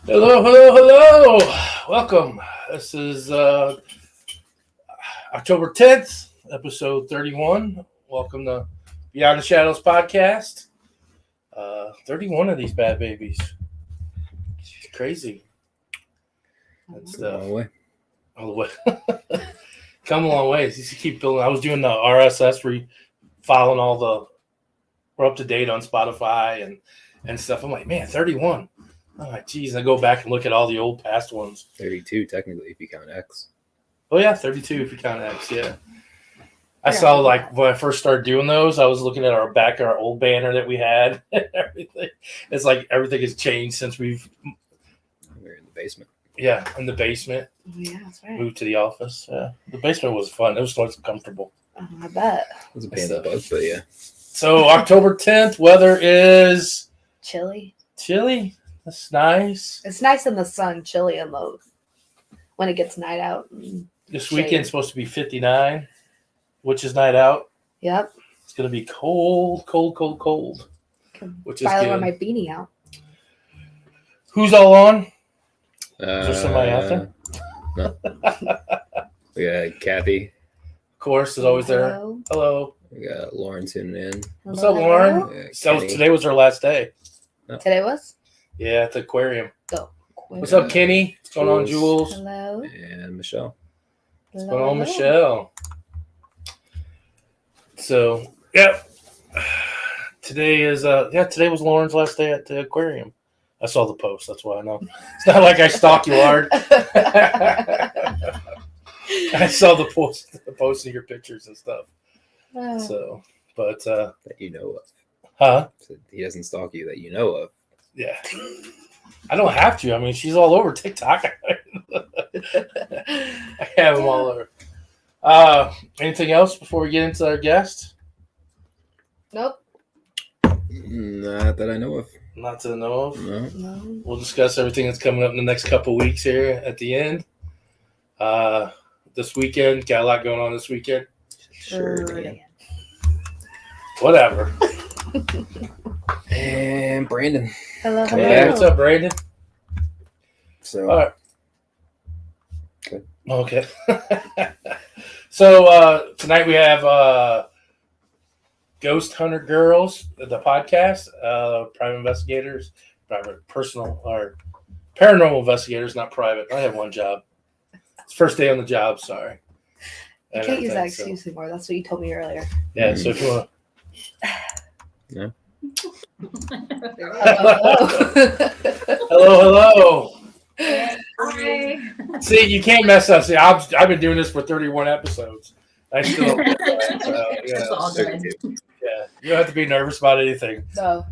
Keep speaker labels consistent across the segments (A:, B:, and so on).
A: Hello, hello, hello. Welcome. This is October 10th, episode 31. Welcome to Beyond the Shadowz podcast. 31 of these bad babies. It's crazy. And stuff. All the way. Come a long ways. You keep building. I was doing the RSS following all the. We're up to date on Spotify and stuff. I'm like, man, 31. Oh, geez. I go back and look at all the old past ones.
B: 32, technically, if you count X.
A: Oh, yeah, 32 if you count X, yeah. I saw, like, when I first started doing those, I was looking at our old banner that we had and everything. It's like everything has changed since
B: we're in the basement.
A: Yeah, in the basement.
C: Oh, yeah, that's right.
A: Moved to the office. Yeah. The basement was fun. It was so comfortable.
C: Oh, I bet.
B: It was a pain in the butt, but yeah.
A: So, October 10th, weather is...
C: Chilly.
A: That's nice.
C: It's nice in the sun, chilly and low when it gets night out.
A: This weekend's supposed to be 59, which is night out.
C: Yep.
A: It's going to be cold, which is
C: finally
A: good.
C: wear my beanie out.
A: Who's all on? Is there somebody out there?
B: No. We got Kathy.
A: Of course, is always there. Hello.
B: We got Lauren tuning in.
A: What's up, Lauren?
B: Yeah,
A: Today was her last day.
C: Today was?
A: Yeah, at the aquarium.
C: Go.
A: What's up, Kenny? What's going on, Jules?
C: Hello.
B: And Michelle.
A: What's going on, Michelle? So, yeah. Today was Lauren's last day at the aquarium. I saw the post, that's why I know. It's not like I stalk you hard. I saw the post of your pictures and stuff. So, but
B: that you know of.
A: Huh?
B: So he doesn't stalk you that you know of.
A: Yeah. I don't have to. I mean, she's all over TikTok. I have them all over. Anything else before we get into our guest?
C: Nope.
B: Not that I know of.
A: Not to know of?
C: No.
A: We'll discuss everything that's coming up in the next couple weeks here at the end. This weekend, got a lot going on this weekend.
B: Sure, man.
A: Whatever.
B: And Brandon.
C: Hello.
A: Hey, what's up, Brandon?
B: So,
A: all right.
B: Good.
A: Okay. So tonight we have Ghost Hunter Girls, the podcast, private investigators, personal or paranormal investigators, not private. I have one job. It's first day on the job. Sorry.
C: You can't use that excuse anymore. That's what you told me earlier.
A: Yeah. So if you want to.
B: Yeah.
A: Hello.
D: Hi.
A: See, you can't mess up. See, I've been doing this for 31 episodes. I still,
D: It's all good.
A: yeah, you don't have to be nervous about anything.
C: No.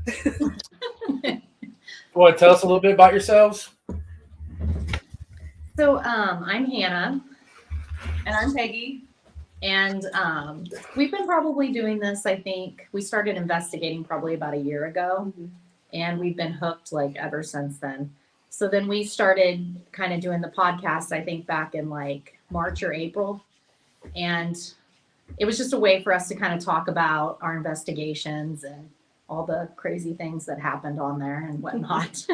A: Want to tell us a little bit about yourselves?
D: So I'm Hannah.
E: And I'm Peggy.
D: And we've been probably doing this, I think. We started investigating probably about a year ago.
C: Mm-hmm.
D: And we've been hooked like ever since then. So then we started kind of doing the podcast, I think back in like March or April. And it was just a way for us to kind of talk about our investigations and all the crazy things that happened on there and whatnot.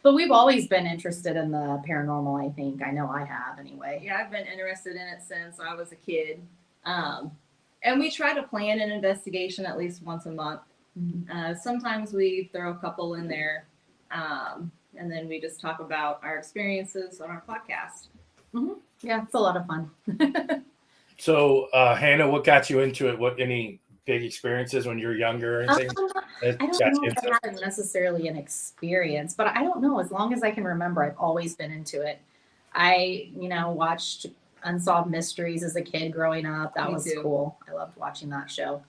D: But we've always been interested in the paranormal, I think. I know I have anyway.
E: Yeah, I've been interested in it since I was a kid. And we try to plan an investigation at least once a month. Sometimes we throw a couple in there. And then we just talk about our experiences on our podcast.
D: Mm-hmm. Yeah, it's a lot of fun.
A: So, Hannah, what got you into it? What any big experiences when you were younger or anything?
D: I don't know if I had necessarily an experience, but I don't know. As long as I can remember, I've always been into it. I, watched Unsolved Mysteries as a kid growing up. That was cool. I loved watching that show.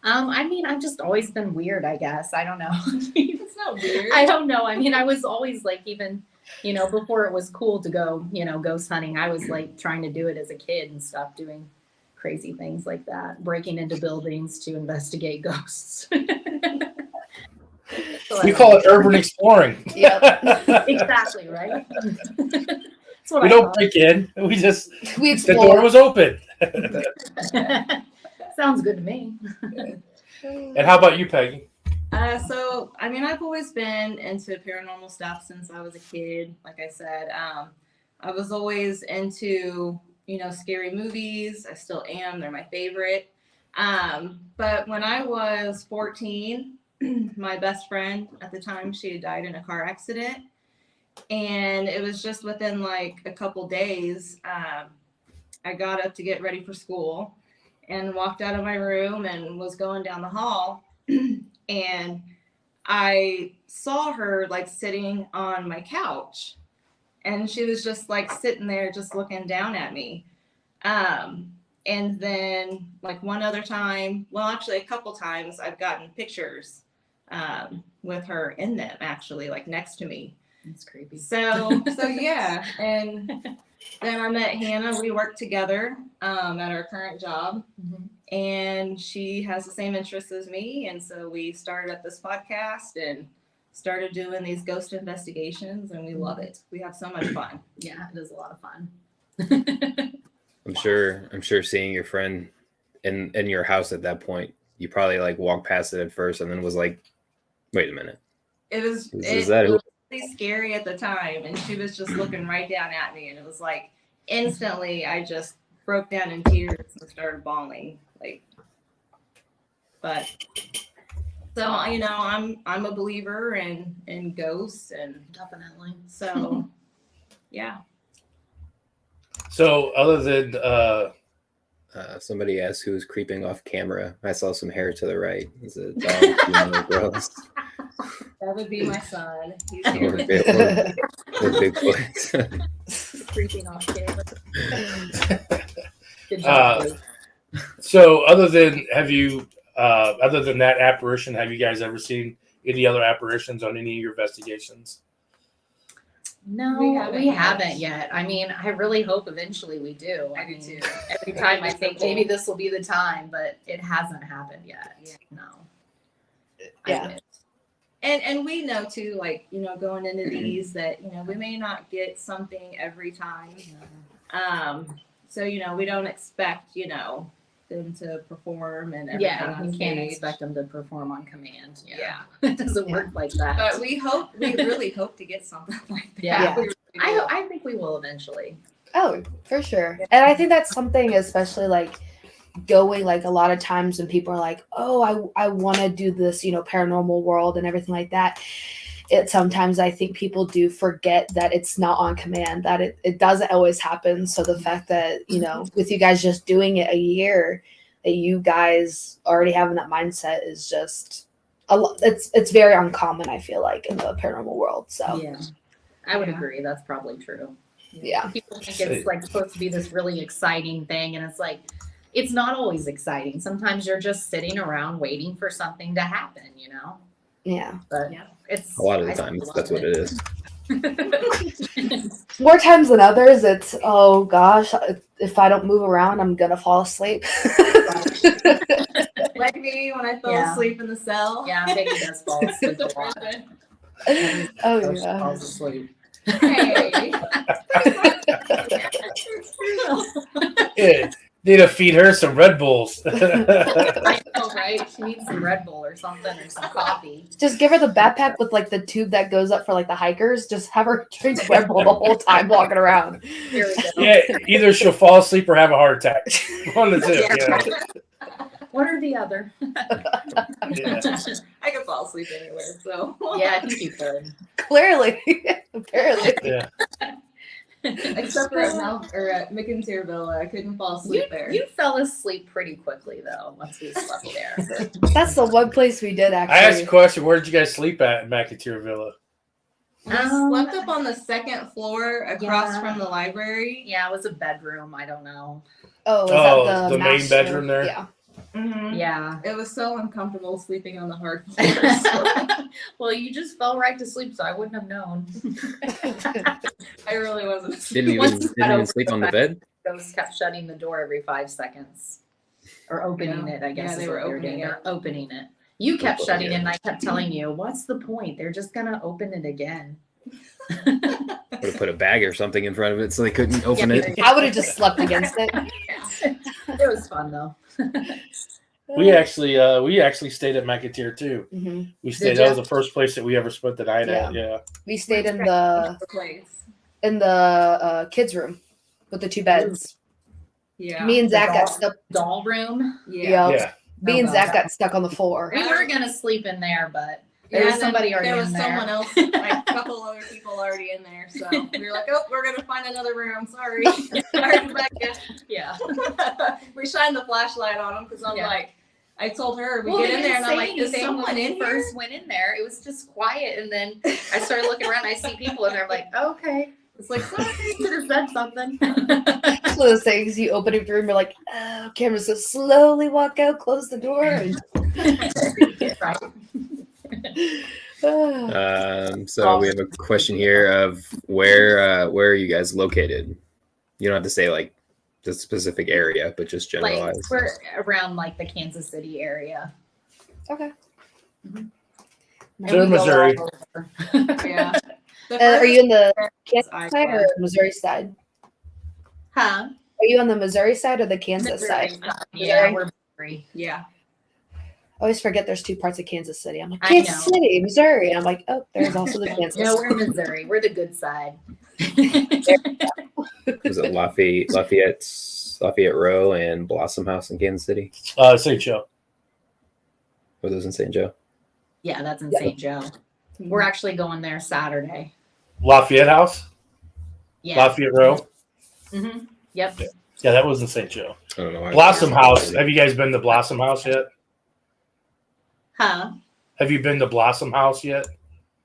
D: I've just always been weird, I guess. I don't know.
E: It's not weird.
D: I don't know. I was always like, even, before it was cool to go, ghost hunting, I was like trying to do it as a kid and stuff, doing crazy things like that, breaking into buildings to investigate ghosts.
A: We call it urban exploring.
D: Yeah, exactly, right? That's what
A: We don't break in. We
C: We
A: the door was open.
D: Sounds good to me.
A: And how about you, Peggy?
E: So I mean, I've always been into paranormal stuff since I was a kid. Like I said, I was always into, scary movies. I still am. They're my favorite. But when I was 14, my best friend at the time, she had died in a car accident. And it was just within like a couple days, I got up to get ready for school and walked out of my room and was going down the hall. And I saw her like sitting on my couch, and she was just like sitting there just looking down at me. And then like one other time, well, actually a couple times, I've gotten pictures with her in them, actually, like next to me.
D: It's creepy.
E: So yeah. And then I met Hannah. We worked together at our current job.
D: Mm-hmm.
E: And she has the same interests as me. And so we started up this podcast and started doing these ghost investigations, and we love it. We have so much fun.
D: Yeah, it is a lot of fun.
B: I'm sure seeing your friend in your house at that point, you probably like walked past it at first and then was like, wait a minute.
E: It was
B: Is that who?
E: really scary at the time, and she was just looking right down at me, and it was like instantly I just broke down in tears and started bawling. But so I'm a believer in ghosts, and
D: Definitely.
E: so yeah.
A: So other than
B: Somebody asked who's creeping off camera. I saw some hair to the right. Is it a dog? Girls?
E: That would be my son. He's
B: Or,
E: here.
B: or Bigfoot.
D: Creeping off camera. Good job. Blake.
A: so other than other than that apparition, have you guys ever seen any other apparitions on any of your investigations?
D: No, we haven't yet. I mean, I really hope eventually we do.
E: I do too.
D: Every time I think maybe this will be the time, but it hasn't happened yet.
E: Yeah.
D: No.
C: Yeah.
E: And we know too, like, going into these that, we may not get something every time. So, we don't expect, them to perform and everything
D: Yeah,
E: on
D: you can't
E: stage.
D: expect them to perform on command.
E: Yeah.
D: It doesn't work like that.
E: But we really hope to get something like that.
D: Yeah.
E: We really do.
D: I think we will eventually.
C: Oh, for sure. And I think that's something, especially like going like a lot of times when people are like, oh, I want to do this, paranormal world and everything like that. Sometimes I think people do forget that it's not on command, that it doesn't always happen. So the fact that, with you guys just doing it a year, that you guys already having that mindset is just a lot. It's very uncommon, I feel like, in the paranormal world. So
D: Yeah. I would
E: Yeah.
D: agree. That's probably true.
C: yeah.
D: People think it's like supposed to be this really exciting thing, and it's like it's not always exciting. Sometimes you're just sitting around waiting for something to happen,
C: Yeah.
D: But
E: Yeah.
D: it's
B: A lot of the
D: I still
B: times,
D: love
B: that's what it is.
C: More times than others, it's, oh gosh, if I don't move around, I'm going to fall asleep.
E: Like me when I fell
D: Yeah.
E: asleep in the cell.
D: Yeah, Peggy does fall asleep a lot.
C: Oh,
D: So she
C: yeah.
D: falls asleep.
E: Hey.
A: Yeah, need to feed her some Red Bulls.
D: I know, right? She needs some Red Bull or something or some coffee.
C: Just give her the backpack with like the tube that goes up for like the hikers. Just have her drink Red Bull the whole time walking around.
D: Here we go.
A: Yeah, either she'll fall asleep or have a heart attack. One of the two.
D: Yeah. One or the other.
A: Yeah.
E: I could fall asleep anywhere, so.
D: Yeah, I think you could.
C: Clearly. Apparently.
A: Yeah.
E: Except for at McIntyre Villa, I couldn't fall asleep there.
D: You fell asleep pretty quickly though once we slept there.
C: That's the one place we did
A: I asked
C: actually.
A: a question, where did you guys sleep at McIntyre Villa?
E: We slept up on the second floor across
D: Yeah.
E: from the library.
D: Yeah, it was a bedroom. I don't know.
C: Oh, is
A: Oh,
C: that the
A: the main
C: master?
A: bedroom there?
C: Yeah.
E: Mm-hmm.
D: Yeah.
E: It was so uncomfortable sleeping on the hard floors.
D: Well, you just fell right to sleep, so I wouldn't have known.
E: I really wasn't.
B: Didn't
D: Once you got
B: even
D: over
B: sleep on the
D: the
B: bed?
D: Ghosts kept shutting the door every 5 seconds. Or opening
E: Yeah.
D: it, I guess.
E: Yeah, they
D: is
E: were
D: what they
E: opening
D: doing.
E: it.
D: They're opening it. You kept
B: Opening
D: shutting
B: it.
D: it, and I kept telling you, what's the point? They're just going to open it again.
B: Would have put a bag or something in front of it so they couldn't open
D: Yeah,
B: it.
C: I would have just slept against it.
D: It was fun, though.
A: We actually stayed at McAteer too.
C: hmm
A: We stayed.
D: Did
A: That
D: ya?
A: was the first place that we ever spent the night at.
C: Yeah.
A: Yeah.
C: We stayed in
E: The
C: the
E: place.
C: kids' room with the 2 beds.
E: Yeah.
C: Me and
D: The
C: Zach got
D: doll-
C: stuck.
D: doll room.
E: Yeah.
C: Yep.
A: Yeah.
C: Me
D: Oh,
C: and
D: God.
C: Zach got stuck on the floor.
D: We were gonna sleep in there, but there was
E: and then
D: somebody already
E: there was
D: in there.
E: someone else, like a couple other people already in there. So we were like, oh, we're gonna find another room. Sorry, sorry, Rebecca.
D: Yeah.
E: We shined the flashlight on them because I'm
D: Yeah.
E: like, I told her we
D: Well,
E: get
D: they
E: in there,
D: didn't
E: and I'm
D: say
E: like, is
D: anything
E: someone
D: when
E: in
D: we
E: here?
D: first went in there. It was just quiet, and then I started looking around. I see people, and they're like, "Okay." It's like somebody could have said something.
C: It's one of those things you open up your room, you're like, oh, cameras so slowly walk out, close the door. And,
D: Right.
B: So we have a question here of where are you guys located? You don't have to say like the specific area, but just
D: Like
B: generalized.
D: we're around like the Kansas City area.
C: okay.
D: And
A: They're
D: we go
A: Missouri.
D: all over.
E: Yeah. The
C: Are you in the
E: furthest
C: Kansas
E: I
C: side or
E: was.
C: Missouri side?
D: Huh?
C: Are you on the Missouri side or the Kansas
D: Missouri.
C: side?
D: Yeah,
C: Missouri?
D: we're Missouri.
E: Yeah.
C: I always forget there's 2 parts of Kansas City. I'm like,
D: I
C: Kansas
D: know.
C: City, Missouri. And I'm like, oh, there's also the Kansas.
D: No, we're Missouri. We're the good side.
B: Was it Lafayette Row and Blossom House in Kansas City?
A: St. Joe.
B: Were those in St. Joe?
D: Yeah, that's in
C: Yeah.
D: St. Joe. We're actually going there Saturday.
A: Lafayette House.
D: Yeah.
A: Lafayette Row.
D: Mm-hmm. Yep.
A: Yeah, that was in St. Joe.
B: I don't know. why-
A: Blossom House. Have you guys been to Blossom House yet?
D: Huh?
A: Have you been to Blossom House yet?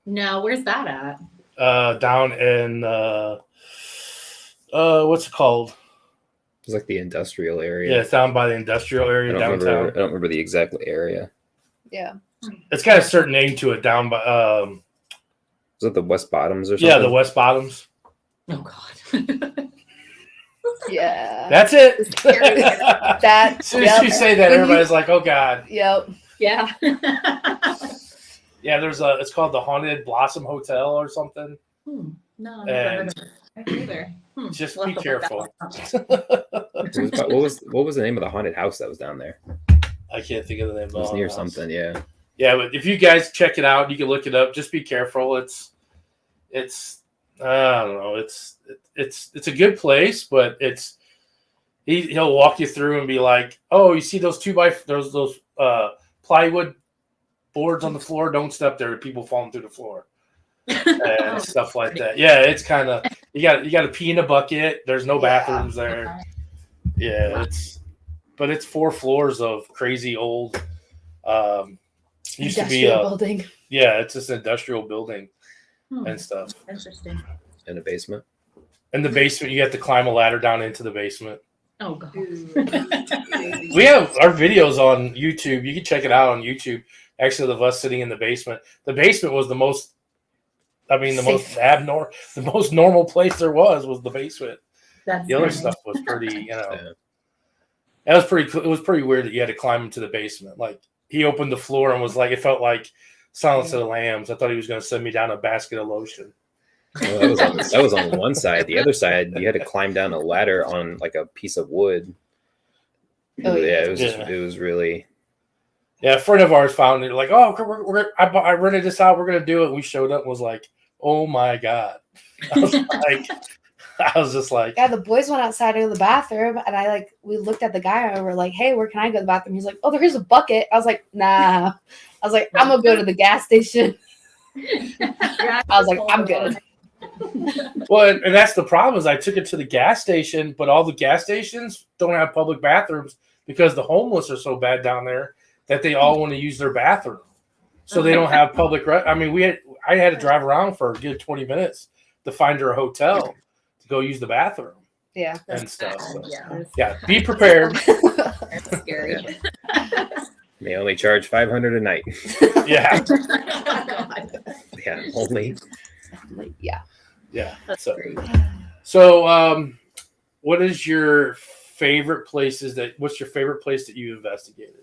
D: No, where's that at?
A: Down in what's it called?
B: It's like the industrial area.
A: Yeah, it's down by the industrial
B: I
A: area
B: don't
A: downtown.
B: remember. I don't remember the exact area.
C: Yeah.
A: It's got a certain name to it. Down by
B: Was it the West Bottoms or something?
A: yeah, the West Bottoms.
D: Oh God.
C: Yeah.
A: That's it.
C: That.
A: As soon as you say that,
C: When you-
A: everybody's like, "Oh God."
C: Yep.
D: Yeah.
A: Yeah, it's called the Haunted Blossom Hotel or something.
D: No, I've never heard of it.
E: I don't either.
A: Just
D: We'll
A: be
D: have to look that
A: careful.
D: one up.
B: What was the name of the haunted house that was down there?
A: I can't think of the name.
B: It was
A: of
B: near
A: the house.
B: something. Yeah.
A: Yeah, but if you guys check it out, you can look it up. Just be careful. It's I don't know. It's a good place, but he'll walk you through and be like, "Oh, you see those those plywood boards on the floor? Don't step there. People falling through the floor and stuff like that." Yeah, it's kind of you got to pee in a bucket. There's no
C: Yeah.
A: bathrooms there. Yeah, but it's 4 floors of crazy old. Used to be
C: Industrial building.
A: yeah, it's just an industrial building
D: Hmm,
A: and stuff.
D: Interesting.
B: In a basement.
A: In the basement, you have to climb a ladder down into the basement.
D: Oh God.
A: We have our videos on YouTube. You can check it out on YouTube. Actually, of us sitting in the basement. The basement was the most. I mean, the most normal place there was the basement.
D: That's
A: The other
D: funny.
A: stuff was pretty,
B: Yeah.
A: It was pretty. It was pretty weird that you had to climb into the basement. Like he opened the floor and was like, it felt like Silence of the Lambs. I thought he was going to send me down a basket of lotion.
B: Well, that was on one side. The other side, you had to climb down a ladder on like a piece of wood.
C: Oh, yeah.
B: It was
A: Yeah.
B: it was really.
A: Yeah, a friend of ours found it. Like, oh, I rented this out. We're gonna do it. We showed up and was like, oh my God. I was just like,
C: Yeah, the boys went outside to go to the bathroom, and we looked at the guy and we were like, "Hey, where can I go to the bathroom?" He's like, "Oh, here's a bucket." I was like, "Nah." I was like, "I'm gonna go to the gas station."
E: Yeah,
C: I was like, "I'm good."
A: well, and that's the problem is I took it to the gas station, but all the gas stations don't have public bathrooms because the homeless are so bad down there that they all want to use their bathroom. So they don't have public. I mean, I had to drive around for a good 20 minutes to find her a hotel to go use the bathroom
C: Yeah.
A: and stuff. So,
D: Yeah.
A: yeah, be prepared.
D: That's scary.
B: They only charge $500 a night.
A: Yeah,
D: Oh, God.
B: Yeah, only.
C: Yeah.
A: yeah.
D: That's
A: So,
D: great.
A: what is your favorite places what's your favorite place that you investigated?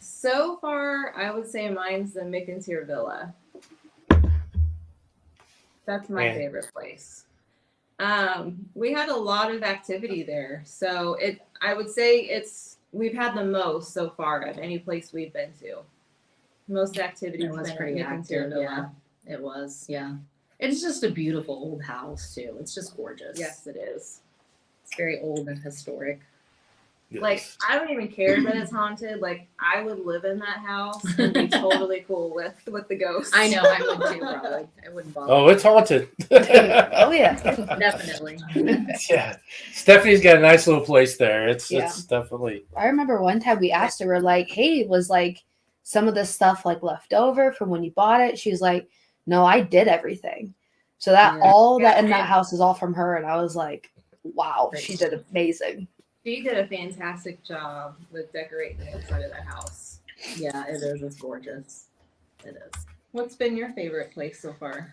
E: So far, I would say mine's the McIntyre Villa. That's my
A: Yeah.
E: favorite place. We had a lot of activity there, so I would say it's we've had the most so far of any place we've been to. Most activities
D: It was
E: been
D: pretty
E: at
D: active.
E: Villa.
D: Yeah, it was. Yeah, it's just a beautiful old house too. It's just gorgeous.
E: Yes, it is.
D: It's very old and historic.
E: Like, I don't even care that it's haunted. Like, I would live in that house and be totally cool with the ghosts.
D: I know, I would too, probably. I wouldn't bother.
A: Oh, it's haunted.
C: Oh yeah.
D: Definitely.
A: Yeah, Stephanie's got a nice little place there. It's
C: Yeah.
A: definitely.
C: I remember one time we asked her, we're like, hey, was like some of this stuff like left over from when you bought it? She was like, no, I did everything. So that all that in that house is all from her. And I was like, wow, she did amazing.
E: She did a fantastic job with decorating the inside of the house.
D: Yeah, it is. It's gorgeous. It is.
E: What's been your favorite place so far?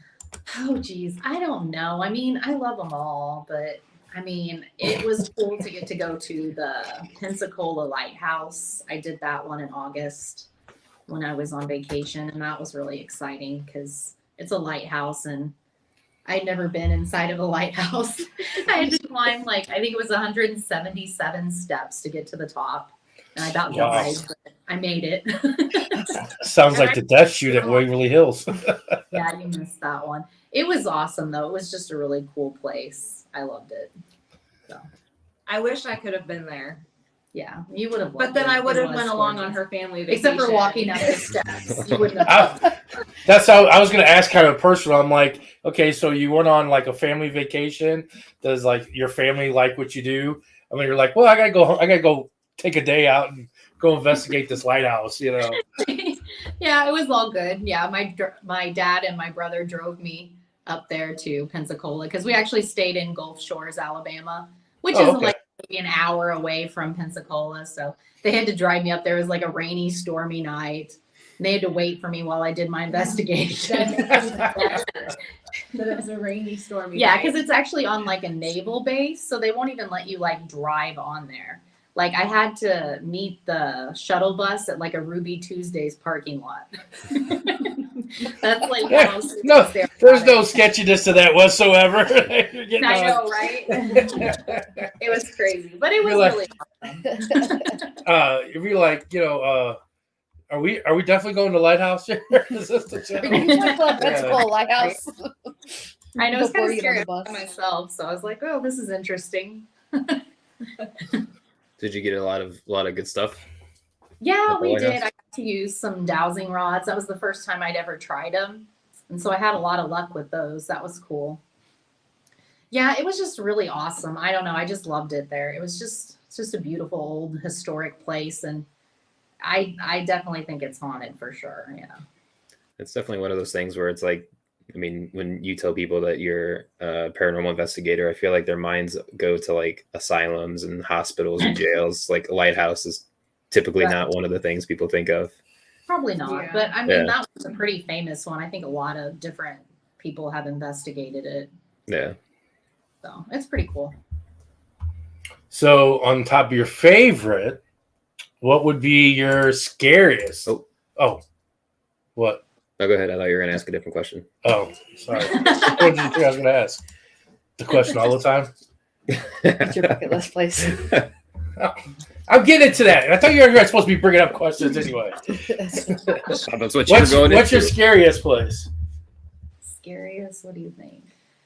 D: Oh, geez. I don't know. I mean, I love them all, but I mean, it was cool to get to go to the Pensacola Lighthouse. I did that one in August when I was on vacation, and that was really exciting because it's a lighthouse and I'd never been inside of a lighthouse. I had to climb like, I think it was 177 steps to get to the top. And I about died, but I made it.
A: Sounds like the death shoot at Waverly Hills.
D: Yeah, you missed that one. It was awesome though. It was just a really cool place. I loved it. So
E: I wish I could have been there.
D: yeah, you would have.
E: But then I would have went along on her family vacation.
D: Except for walking up the steps, you wouldn't have.
A: That's how I was going to ask, kind of personal. I'm like, okay, so you went on like a family vacation. Does like your family like what you do? I mean, you're like, well, I gotta go home. I gotta go take a day out and go investigate this lighthouse. You know?
D: Yeah, it was all good. Yeah, my dad and my brother drove me up there to Pensacola because we actually stayed in Gulf Shores, Alabama, which is like maybe an hour away from Pensacola. So they had to drive me up there. It was like a rainy, stormy night. And they had to wait for me while I did my investigation.
E: That it was a rainy, stormy
D: Yeah,
E: night.
D: because it's actually on like a naval base, so they won't even let you like drive on there. Like I had to meet the shuttle bus at like a Ruby Tuesdays parking lot. That's like
A: Yeah, no, there's no sketchiness to that whatsoever.
D: I know, right? It was crazy, but it was
A: You're like-
D: really awesome.
A: If you're like, you know, are we definitely going to Lighthouse here? Is this the channel?
C: Pensacola Lighthouse.
D: I know it's
C: Before
D: kind of
C: you get on
D: scary
C: the bus.
D: myself, so I was like, "Oh, this is interesting."
B: Did you get a lot of good stuff?
D: Yeah,
B: At the
D: we
B: White
D: did.
B: House?
D: I got to use some dowsing rods. That was the first time I'd ever tried them, and so I had a lot of luck with those. That was cool. Yeah, it was just really awesome. I don't know. I just loved it there. It's just a beautiful old historic place, and I definitely think it's haunted for sure. Yeah.
B: It's definitely one of those things where it's like, I mean, when you tell people that you're a paranormal investigator, I feel like their minds go to like asylums and hospitals and jails. Like a lighthouse is typically not one of the things people think of.
D: Probably not,
E: Yeah.
D: but I mean,
B: Yeah.
D: that was a pretty famous one. I think a lot of different people have investigated it,
B: Yeah.
D: so it's pretty cool.
A: So, on top of your favorite, what would be your scariest? Oh, what?
B: No, go ahead. I thought you were going to ask a different question.
A: Oh, sorry. What did you think I was going to ask? The question all the time?
C: What's your bucket list place?
A: I'm getting into that. I thought you were supposed to be bringing up questions anyway.
B: That's what you were going
A: What's your
B: into.
A: scariest place?
D: Scariest? What do you think?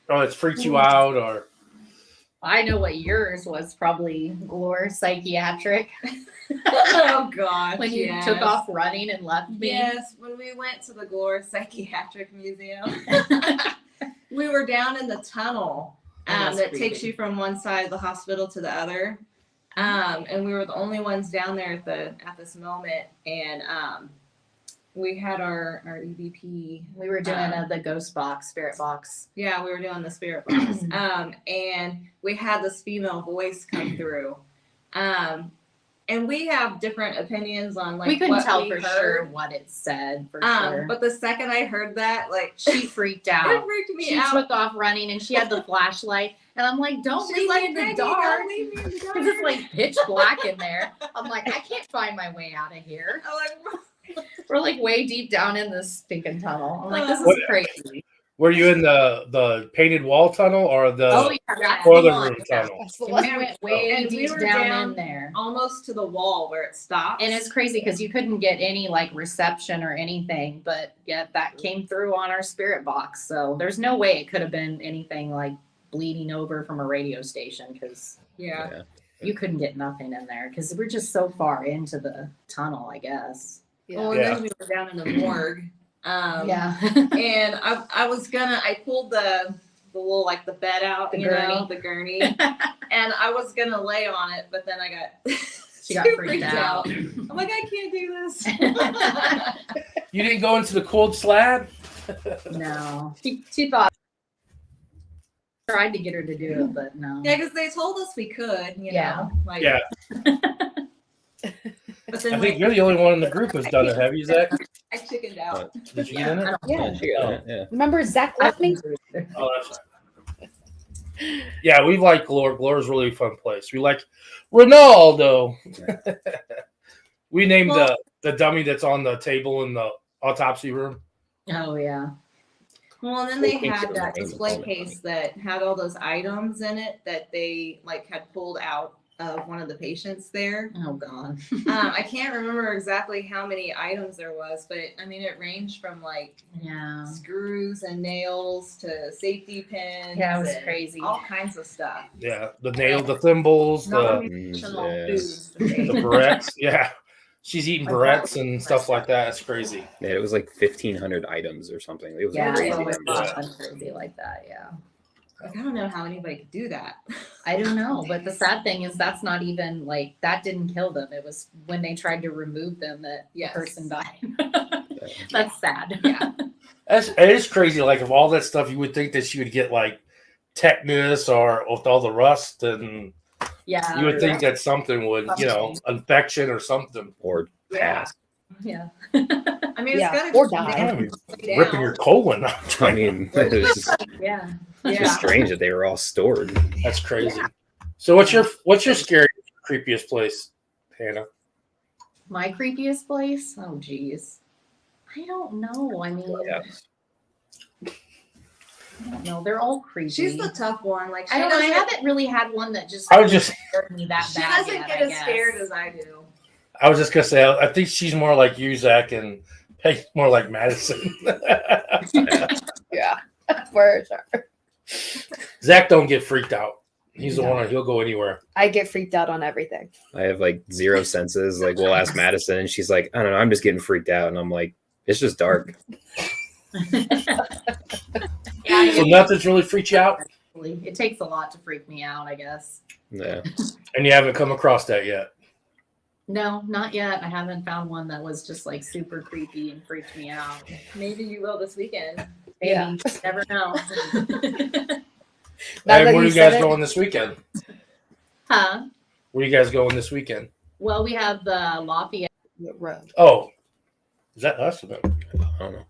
A: Oh, it's freaked you out, or
D: I know what yours was. Probably Glore Psychiatric.
E: Oh gosh.
D: When you
E: yes.
D: took off running and left me.
E: Yes, when we went to the Glore Psychiatric Museum, we were down in the tunnel
D: That's
E: that
D: creepy.
E: takes you from one side of the hospital to the other. And we were the only ones down there at this moment, and we had our EVP.
D: We were doing the ghost box, spirit box.
E: Yeah, we were doing the spirit box. And we had this female voice come through. And we have different opinions on like
D: we couldn't
E: what
D: tell
E: we
D: for
E: heard.
D: sure what it said for sure.
E: But the second I heard that, like
D: she freaked
E: it
D: out.
E: freaked me
D: She
E: out.
D: took off running and she had the flashlight. And I'm like, don't leave me in the dark.
E: Don't leave me in the dark.
D: Because it's like pitch black in there. I'm like, I can't find my way out of here.
E: I'm like,
D: We're like way deep down in this stinking tunnel. I'm like, this is
A: What-
D: crazy.
A: Were you in the painted wall tunnel or the
D: Oh, yeah, that's the
A: toilet
D: one.
A: room tunnel?
C: That's the
D: And
C: one.
D: we went way
E: And we
D: deep
E: were
D: down
E: down
D: in there.
E: almost to the wall where it stops.
D: And it's crazy because you couldn't get any like reception or anything, but yet that came through on our spirit box. So there's no way it could have been anything like bleeding over from a radio station because
E: yeah.
D: you couldn't get nothing in there because we're just so far into the tunnel, I guess.
E: Well, and then we were down in the morgue.
D: Yeah.
E: And I pulled the little like the bed out,
D: The
E: gurney, and I was gonna lay on it, but then I got
D: She got
E: too
D: freaked out.
E: I'm like, I can't do this.
A: You didn't go into the cold slab?
D: No. She thought tried to get her to do it, but no.
E: Yeah, because they told us we could, you know. Like,
A: Yeah.
E: But then
A: I think you're the only one in the group who's done it. Have you, Zach?
E: I chickened out.
A: Did you get in it?
C: Yeah.
B: She got it, yeah.
C: Remember Zach left me?
A: Oh, that's right. Yeah, we like Glore. Glore's a really fun place. We like Ronaldo. We named the dummy that's on the table in the autopsy room.
D: Oh yeah.
E: Well, and then they
B: Cool.
E: had that
B: Cool.
E: display
B: Cool.
E: case that had all those items in it that they like had pulled out of one of the patients there.
D: Oh god.
E: I can't remember exactly how many items there was, but I mean, it ranged from like
D: Yeah.
E: screws and nails to safety pins.
D: Yeah, it was
E: and
D: crazy.
E: All kinds of stuff.
A: Yeah, the nail, the thimbles, the
E: Non-nutritional
B: yeah.
E: foods.
A: the barrettes. Yeah, she's eating barrettes and stuff like that. It's crazy.
B: Yeah, it was like 1,500 items or something. It was
D: Yeah,
B: crazy.
D: it was
B: numbers.
D: crazy like that, yeah.
E: Like, I don't know how anybody could do that.
D: I don't know, but the sad thing is that's not even like that didn't kill them. It was when they tried to remove them that
E: Yes.
D: the person died. That's sad.
E: Yeah.
A: It is crazy. Like, of all that stuff, you would think that she would get like tetanus or with all the rust, and
D: Yeah.
A: you would think that something would, infection or something.
B: Or
E: Yeah.
B: pass.
D: Yeah.
E: I mean, it's
C: Yeah,
E: gotta
C: or
E: just
C: die.
A: I mean,
E: lay
A: ripping
E: down.
A: your colon out.
B: I mean, it was just,
D: Yeah.
B: just
E: Yeah.
B: strange that they were all stored.
A: That's crazy. So, what's your scary, creepiest place, Hannah?
D: My creepiest place? Oh geez. I don't know. I mean,
B: Yeah.
D: I don't know. They're all creepy.
E: She's the tough one. Like, she
D: I don't know. I
E: doesn't,
D: haven't really had one that just
A: I was just
D: scared me that
E: she
D: bad.
E: doesn't
D: yet,
E: get
D: I
E: as
D: guess.
E: scared as I do.
A: I was just gonna say, I think she's more like you, Zach, and Peggy's more like Madison.
C: Yeah. For sure.
A: Zach don't get freaked out. He's the
C: No.
A: one that he'll go anywhere.
C: I get freaked out on everything.
B: I have like zero senses. Like, we'll ask Madison, and she's like, I don't know, I'm just getting freaked out. And I'm like, it's just dark.
D: Yeah,
A: So nothing's really freaked you out,
D: it takes a lot to freak me out, I guess.
B: Yeah.
A: and you haven't come across that yet.
D: No, not yet. I haven't found one that was just like super creepy and freaked me out.
E: Maybe you will this weekend.
D: Maybe.
C: Yeah.
D: Never know.
C: Now
A: And
C: that
A: where are
C: you
A: you guys
C: said it-
A: going this weekend?
D: Huh?
A: Where are you guys going this weekend?
D: Well, we have the Lafayette.
C: Road.
A: Oh, is that us?
B: I don't know.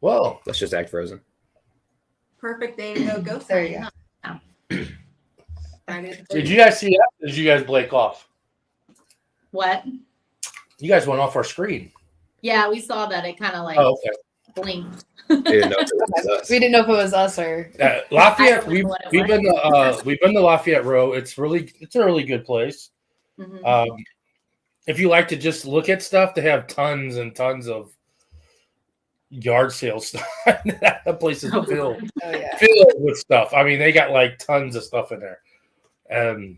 A: Well,
B: Let's just act frozen.
E: Perfect day to go ghost
C: There you
E: hunting,
C: go.
E: Friday the
A: did you guys see that? Did you guys Blake off?
D: What?
A: You guys went off our screen.
D: Yeah, we saw that. It kind of like
A: Oh, okay.
D: blinked.
B: We didn't know if it was us.
C: We didn't know if it was us or
A: Lafayette.
D: I don't
A: We've
D: know what it
A: we've been to Lafayette Row. It's a really good place.
D: Mhm.
A: If you like to just look at stuff, they have tons and tons of yard sale stuff. That place is filled
C: oh yeah.
A: with stuff. I mean, they got like tons of stuff in there. And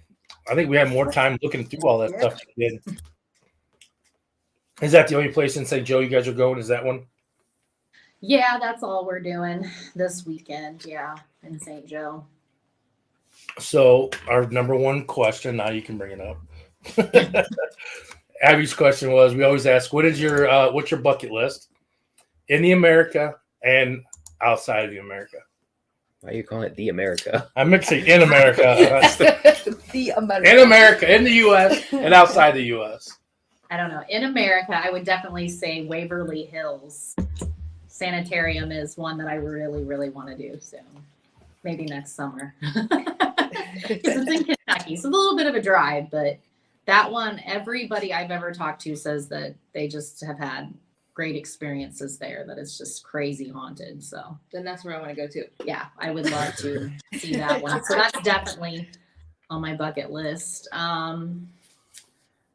A: I think we had more time looking through all that stuff than we did. Is that the only place in St. Joe you guys are going? Is that one?
D: Yeah, that's all we're doing this weekend. Yeah, in St. Joe.
A: So our number one question, now you can bring it up. Abby's question was, we always ask, what's your bucket list in the America and outside of the America?
B: Why are you calling it the America?
A: I'm mixing in America,
C: The
A: in America, in the U.S. and outside the U.S.
D: I don't know. In America, I would definitely say Waverly Hills Sanitarium is one that I really, really want to do soon. Maybe next summer. Because it's in Kentucky. So it's a little bit of a drive, but that one, everybody I've ever talked to says that they just have had great experiences there that it's just crazy haunted. So
E: Then that's where I want to go to.
D: yeah, I would love to see that one. So that's definitely on my bucket list.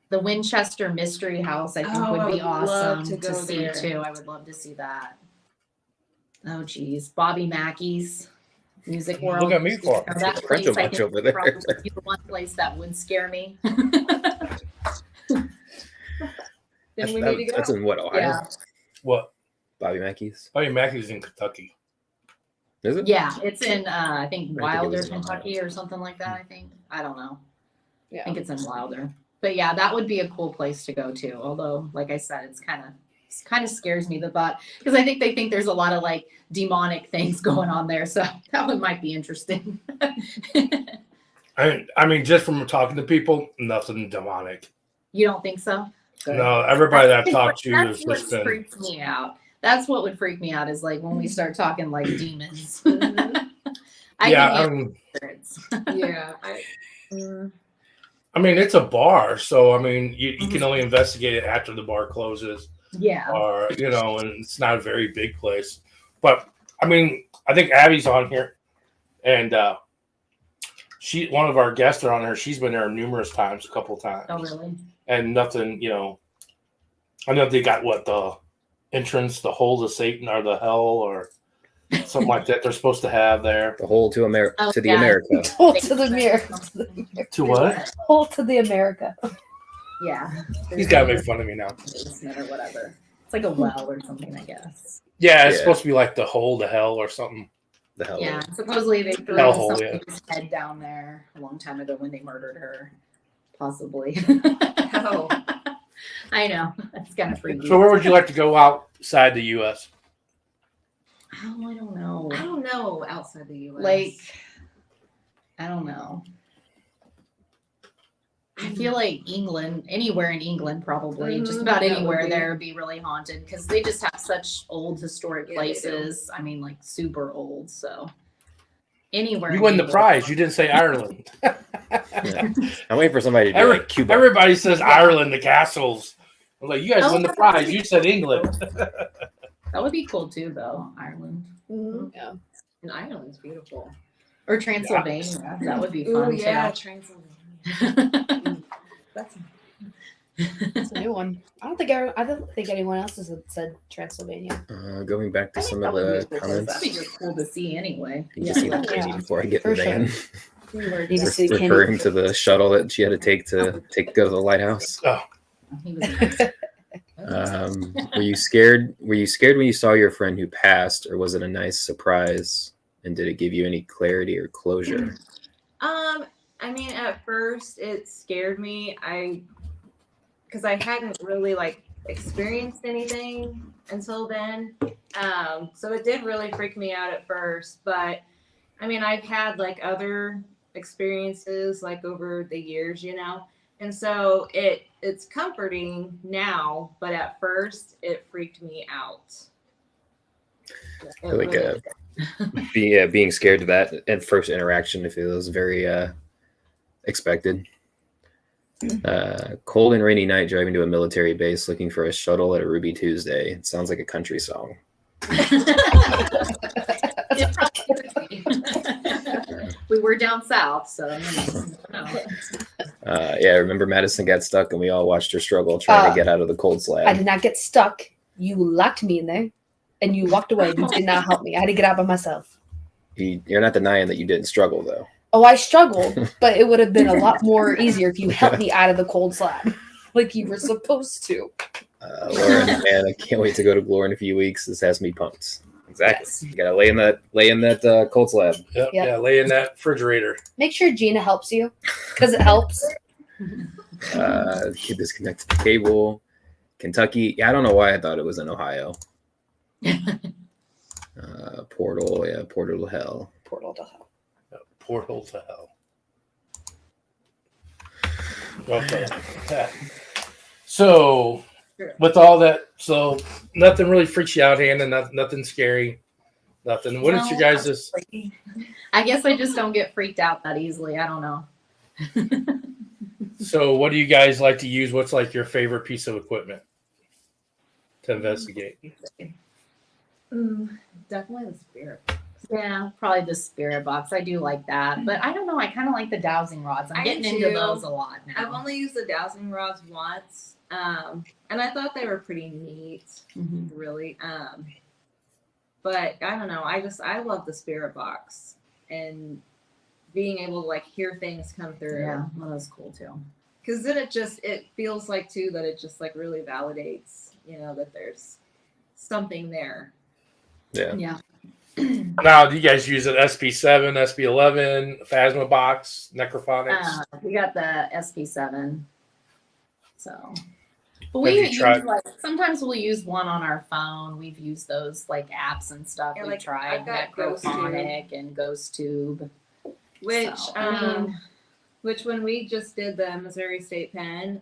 D: The Winchester Mystery House, I think,
E: Oh, I
D: would be
E: would love
D: awesome
E: to
D: to
E: go
D: see
E: there.
D: too. I would love to see that. Oh geez, Bobby Mackey's Music World.
A: Look at me for it.
D: Now, that
B: There's
D: place,
B: a
D: I
B: bunch
D: think,
B: over there.
D: probably be the one place that would scare me.
E: Then we need to go.
B: That's in what, Ohio?
D: Yeah.
A: What?
B: Bobby Mackey's.
A: Bobby Mackey's in Kentucky.
B: Is it?
D: Yeah, it's in I think
B: I think it
D: Wilder,
B: was in Ohio.
D: Kentucky, or something like that. I think. I don't know. I
C: Yeah.
D: think it's in Wilder. But yeah, that would be a cool place to go to. Although, like I said, it kind of scares me, the thought, because I think they think there's a lot of like demonic things going on there. So that one might be interesting.
A: I mean, just from talking to people, nothing demonic.
D: You don't think so? Good.
A: No, everybody that I've talked to
D: That's
A: has
D: what
A: just been.
D: freaks me out. That's what would freak me out is like when we start talking like demons. I
A: Yeah,
D: can handle spirits.
E: Yeah.
A: I mean, it's a bar, so I mean, you can only investigate it after the bar closes,
D: Yeah.
A: or and it's not a very big place. But I mean, I think Abby's on here, and one of our guests are on her. She's been there numerous times, a couple of times,
D: Oh really?
A: and nothing. I know they got the entrance, the hole to Satan or the hell or something like that. They're supposed to have there.
B: The hole to America.
D: Oh,
B: To the
D: yeah.
B: America.
C: Hole to the mirror.
A: To what?
C: Hole to the America.
D: Yeah.
A: He's got to make fun of me now.
D: Basement or whatever. It's like a well or something, I guess.
A: Yeah, it's
B: Yeah.
A: supposed to be like the hole to hell or something.
B: The hell.
D: Yeah. Supposedly they threw
A: Hellhole,
D: somebody's head down there a long time ago when they murdered her. Possibly.
E: Oh.
D: I know. That's kind of freaky.
A: So where would you like to go outside the U.S.?
D: Oh, I don't know.
E: I don't know outside the U.S.
D: Like, I don't know. I feel like England, anywhere in England, probably just about
E: that would
D: anywhere
E: be-
D: there would be really haunted because they just have such old historic
E: Yeah, they do.
D: places. I mean, like super old. So anywhere.
A: You
D: in
A: win the
D: England.
A: prize. You didn't say Ireland.
B: Yeah. I'm waiting for somebody to be like Cuba.
A: Everybody says Ireland, the castles. I'm like, you guys
D: Oh,
A: win the prize. You said England.
D: That would be cool too, though. Ireland
C: Yeah.
E: And Ireland's beautiful.
D: or Transylvania. That would be
E: Ooh,
D: fun
E: yeah,
D: too.
E: Transylvania. That's
C: It's a new one. I don't think anyone else has said Transylvania.
B: Going back to
D: I think
B: some
D: that
B: of
D: would be
B: the
D: cool.
B: comments.
D: That'd be just cool to see anyway.
B: You can see the
C: Yeah.
B: candy before I get
C: For
B: the van.
C: Need to see the
B: Referring to the shuttle that she had to take to go to the lighthouse.
D: He was
B: Were you scared? Were you scared when you saw your friend who passed, or was it a nice surprise? And did it give you any clarity or closure?
E: I mean, at first it scared me. Because I hadn't really like experienced anything until then. So it did really freak me out at first. But I mean, I've had like other experiences like over the years, and so it's comforting now. But at first, it freaked me out.
B: I feel like being scared of that at first interaction, if it was very expected. Cold and rainy night driving to a military base looking for a shuttle at a Ruby Tuesday. It sounds like a country song.
D: It probably could be. We were down south, so no.
B: Yeah, I remember Madison got stuck and we all watched her struggle trying to get out of the cold
C: I
B: slab.
C: did not get stuck. You locked me in there, and you walked away. You did not help me. I had to get out by myself.
B: You're not denying that you didn't struggle, though.
C: Oh, I struggled, but it would have been a lot more easier if you helped me out of the cold slab, like you were supposed to.
B: Lauren, man, I can't wait to go to Glory in a few weeks. This has me pumped. Exactly.
C: Yes.
B: You gotta lay in that cold slab.
A: Yep. Yeah, lay in that refrigerator.
C: Make sure Gina helps you, because it helps.
B: Kid disconnected the cable. Kentucky. Yeah, I don't know why I thought it was in Ohio. Portal. Yeah, portal to hell.
C: Portal to hell.
A: Portal to hell. Okay. So, with all that, so nothing really freaks you out, Hannah. Nothing scary. Nothing. What is your guys'?
D: I guess I just don't get freaked out that easily. I don't know.
A: So, what do you guys like to use? What's like your favorite piece of equipment to investigate?
E: Definitely the spirit.
D: Yeah, probably the spirit box. I do like that, but I don't know. I kind of like the dowsing rods. I'm
E: I
D: getting
E: do
D: into
E: too.
D: those a lot now.
E: I've only used the dowsing rods once, and I thought they were pretty neat,
D: Mhm.
E: really. But I don't know. I love the spirit box and being able to like hear things come through.
D: Yeah, well, that's cool too.
E: Because then it feels like too that it just like really validates, that there's something there.
B: Yeah.
D: Yeah.
A: Now, do you guys use an SP7, SP11, Phasma box, Necrophonics?
D: We got the SP7. So, but
A: Have
D: we
A: you
D: use
A: tried-
D: like sometimes we'll use one on our phone. We've used those like apps and stuff.
E: Yeah,
D: We've
E: like,
D: tried
E: I've got Ghost
D: Necrophonic and Ghost Tube.
E: Which
D: So, I mean,
E: which when we just did the Missouri State Pen,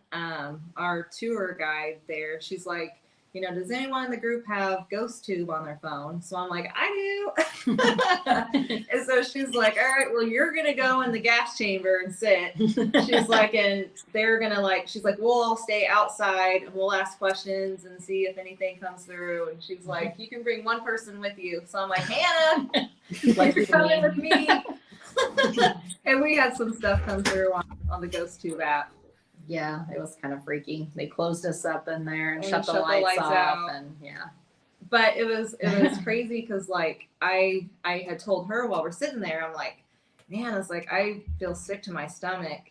E: our tour guide there, she's like, does anyone in the group have Ghost Tube on their phone? So I'm like, I do. And so she's like, all right, well, you're going to go in the gas chamber and sit. She's like, and they're going to she's like, we'll all stay outside and we'll ask questions and see if anything comes through. And she's like, you can bring one person with you. So I'm like, Hannah,
D: like
E: you're coming with me. And we had some stuff come through on the Ghost Tube app.
D: yeah, it was kind of freaky. They closed us up in there and
E: And
D: shut the
E: shut the
D: lights
E: lights
D: off,
E: out.
D: and yeah.
E: But it was crazy because I had told her while we're sitting there, I'm like, man, it's like I feel sick to my stomach.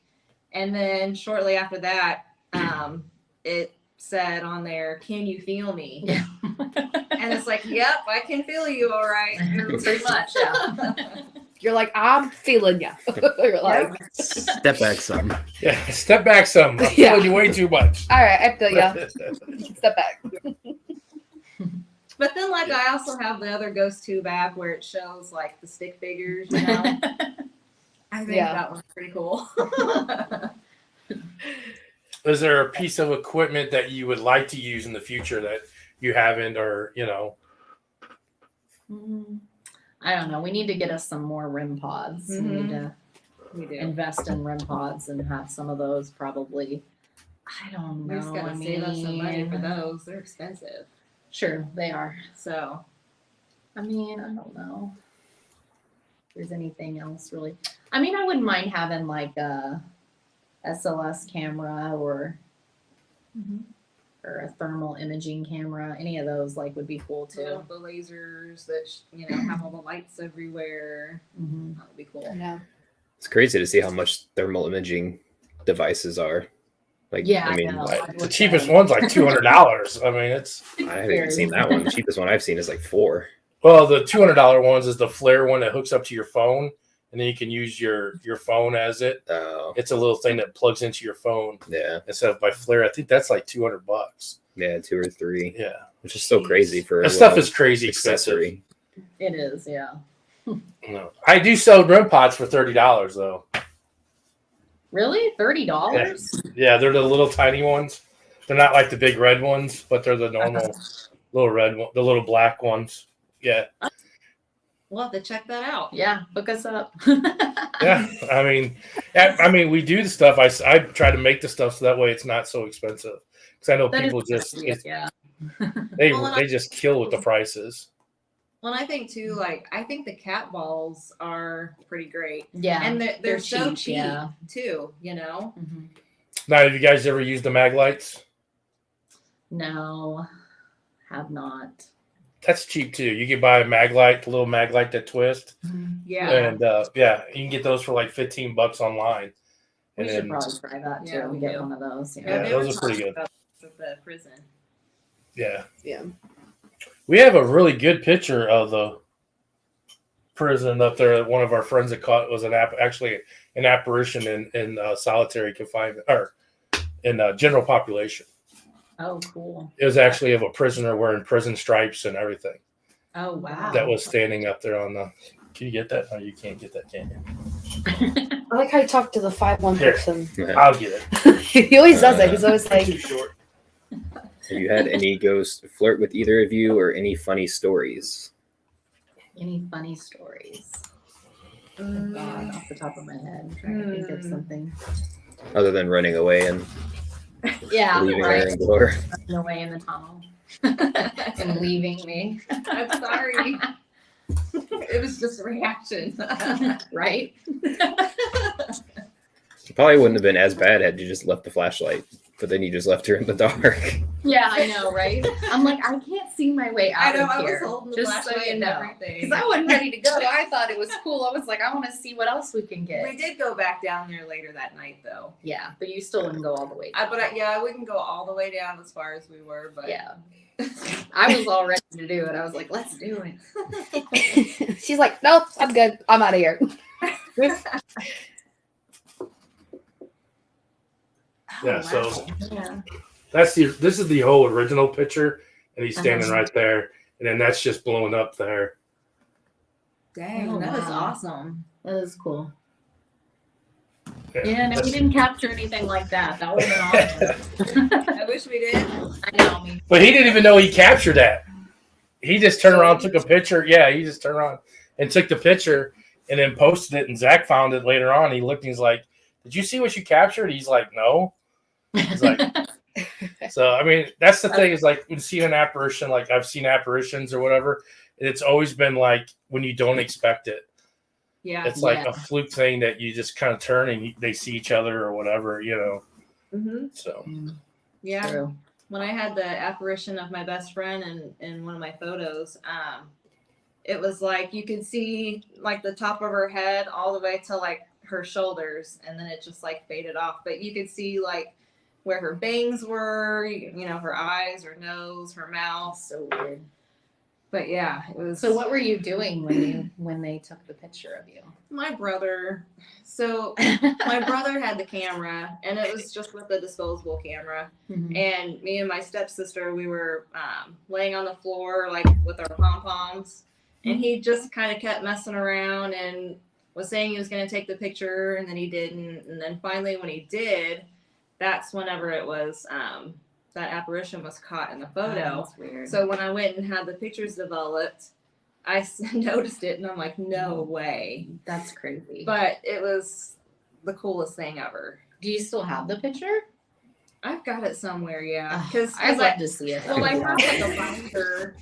E: And then shortly after that, it said on there, can you feel me?
D: Yeah.
E: And it's like, yep, I can feel you all right.
D: Pretty much, yeah.
C: You're like, I'm feeling you. You're like,
B: Step back some.
A: Yeah, step back some. I'm
C: Yeah.
A: feeling you way too much.
C: all right, I feel you. Step back.
E: But then I also have the other Ghost Tube app where it shows like the stick figures, I think
C: Yeah.
E: that one's pretty cool.
A: Is there a piece of equipment that you would like to use in the future that you haven't, or
D: I don't know. We need to get us some more RIM pods. We need to
E: We do.
D: invest in RIM pods and have some of those probably. I don't know.
E: We just gotta save up some money for those. They're expensive.
D: Sure, they are.
E: So
D: I mean, I don't know if there's anything else really. I mean, I wouldn't mind having like a SLS camera or a thermal imaging camera. Any of those would be cool too.
E: the lasers that have all the lights everywhere.
D: Mm-hmm.
E: That would be cool.
C: Yeah.
B: It's crazy to see how much thermal imaging devices are.
D: Yeah,
B: I mean,
D: know.
A: the cheapest one's like $200. I mean, it's
B: I haven't even seen that one. The cheapest one I've seen is like $4.
A: well, the $200 ones is the flare one that hooks up to your phone, and then you can use your phone as it.
B: Oh,
A: It's a little thing that plugs into your phone
B: yeah,
A: instead of by flare. I think that's like $200.
B: yeah, 2 or 3,
A: Yeah,
B: which is so crazy for
A: that stuff is crazy
B: accessory.
D: It is, yeah.
A: No. I do sell RIM pods for $30 though.
D: Really? $30?
A: Yeah, they're the little tiny ones. They're not like the big red ones, but they're the normal little red one, the little black ones. Yeah,
E: We'll have to check that out.
D: Yeah, hook us up.
A: yeah. I mean, we do the stuff. I try to make the stuff so that way it's not so expensive. Because I know
D: That
A: people
D: is
A: just
D: yeah.
A: they just kill with the prices.
E: Well, and I think too, I think the cat balls are pretty great.
D: Yeah.
E: And they're so cheap
D: yeah.
E: too,
D: Mhm.
A: Now, have you guys ever used the mag lights?
D: No, have not.
A: That's cheap too. You can buy a mag light, the little mag light that twist,
E: Yeah.
A: and you can get those for like $15 online.
D: We
A: And
D: should
A: then
D: probably try that too.
E: Yeah, we
D: Get
E: do.
D: one of those.
A: Yeah,
E: they
A: those
E: were
A: are pretty
E: talking
A: good.
E: about this at the prison.
A: yeah,
C: Yeah.
A: we have a really good picture of the prison up there. One of our friends that caught was actually an apparition in solitary confinement or in general population.
D: Oh, cool.
A: It was actually of a prisoner wearing prison stripes and everything
D: Oh, wow.
A: that was standing up there on the. Can you get that? No, you can't get that, can you?
C: I like how you talk to the 5'1"
A: Here.
C: person.
A: I'll get it.
C: He always does it. He's always like,
A: Too short.
B: Have you had any ghosts flirt with either of you, or any funny stories?
D: Any funny stories? God, off the top of my head, I'm trying to think of something.
B: Other than running away and
D: Yeah,
B: leaving her
D: right.
B: in glory.
D: Running away in the tunnel and leaving me.
E: I'm sorry. It was just a reaction.
D: Right?
B: It probably wouldn't have been as bad had you just left the flashlight, but then you just left her in the dark.
D: Yeah, I know, right? I'm like, I can't see my way out
E: I know,
D: of
E: I was
D: here.
E: holding the
D: Just so
E: flashlight
D: you
E: and
D: know.
E: everything.
D: Because I wasn't ready to go. I thought it was cool. I was like, I want to see what else we can get.
E: We did go back down there later that night, though.
D: Yeah, but you still wouldn't go all the way down.
E: I wouldn't go all the way down as far as we were, but
D: Yeah. I was all ready to do it. I was like, let's do it.
C: She's like, nope, I'm good. I'm out of here.
A: Yeah,
E: Oh,
A: so
E: wow.
D: Yeah.
A: this is the whole original picture, and he's standing
D: Uh-huh.
A: right there, and then that's just blowing up there.
E: Dang,
D: Oh,
E: that was
D: wow.
E: awesome.
D: That is cool.
A: Yeah,
D: Yeah, no, we
A: that's-
D: didn't capture anything like that. That would have been awesome.
E: I wish we did.
D: I know. I mean,
A: But he didn't even know he captured that. He just turned around, took a picture. Yeah, he just turned around and took the picture and then posted it. And Zach found it later on. He looked and he's like, "Did you see what you captured?" He's like, "No." He's like, so I mean, that's the thing is like when you see an apparition, like I've seen apparitions or whatever, it's always been like when you don't expect it.
E: Yeah.
A: It's like
D: Yeah.
A: a fluke thing that you just kind of turn and they see each other or whatever, you know.
E: Mm-hmm.
A: So
E: Yeah.
D: True.
E: When I had the apparition of my best friend in one of my photos, it was like you could see like the top of her head all the way to like her shoulders, and then it just like faded off. But you could see like where her bangs were, you know, her eyes, her nose, her mouth.
D: So weird.
E: But yeah, it was.
D: So what were you doing when they took the picture of you?
E: My brother. So my brother had the camera, and it was just with a disposable camera.
D: Mhm.
E: And me and my stepsister, we were laying on the floor like with our pom poms, and he just kind of kept messing around and was saying he was going to take the picture, and then he didn't. And then finally, when he did, that's whenever it was that apparition was caught in the photo.
D: That's weird.
E: So when I went and had the pictures developed, I noticed it, and I'm like, no way.
D: That's crazy.
E: But it was the coolest thing ever.
D: do you still have the picture?
E: I've got it somewhere, yeah.
D: Ugh,
E: Because
D: I'd love to see it.
E: well, I have like a binder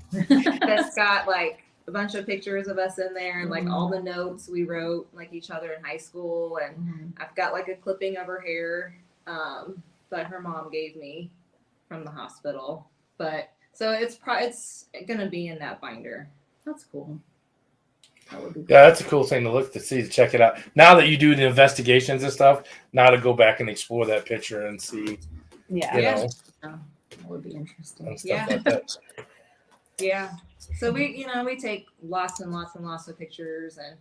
E: that's got like a bunch of pictures of us in there and like all the notes we wrote like each other in high school, and
D: Mhm.
E: I've got like a clipping of her hair that her mom gave me from the hospital. But so it's gonna be in that binder.
D: That's cool. That would be cool.
A: yeah, that's a cool thing to look to see, to check it out. Now that you do the investigations and stuff, now to go back and explore that picture and see,
C: Yeah.
A: you
E: Yeah.
A: know,
D: That would be interesting.
A: and stuff
E: Yeah.
A: like that.
E: Yeah. So we take lots and lots and lots of pictures, and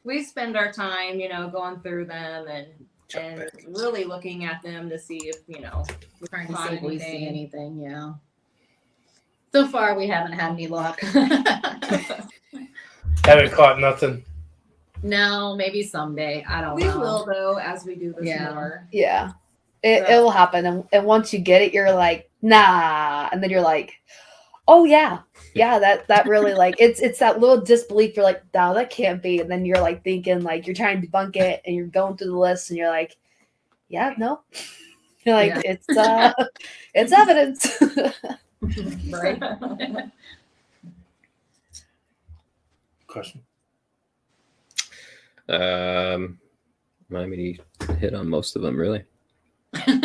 E: we spend our time, going through them and
A: Check back.
E: really looking at them to see if, we're
D: Trying to
E: find
D: see if we see
E: anything.
D: anything. Yeah. So far, we haven't had any luck.
A: Haven't caught nothing.
D: No, maybe someday. I don't
E: We
D: know.
E: will though as we do this
D: Yeah.
E: more.
C: Yeah. It will happen. And once you get it, you're like, nah. And then you're like, oh yeah. Yeah, that really like it's that little disbelief. You're like, no, that can't be. And then you're like thinking like you're trying to debunk it and you're going through the list and you're like, yeah, no. You're like,
D: Yeah.
C: it's evidence.
D: Right.
A: Question.
B: Remind me to hit on most of them, really. You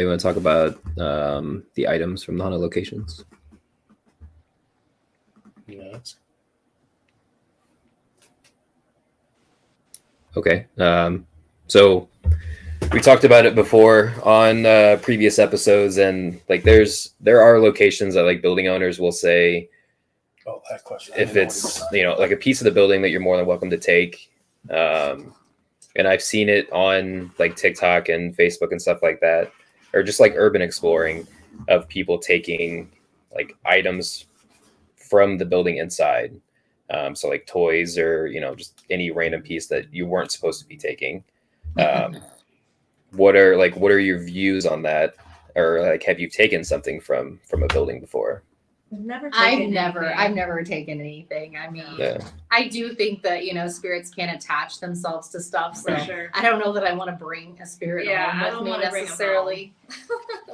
B: want to talk about the items from the haunted locations?
A: Yeah.
B: Okay. So we talked about it before on previous episodes, and like there are locations that like building owners will say
A: Oh, that question.
B: if it's like a piece of the building that you're more than welcome to take. And I've seen it on like TikTok and Facebook and stuff like that, or just like urban exploring of people taking like items from the building inside. So like toys or, just any random piece that you weren't supposed to be taking. What are your views on that? Or like, have you taken something from a building before?
D: I've never taken anything. I mean,
B: Yeah.
D: I do think that, spirits can attach themselves to stuff. So
E: For sure.
D: I don't know that I want to bring a spirit
E: Yeah, I
D: home
E: don't
D: with me
E: wanna bring 'em
D: necessarily.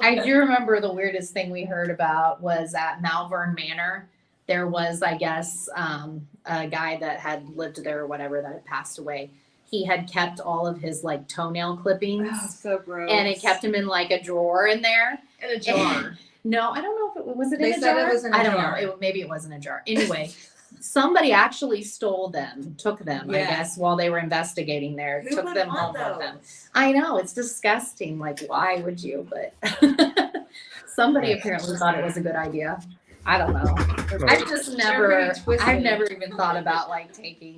D: I do remember the weirdest thing we heard about was at Malvern Manor. There was, I guess, a guy that had lived there or whatever that had passed away. He had kept all of his like toenail clippings,
E: Oh, so gross.
D: and it kept him in like a drawer in there.
E: in a jar.
D: No, I don't know if it was it
E: They
D: in a
E: said
D: jar.
E: it was in a
D: I don't
E: jar.
D: know. Maybe it was in a jar. Anyway, somebody actually stole them, took them, I
E: Yeah.
D: guess, while they were investigating there.
E: Who
D: Took
E: would
D: them
E: want
D: home with them.
E: those?
D: I know, it's disgusting. Like, why would you? But somebody apparently thought it was a good idea. I don't know. I've just never,
E: twisted.
D: I've never even thought about like taking,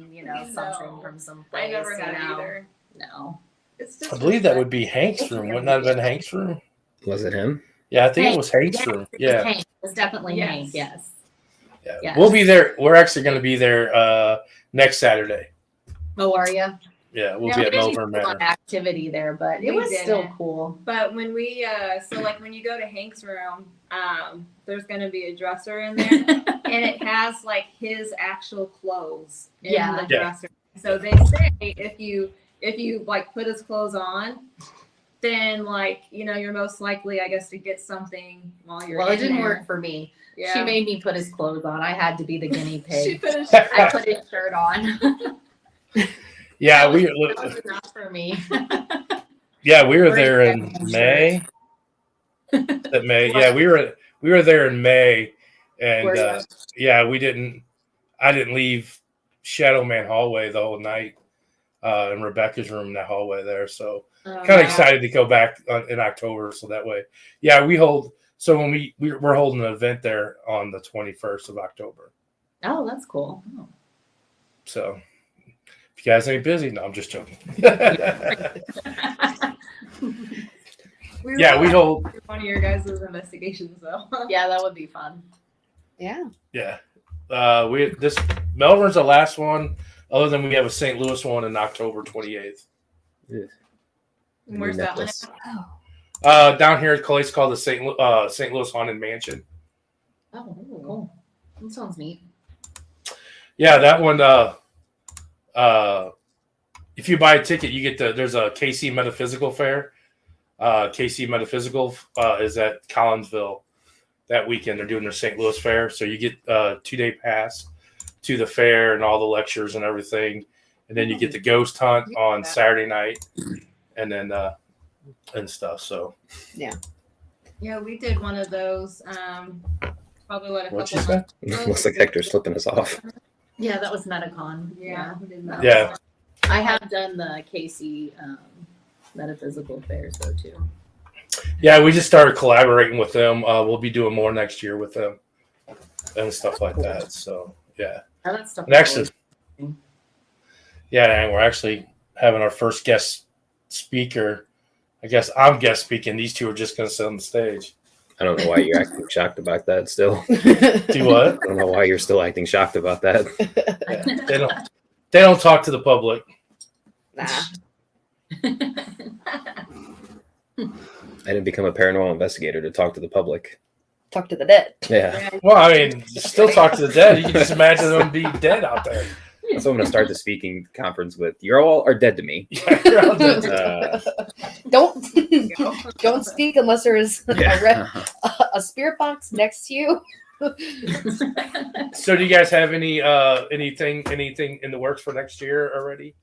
D: something
E: No.
D: from some place.
E: I never had
D: you know?
E: either.
D: No.
E: It's just
A: I believe that would be Hank's room. Wouldn't that have been Hank's room?
B: Was it him?
A: Yeah, I think
D: Hank.
A: it was Hank's
D: Yes,
A: room.
D: it was
A: Yeah.
D: Hank. It was definitely
E: Yes.
D: Hank. Yes.
A: Yeah.
D: Yes.
A: We'll be there. We're actually going to be there next Saturday.
D: Oh, are you?
A: Yeah, we'll
D: Yeah,
A: be
D: we
A: at
D: didn't
A: Melbourne
D: do a lot
A: Manor.
D: of activity there, but it
E: We
D: was still
E: didn't.
D: cool.
E: But when we when you go to Hank's room, there's gonna be a dresser in there, and it has like his actual clothes in
D: Yeah.
E: the
A: Yeah.
E: dresser. So they say if you like put his clothes on, then like you're most likely, I guess, to get something while you're
D: Well,
E: in
D: it didn't
E: there.
D: work for me.
E: Yeah.
D: She made me put his clothes on. I had to be the guinea
E: She
D: pig.
E: put his
D: I put his shirt on.
A: Yeah,
D: that was enough for me.
A: we were
D: We're
A: there in
D: in
A: May. That May. Yeah, we were there in May, and
D: Were you?
A: I didn't leave Shadow Man hallway the whole night in Rebecca's room in that hallway there. So kind of excited to go back in October. So that way, yeah, we hold. So when we're holding an event there on the 21st of October.
D: Oh, that's cool. Oh.
A: So if you guys ain't busy, no, I'm just joking.
E: We
A: Yeah,
E: will
A: we
E: have
A: hold.
E: to do one of your guys' investigations though.
D: Yeah, that would be fun.
C: Yeah.
A: Yeah, Melbourne's the last one. Other than we have a St. Louis one in October 28th.
E: Where's that one?
B: Necklace.
C: Oh.
A: Down here at Calais, called the St. Louis Haunted Mansion.
D: Oh, cool. That sounds neat.
A: Yeah, that one. If you buy a ticket, you get there's a KC Metaphysical Fair. KC Metaphysical is at Collinsville that weekend. They're doing their St. Louis Fair, so you get a 2-day pass to the fair and all the lectures and everything, and then you get the ghost hunt on Saturday night, and then and stuff. So
E: Yeah, we did one of those. Probably what a
A: what you
E: couple
A: say?
E: months.
B: Looks like Hector's flipping us off.
D: Yeah, that was Metacon.
E: Yeah, we did that.
A: Yeah.
D: I have done the Casey metaphysical fairs though too.
A: Yeah, we just started collaborating with them. We'll be doing more next year with them and stuff like that. So yeah.
D: Oh, that stuff.
A: And actually, yeah, and we're actually having our first guest speaker. I guess I'm guest speaking. These two are just going to sit on the stage.
B: I don't know why you're acting shocked about that still.
A: Do what?
B: I don't know why you're still acting shocked about that.
A: Yeah, they don't talk to the public.
C: Nah.
B: I didn't become a paranormal investigator to talk to the public.
C: Talk to the dead.
B: Yeah.
A: Well, I mean, still talk to the dead. You can just imagine them being dead out there.
B: That's what I'm going to start the speaking conference with. You all are dead to me.
A: Yeah, you're all dead.
C: Don't don't speak unless there is
B: Yeah.
C: a spirit box next to you.
A: So, do you guys have anything in the works for next year already,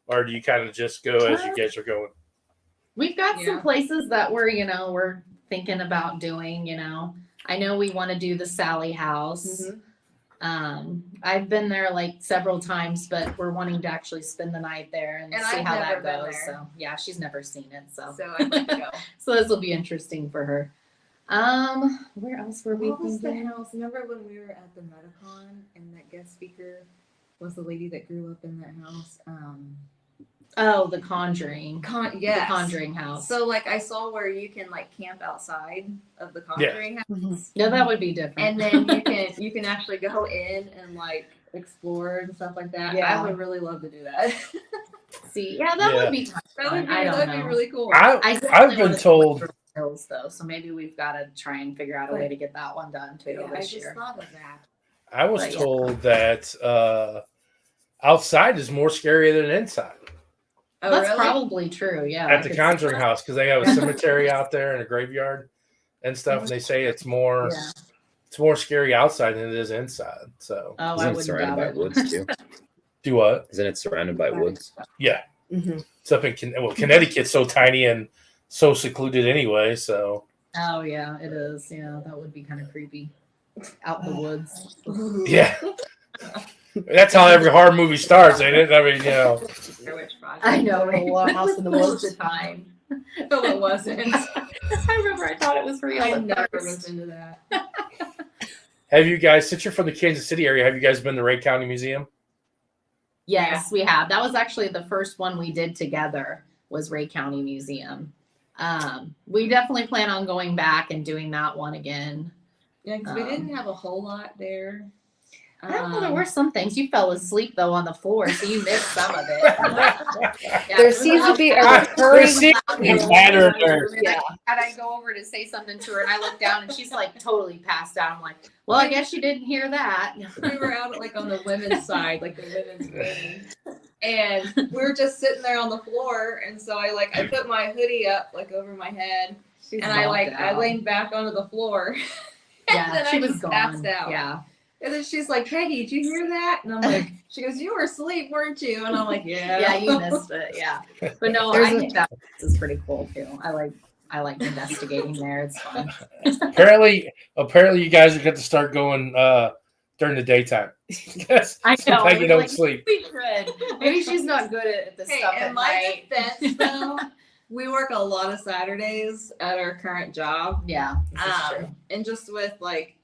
A: or do you kind of just go as you guys are going?
D: We've got
E: Yeah.
D: some places that we're thinking about doing. I know we want to do the Sally House. I've been there like several times, but we're wanting to actually spend the night there and see
E: I've
D: how
E: never
D: that
E: been
D: goes.
E: there.
D: So yeah, she's never seen it. So
E: I'd like to go.
D: so this will be interesting for her. Where else were we
E: What was the
D: thinking?
E: house? Remember when we were at the Metacon and that guest speaker was the lady that grew up in that house?
D: Oh, the Conjuring.
E: Yes.
D: The Conjuring house.
E: So like I saw where you can like camp outside of the Conjuring house,
D: no, that would be different.
E: and then you can actually go in and like explore and stuff like that.
D: Yeah.
E: I would really love to do that.
D: see, yeah, that
A: Yeah.
D: would be.
E: That would be
D: I don't
E: that'd be
D: know.
E: really cool.
A: I've
D: definitely
A: been
D: wanna-
A: told
D: Hills though, so maybe we've got to try and figure out a way to get that one done too
E: Yeah, I
D: this
E: just
D: year.
E: thought of that.
A: I was
D: But, yeah.
A: told that outside is more scary than inside
E: Oh,
D: That's
E: really?
D: probably true. Yeah.
A: at
D: I
A: the
D: could
A: Conjuring
D: see
A: House because they have a cemetery out there and a graveyard and stuff, and they say it's more
D: that. Yeah.
A: it's more scary outside than it is inside. So
D: Oh, I
B: Isn't it
D: wouldn't
B: surrounded
D: doubt
B: by
D: it.
B: woods too?
A: do what?
B: Isn't it surrounded by woods?
A: Yeah,
C: Mm-hmm.
A: it's up in Connecticut's so tiny and so secluded anyway. So
D: Oh yeah, it is. Yeah, that would be kind of creepy. Out in the woods.
A: yeah, that's how every horror movie starts, ain't it? I mean, you know.
E: Which project?
D: I know, right?
C: House in the
D: Most
C: Woods.
D: of the time.
E: No, it wasn't.
D: I remember I thought it was real.
E: I
D: at
E: never
D: first.
E: was into that.
A: Have you guys, since you're from the Kansas City area, have you guys been to Ray County Museum?
D: Yes, we have. That was actually the first one we did together was Ray County Museum. We definitely plan on going back and doing that one again.
E: Yeah, because we didn't have a whole lot there.
D: I don't know, there were some things. You fell asleep though on the floor, so you missed some of it. Yeah,
C: There seems to be a
A: There
C: recurring.
A: seems to be pattern there.
C: Yeah.
D: And I go over to say something to her, and I look down, and she's like totally passed out. I'm like, well, I guess you didn't hear that.
E: We were out like on the women's side, like the women's wing. And we were just sitting there on the floor, and so I put my hoodie up like over my head,
D: She's
E: and I
D: knocked out.
E: leaned back onto the floor.
D: Yeah,
E: then
D: she
E: I
D: was
E: just
D: gone.
E: passed out.
D: Yeah,
E: And then she's like, "Peggy, did you hear that?" And I'm like, "She goes, you were asleep, weren't you?" And I'm like, "Yeah."
D: yeah, you missed it. Yeah, but no,
C: There's
D: I
C: a-
D: think that is pretty cool too. I like investigating there. It's fun.
A: apparently, you guys are going to start going during the daytime.
D: I
A: So
D: know.
A: Peggy
D: we're
A: don't
D: like,
A: sleep.
D: we should. Maybe she's not good at this
E: Hey,
D: stuff
E: in
D: at
E: my
D: night.
E: defense, though, we work a lot of Saturdays at our current job.
D: Yeah, this is true.
E: And just with like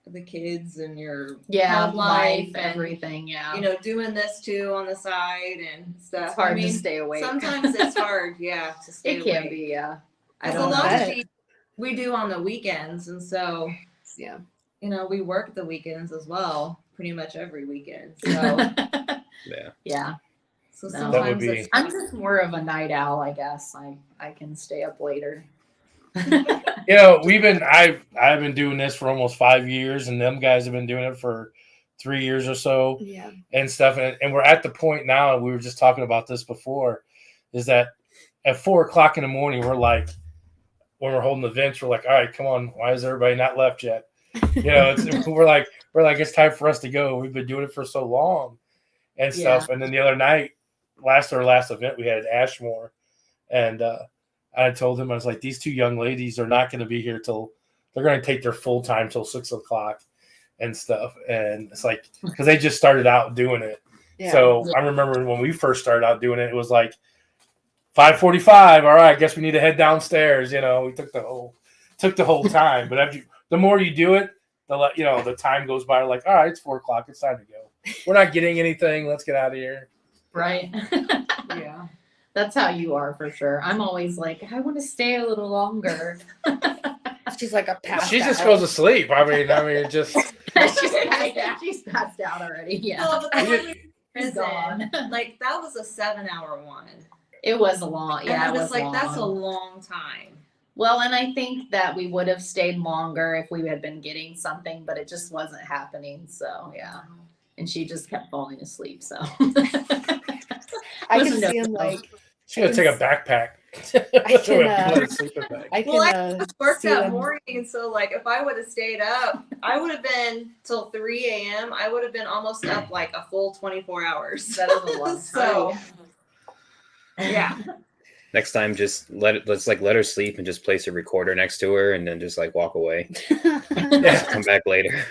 E: the kids and your
D: Yeah,
E: home
D: life,
E: life and
D: everything. Yeah,
E: doing this too on the side and stuff.
D: it's hard
E: I mean,
D: to stay awake.
E: sometimes it's hard, yeah, to stay
D: It can
E: awake.
D: be. Yeah, I
E: Because a
D: don't
E: lot
D: know.
E: of things we do on the weekends, and so
C: Yeah.
E: we work the weekends as well, pretty much every weekend. So
B: Yeah.
D: Yeah,
E: so
D: No.
E: sometimes
A: That would be-
E: it's
D: I'm just more of a night owl, I guess. I can stay up later.
A: I've been doing this for almost 5 years, and them guys have been doing it for 3 years or so.
C: Yeah.
A: And stuff. And we're at the point now, and we were just talking about this before, is that at 4:00 in the morning, we're like, when we're holding events, we're like, all right, come on, why is everybody not left yet? We're like, it's time for us to go. We've been doing it for so long and stuff. And then the other night, our last event we had at Ashmore, and I told him, I was like, these two young ladies are not going to be here they're going to take their full time till 6:00 and stuff. And it's like, because they just started out doing it.
C: Yeah.
A: So I remember when we first started out doing it, it was like 5:45. All right, I guess we need to head downstairs. We took the whole time. But the more you do it, the time goes by. Like, all right, it's 4:00. It's time to go. We're not getting anything. Let's get out of here.
D: Right.
E: yeah.
D: That's how you are for sure. I'm always like, I want to stay a little longer.
C: She's like a pass.
A: She just goes to sleep. I mean, it just.
D: She's passed out already. Yeah.
E: Well, but the one we were in
D: She's
E: prison,
D: gone.
E: like that was a 7-hour one.
D: It was a long, yeah.
E: And
D: it
E: I was like,
D: long.
E: that's a long time.
D: Well, and I think that we would have stayed longer if we had been getting something, but it just wasn't happening. So yeah. And she just kept falling asleep. So
C: I can
D: Listen,
C: see
D: no.
C: him like.
A: She's gonna take a backpack.
C: I can,
A: Let it sleep in bag.
C: I can.
E: Well, I worked
C: see
E: that
C: them.
E: morning, so like if I would have stayed up, I would have been till 3 a.m. I would have been almost up like a full 24 hours.
D: that is a long time.
E: So yeah.
B: Next time, just let's let her sleep and just place a recorder next to her, and then just like walk away.
A: Yeah.
B: Come back later.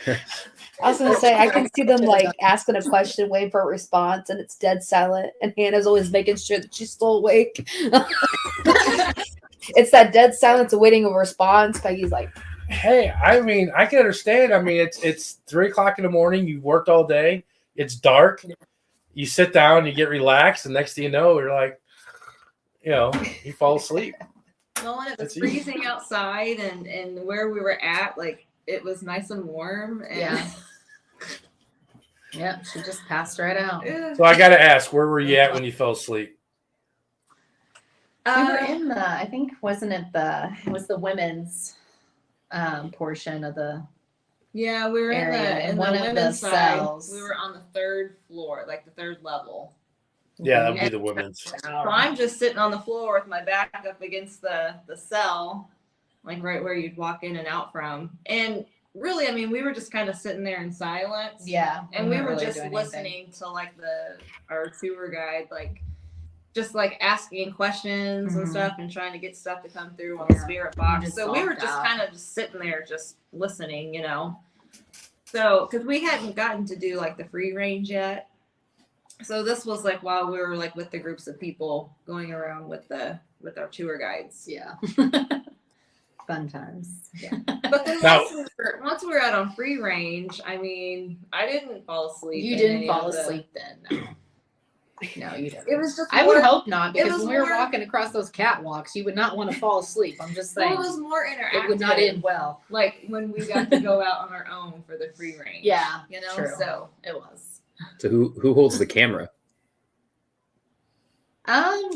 C: I was gonna say I can see them like asking a question, waiting for a response, and it's dead silent. And Hannah's always making sure that she's still awake. It's that dead silence awaiting a response. Peggy's like,
A: Hey, I mean, I can understand. I mean, it's 3:00 in the morning. You worked all day. It's dark. You sit down, you get relaxed, and next thing you know, you're like, you fall asleep.
E: Well, when it was
A: That's easy.
E: freezing outside and where we were at, like it was nice and warm. And
D: Yeah. Yeah, she just passed right out.
E: yeah.
A: So I got to ask, where were you at when you fell asleep?
D: We were in the, I think, wasn't it it was the women's portion of the
E: Yeah, we were
D: area,
E: in
D: one
E: the
D: of the
E: women's side.
D: cells.
E: We were on the 3rd floor, like the 3rd level.
A: Yeah, that would be the women's.
E: So I'm just sitting on the floor with my back up against the cell, like right where you'd walk in and out from. And really, I mean, we were just kind of sitting there in silence.
D: Yeah.
E: And we
D: weren't
E: were
D: really
E: just
D: doing
E: listening to like our tour guide, like just like asking questions and
D: Mhm.
E: stuff and trying to get stuff to come through on the
D: Yeah.
E: spirit box.
D: just
E: So we were
D: zonked
E: just
D: out.
E: kind of just sitting there, just listening, you know. So, because we hadn't gotten to do like the free range yet. So this was like while we were like with the groups of people going around with our tour guides.
D: Yeah. Fun times. Yeah.
E: But then
A: Now-
E: once we were out on free range, I mean, I didn't fall asleep.
D: You
E: in
D: didn't
E: any
D: fall
E: of the-
D: asleep then. No. No, you didn't.
E: It was just.
D: I would
E: more-
D: hope not,
E: it
D: because
E: was
D: when we were
E: more-
D: walking across those catwalks, you would not want to fall asleep. I'm just
E: Well,
D: saying.
E: it was more interactive.
D: It would not end well.
E: Like when we got to go out on our own for the free range.
D: Yeah,
E: You know,
D: true.
E: so
D: It was.
B: So who holds the camera?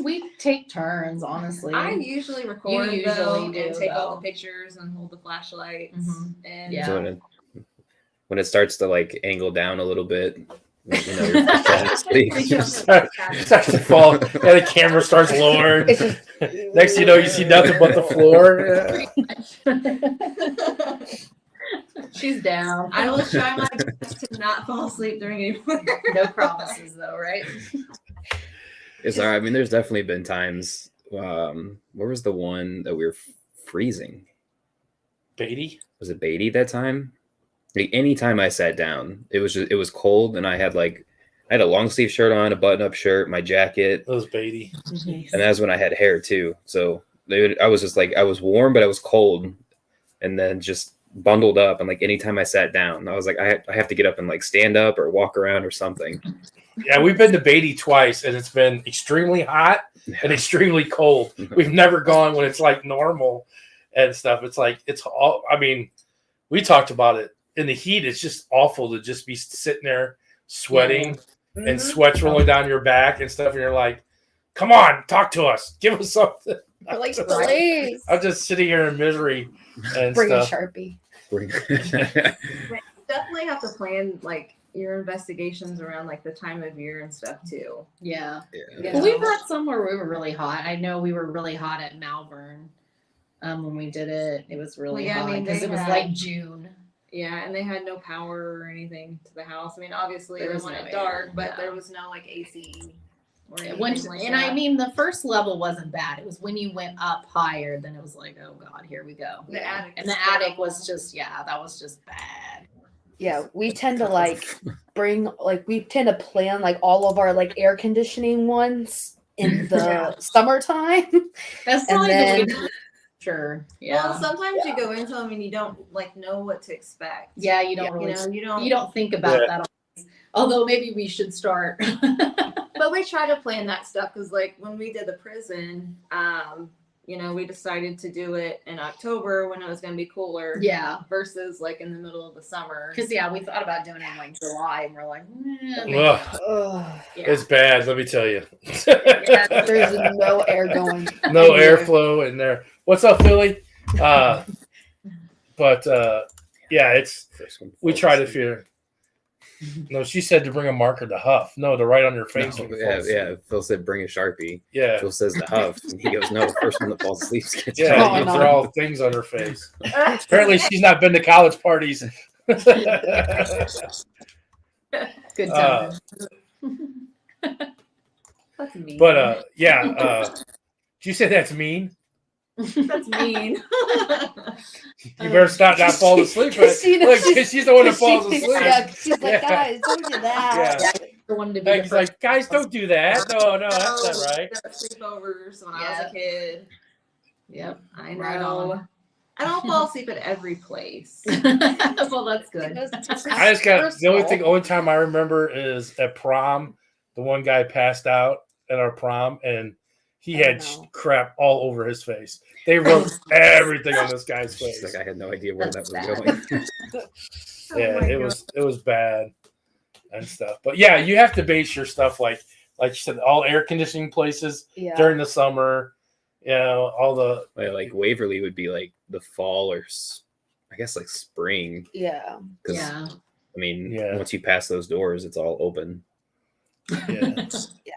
D: We take turns, honestly.
E: I usually record
D: usually
E: though,
D: do,
E: and take all
D: though.
E: the pictures and hold the flashlights.
D: Mhm.
E: And
D: Yeah.
B: So when it starts to like angle down a little bit, you know, you're falling asleep.
A: Starts to fall, and the camera starts lowering.
C: It's just,
A: Next thing you know, you see nothing but the floor. Yeah.
D: She's down.
E: I will try my best to not fall asleep during any point.
D: No promises, though, right?
B: It's all right. I mean, there's definitely been times. Where was the one that we were freezing?
A: Beatty?
B: Was it Beatty that time? Like anytime I sat down, it was cold, and I had a long sleeve shirt on, a button up shirt, my jacket,
A: That was Beatty.
B: and that's when I had hair too. So I was just like, I was warm, but I was cold, and then just bundled up. And like anytime I sat down, I was like, I have to get up and like stand up or walk around or something.
A: Yeah, we've been to Beatty twice, and it's been extremely hot and extremely cold. We've never gone when it's like normal and stuff. It's like, it's all, I mean, we talked about it. In the heat, it's just awful to just be sitting there sweating and sweat's rolling down your back and stuff. And you're like, come on, talk to us. Give us something.
C: we're like,
A: I'm
C: please.
A: just sitting here in misery and
C: Bring a
A: stuff.
C: Sharpie.
E: Definitely have to plan like your investigations around like the time of year and stuff too.
D: Yeah.
E: You
D: Well, we've
E: know?
D: had some where we were really hot. I know we were really hot at Malvern. When we did it, it was really
E: Well, yeah, I
D: hot
E: mean,
D: because
E: they
D: it was
E: had-
D: like June.
E: Yeah, and they had no power or anything to the house. I mean, obviously
D: There
E: they
D: was
E: want
D: no
E: it
D: air,
E: dark, but
D: yeah.
E: there was no like AC or anything like
D: And
E: that.
D: I mean, the first level wasn't bad. It was when you went up higher, then it was like, oh God, here we go.
E: The attic
D: And
E: is
D: the attic
E: terrible.
D: was just, that was just bad.
C: Yeah, we tend to we tend to plan like all of our like air conditioning ones in the
D: Yeah.
C: summertime.
D: That's
C: And
D: probably
C: then-
D: the way. Sure. Yeah.
E: Well, sometimes you go into them and you don't like know what to expect.
D: Yeah, you don't really.
E: You don't.
D: think about
A: Yeah.
D: that. Always. Although maybe we should start.
E: But we try to plan that stuff because, like, when we did the prison, we decided to do it in October when it was going to be cooler.
D: Yeah.
E: Versus like in the middle of the summer.
D: Because we thought about doing it in like July, and we're like, maybe
A: Ugh,
C: Ugh,
E: Yeah.
A: it's bad, let me tell you.
C: there's no air going.
A: No
C: anywhere.
A: airflow in there. What's up, Philly? But yeah, we try to fear. No, she said to bring a marker to huff. No, to write on your face. when you fall asleep.
B: Yeah. Phil said, "Bring a Sharpie."
A: Yeah.
B: Phil says the huff, and he goes, "No, the first one that falls asleep gets
A: Yeah,
C: Oh,
A: you
C: no.
A: throw all things on her face. Apparently, she's not been to college parties.
D: good
A: Uh,
D: time.
E: That's mean.
A: But did you say that's mean?
E: That's mean.
A: You better stop not falling asleep. Right? Look, she's the one that falls asleep.
C: Yeah, she's like,
A: Yeah.
C: guys, don't do that.
D: I wanted to be
A: Like,
D: the
A: he's
D: first.
A: like, guys, don't do that. No, that's not right.
E: Sleepovers when I was a kid.
D: Yep.
E: I
D: Right
E: know.
D: on.
E: I don't fall asleep at every place.
D: Well, that's good.
A: I just got the only time I remember is at prom. The one guy passed out at our prom, and he had
C: no.
A: crap all over his face. They wrote everything on this guy's
B: She's
A: face.
B: like, I had no idea where
D: That's
B: that was
D: sad.
B: going.
A: Yeah,
E: Oh my
A: it was bad and stuff. But yeah, you have to base your stuff like you said, all air conditioning places
C: Yeah.
A: during the summer all the
B: Like Waverly would be like the fall or I guess like spring.
C: Yeah.
B: 'Cause,
D: Yeah.
B: I mean,
A: Yeah.
B: once you pass those doors, it's all open.
A: yeah.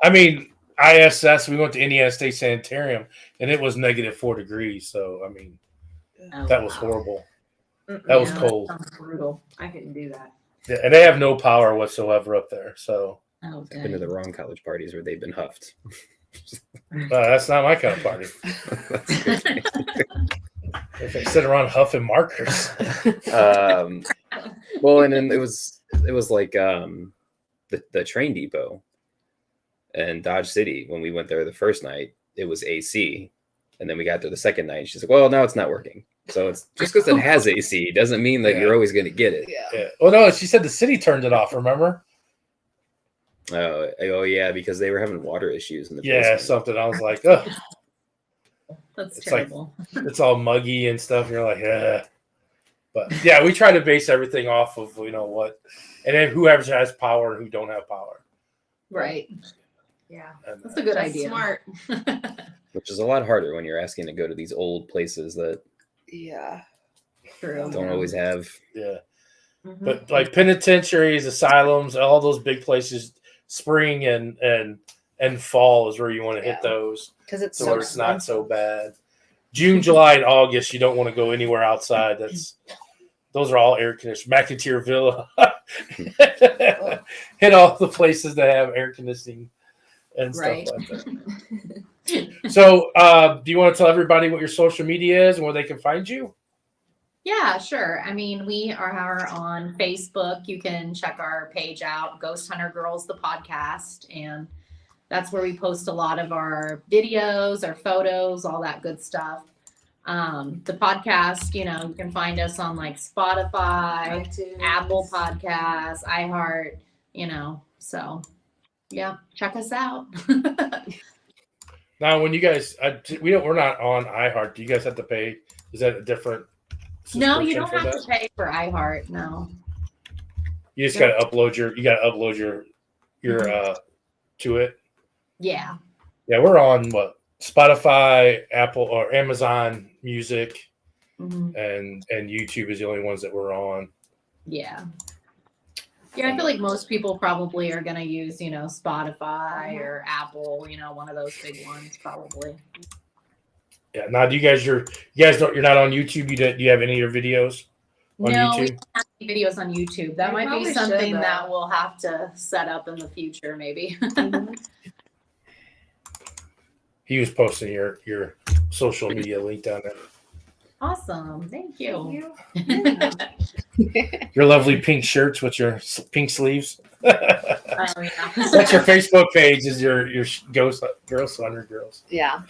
A: I mean, ISS. We went to Indiana State Sanitarium, and it was -4 degrees. So I mean,
D: Oh,
A: that was
D: wow.
A: horrible. That was
D: Yeah,
A: cold.
D: sounds brutal.
E: I couldn't do that.
A: Yeah, and they have no power whatsoever up there. So
D: Oh,
B: I've been to the
D: dang.
B: wrong college parties where they've been huffed.
A: that's not my kind of party. If they sit around huffing markers.
B: Well, and then it was like the train depot and Dodge City. When we went there the first night, it was AC, and then we got there the second night. She's like, "Well, now it's not working." So it's just because it has AC doesn't mean that you're always going to get it.
C: Yeah.
A: Yeah. Well, no, she said the city turned it off. Remember?
B: Oh yeah, because they were having water issues in the
A: Yeah,
B: basement.
A: something. I was like, oh,
D: That's
A: It's like-
D: terrible.
A: it's all muggy and stuff. And you're like, yeah. But yeah, we try to base everything off of what, and then whoever has power and who don't have power.
D: Right.
E: Yeah.
A: And,
D: That's a good
E: Just
D: idea.
E: Smart.
B: Which is a lot harder when you're asking to go to these old places that
C: Yeah.
D: True.
B: don't always have.
A: yeah.
E: Mhm.
A: But like penitentiaries, asylums, all those big places, spring and fall is where you want to hit
C: Yeah.
A: those.
C: Because it's
A: So
C: so
A: where it's not so
C: expensive.
A: bad. June, July, and August, you don't want to go anywhere outside. Those are all air conditioned. McIntyre Villa. Hit all the places that have air conditioning and stuff
D: Right.
A: like that. So, do you want to tell everybody what your social media is and where they can find you?
D: Yeah, sure. I mean, we are on Facebook. You can check our page out, Ghost Hunter Girls, the podcast. And that's where we post a lot of our videos, our photos, all that good stuff. The podcast, you can find us on like Spotify,
E: iTunes.
D: Apple Podcasts, iHeart, so yeah, check us out.
A: Now, when you guys, we're not on iHeart. Do you guys have to pay? Is that a different?
D: No, you
A: subscription
D: don't
A: for
D: have
A: that?
D: to pay for iHeart. No.
A: You just got to upload your to it.
D: Yeah.
A: Yeah, we're on Spotify, Apple, or Amazon Music,
D: Mhm.
A: and YouTube is the only ones that we're on.
D: Yeah. Yeah, I feel like most people probably are going to use, Spotify or Apple, one of those big ones probably.
A: Yeah. Now, you guys don't. You're not on YouTube. Do you have any of your videos on
D: No, we
A: YouTube?
D: don't have any videos on YouTube. That
E: We
D: might
E: probably
D: be
E: should,
D: something
E: though.
D: that we'll have to set up in the future, maybe.
A: He was posting your social media link down there.
D: Awesome. Thank you.
A: Your lovely pink shirts with your pink sleeves. That's
D: Oh, yeah.
A: your Facebook page. Is your Ghost Girls Hunter Girls?
C: Yeah.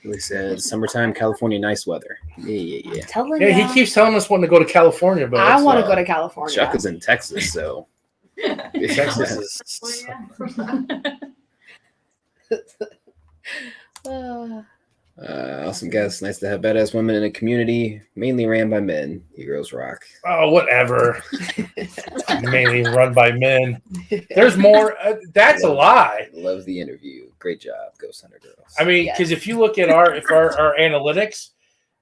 B: Really says summertime California nice weather. Yeah.
C: Telling
A: Yeah,
C: ya.
A: he keeps telling us wanting to go to California, but
C: I want to
B: uh,
C: go to California.
B: Chuck is in Texas, so
A: Texas is.
C: Uh,
B: awesome guest. Nice to have badass women in a community mainly ran by men. You girls rock.
A: Oh, whatever. Mainly run by men. There's more. That's a lie.
B: Love the interview. Great job, Ghost Hunter Girls.
A: I mean,
C: Yes.
A: because if you look at our analytics,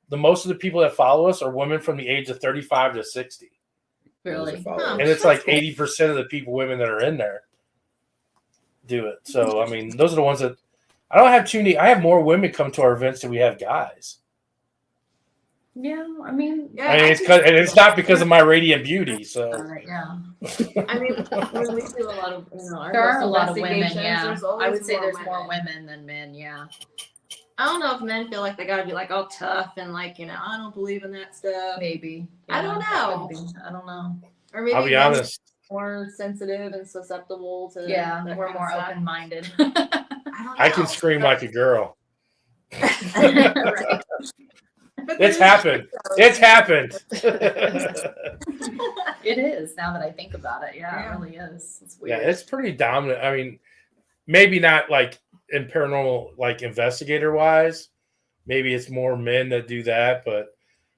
A: the most of the people that follow us are women from the age of 35 to 60,
D: Really?
E: Huh.
A: and it's like 80% of the women that are in there do it. So I mean, those are the ones that I don't have too many. I have more women come to our events than we have guys.
D: Yeah, I mean,
E: Yeah,
A: I mean, it's not because of my radiant beauty. So
D: yeah.
E: I mean, when we do a lot of, our
D: There are
E: ghost
D: a lot of women,
E: investigations,
D: yeah.
E: there's
D: I
E: always
D: would say
E: more
D: there's
E: women.
D: more women than men, yeah.
E: I don't know if men feel like they gotta be like all tough and like, I don't believe in that stuff.
D: Maybe.
E: I don't
D: that
E: know.
D: could be. I don't know.
E: Or maybe
A: I'll be
E: men's
A: honest.
E: more sensitive and susceptible to
D: Yeah,
E: that
D: we're
E: kind of
D: more
E: stuff.
D: open-minded.
E: I don't know.
A: I can scream like a girl.
E: Right. But
A: It's
E: there's-
A: happened. It's happened.
D: It is, now that I think about it. Yeah,
E: Yeah.
D: it really is. It's
A: Yeah,
D: weird.
A: it's pretty dominant. I mean, maybe not like in paranormal, like investigator wise. Maybe it's more men that do that, but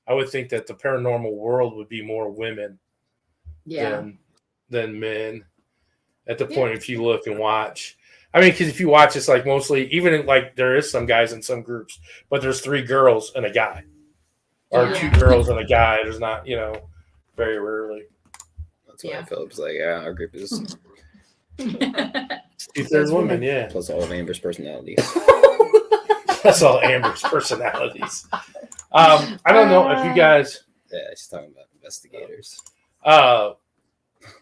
A: I would think that the paranormal world would be more women
D: yeah.
A: than men. At the point, if you look and watch, I mean, because if you watch, it's like mostly, even like there is some guys in some groups, but there's 3 girls and a guy, or
D: Yeah.
A: 2 girls and a guy. There's not, very rarely.
B: That's why
D: Yeah.
B: Philip's like, yeah, our group is
A: 2/3 women, yeah.
B: plus all of Amber's personalities.
A: That's all Amber's personalities. I don't know if you guys,
B: Yeah, she's talking about investigators.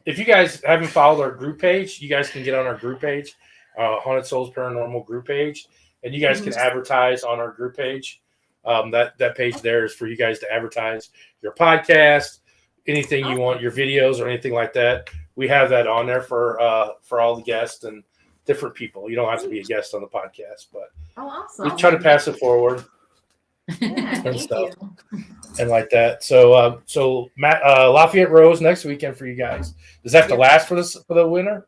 A: if you guys haven't followed our group page, you guys can get on our group page, Haunted Souls Paranormal group page, and you guys can advertise on our group page. That page there is for you guys to advertise your podcast, anything you want, your videos or anything like that. We have that on there for all the guests and different people. You don't have to be a guest on the podcast, but
E: awesome.
A: we try to pass it forward
E: Yeah,
A: and stuff and like that. So Matt, Lafayette Rose next weekend for you guys. Does that have to last for the winter?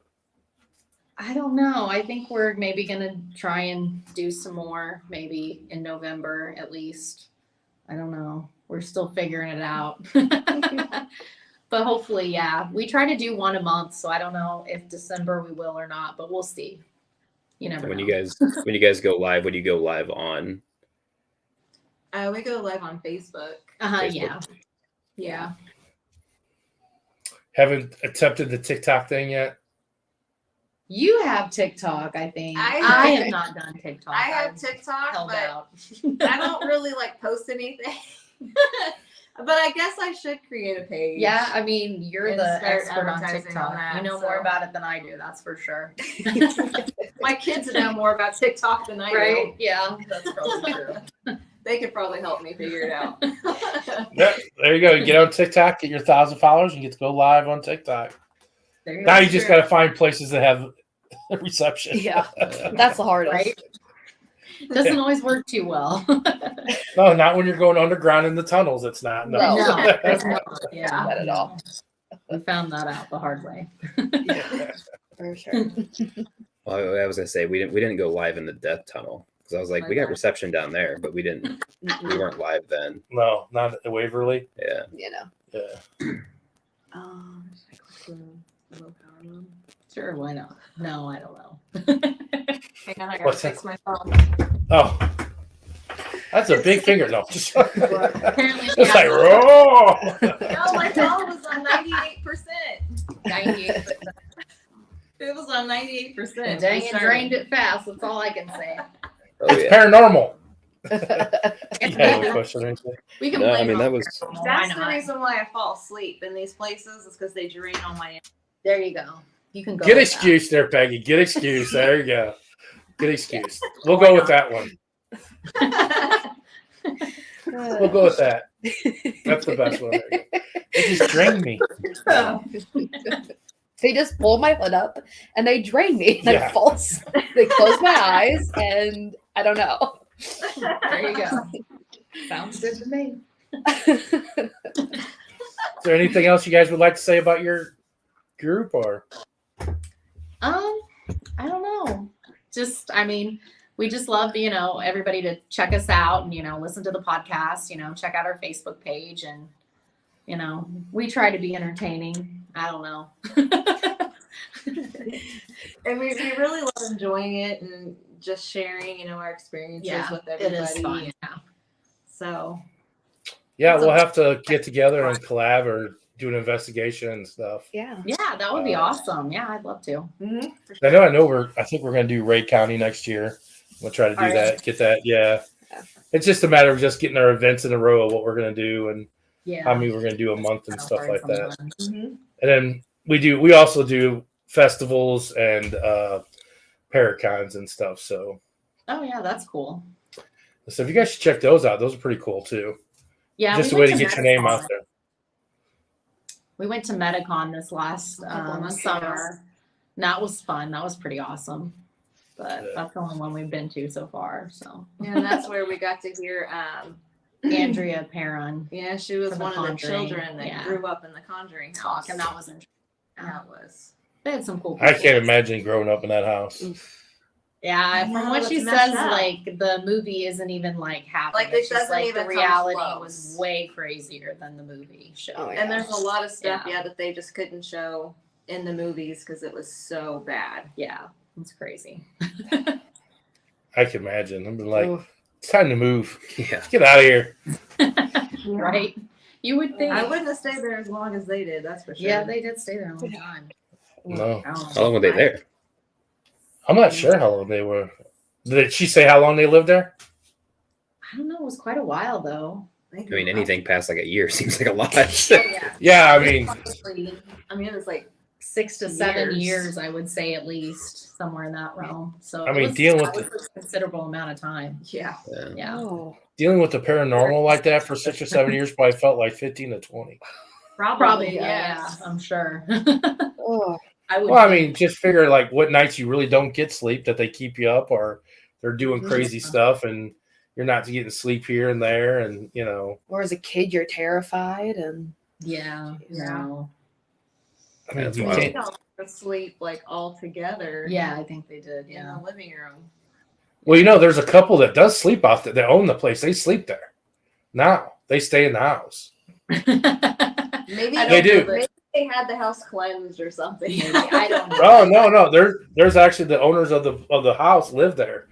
D: I don't know. I think we're maybe gonna try and do some more, maybe in November at least. I don't know. We're still figuring it out. But hopefully, yeah. We try to do one a month, so I don't know if December we will or not, but we'll see. You never
B: When
D: know.
B: you guys go live, what do you go live on?
E: we go live on Facebook.
B: Facebook.
D: Yeah.
A: Haven't attempted the TikTok thing yet.
D: You have TikTok, I think.
E: I
D: have not done TikTok.
E: I have
D: I've
E: TikTok,
D: held
E: but
D: out.
E: I don't really post anything. But I guess I should create a page.
D: Yeah, I mean, you're
E: And
D: the
E: start
D: expert on
E: advertising
D: TikTok.
E: on that,
D: you know
E: so.
D: more about it than I do, that's for sure.
E: My kids know more about TikTok than I do.
D: Yeah, that's probably true.
E: They could probably help me figure it out.
A: Yeah, there you go. You get on TikTok, get your 1,000 followers, and get to go live on TikTok.
D: There you
A: Now
D: go.
A: you just got to find places that have reception.
C: Yeah, that's the hardest.
D: Right? Doesn't always work too well.
A: No, not when you're going underground in the tunnels. It's not. No.
C: No.
D: It's not. Yeah,
C: Not at all.
D: We found that out the hard way.
C: For sure.
B: Well, I was gonna say we didn't go live in the death tunnel because I was like, we got reception down there, but we weren't live then.
A: No, not at Waverly.
B: Yeah.
C: You know.
A: Yeah.
D: Sure, why not? No, I don't know.
E: Hang on, I gotta
A: What's
E: fix my phone.
A: Oh, that's a big finger. No, just
D: Apparently,
A: it's like, oh.
E: No, my phone was on 98%.
D: 98%.
E: It was on 98%.
D: Dang, it drained it fast. That's all I can say.
B: Oh
A: It's
B: yeah.
A: paranormal. You had a question or anything?
D: We can
B: No,
D: blame
B: I mean
D: it
B: that
D: on
B: was
D: paranormal. Why
E: That's the
D: not?
E: reason why I fall asleep in these places. Is because they drain all my.
D: There you go. You can go.
A: Get
D: with
A: excuse there, Peggy. Get excuse. There you go. Get excuse. We'll go with that one. We'll go with that. That's the best one. There you go. It just drained me.
C: They just pull my hood up and they drain me. And
A: Yeah.
C: I fall asleep. They close my eyes and I don't know.
D: There you go. Sounds good to me.
A: Is there anything else you guys would like to say about your group or?
D: I don't know. Just, I mean, we just love, everybody to check us out and, listen to the podcast, check out our Facebook page and, we try to be entertaining. I don't know.
E: And we really love enjoying it and just sharing, our experiences with everybody.
D: It is fun. Yeah.
E: So.
A: Yeah, we'll have to get together and collab or do an investigation and stuff.
C: Yeah.
D: Yeah, that would be awesome. Yeah, I'd love to.
E: Mm-hmm.
A: I think we're going to do Ray County next year. We'll try to do
D: Alright.
A: that, get that. Yeah. It's just a matter of just getting our events in a row of what we're going to do and
D: Yeah.
A: how many we're going to do a month and
D: That'll
A: stuff
D: find
A: like that.
D: someone.
E: Mm-hmm.
A: And then we also do festivals and paracons and stuff. So
D: Oh yeah, that's cool.
A: if you guys should check those out, those are pretty cool too.
D: Yeah,
A: Just a
D: we
A: way to
D: went
A: get your name
D: Metacon.
A: out there.
D: We went to Metacon this last
E: couple months
D: summer.
E: ago.
D: And that was fun. That was pretty awesome. But
A: Yeah.
D: that's the only one we've been to so far. So
E: And that's where we got to hear.
D: Andrea Perron
E: Yeah, she was
D: From The
E: one of the
D: Conjuring,
E: children that
D: yeah.
E: grew up in the Conjuring
D: talk,
E: house.
D: and that was interesting.
E: That was.
D: They had some cool.
A: I
D: people.
A: can't imagine growing up in that house.
D: Yeah, from
E: No,
D: what
E: it's
D: she
E: messed
D: says,
E: up.
D: like the movie isn't even like happening.
E: Like, it
D: it's just
E: doesn't
D: like
E: even
D: the
E: come
D: reality
E: close.
D: was way crazier than the movie show.
C: Oh, yeah.
E: And there's a lot of stuff,
D: Yeah.
E: yeah, that they just couldn't show in the movies because it was so bad.
D: Yeah, It's crazy.
A: I can imagine. I'm like,
C: Oof.
A: it's time to move.
B: Yeah.
A: Get out of here.
D: Right? You would think.
E: I wouldn't have stayed there as long as they did. That's for sure.
D: Yeah, they did stay there a long time.
A: No,
D: I don't know.
B: How long were they there?
A: I'm not sure how long they were. Did she say how long they lived there?
D: I don't know. It was quite a while though.
B: I mean, anything past like a year seems like a lot.
E: Yeah.
A: Yeah, I mean,
E: I mean, it was like
D: 6 to 7
E: Years.
D: years, I would say at least, somewhere in that realm. So
A: I mean, dealing with
D: that was a considerable amount of time.
E: yeah.
D: Yeah.
C: Oh.
A: dealing with the paranormal like that for 6 or 7 years probably felt like 15 to 20.
D: Probably,
E: yeah.
D: I'm sure.
C: Oh.
D: I would.
A: Well, I mean, just figure like what nights you really don't get sleep that they keep you up or they're doing crazy stuff and you're not getting sleep here and there and
C: Or as a kid, you're terrified and
D: yeah.
E: Yeah.
D: No.
A: I mean
B: That's
A: you
B: wild.
E: They
A: can't,
E: don't sleep like all together.
D: Yeah, I think they did.
E: In
D: Yeah.
E: the living room.
A: well, there's a couple that does sleep out there that own the place. They sleep there. Now they stay in the house.
E: Maybe
D: I
A: They
D: don't
A: do.
D: know,
E: Maybe they had the house cleansed or something.
D: Maybe. I don't know.
A: Oh no, there's actually the owners of the house live there,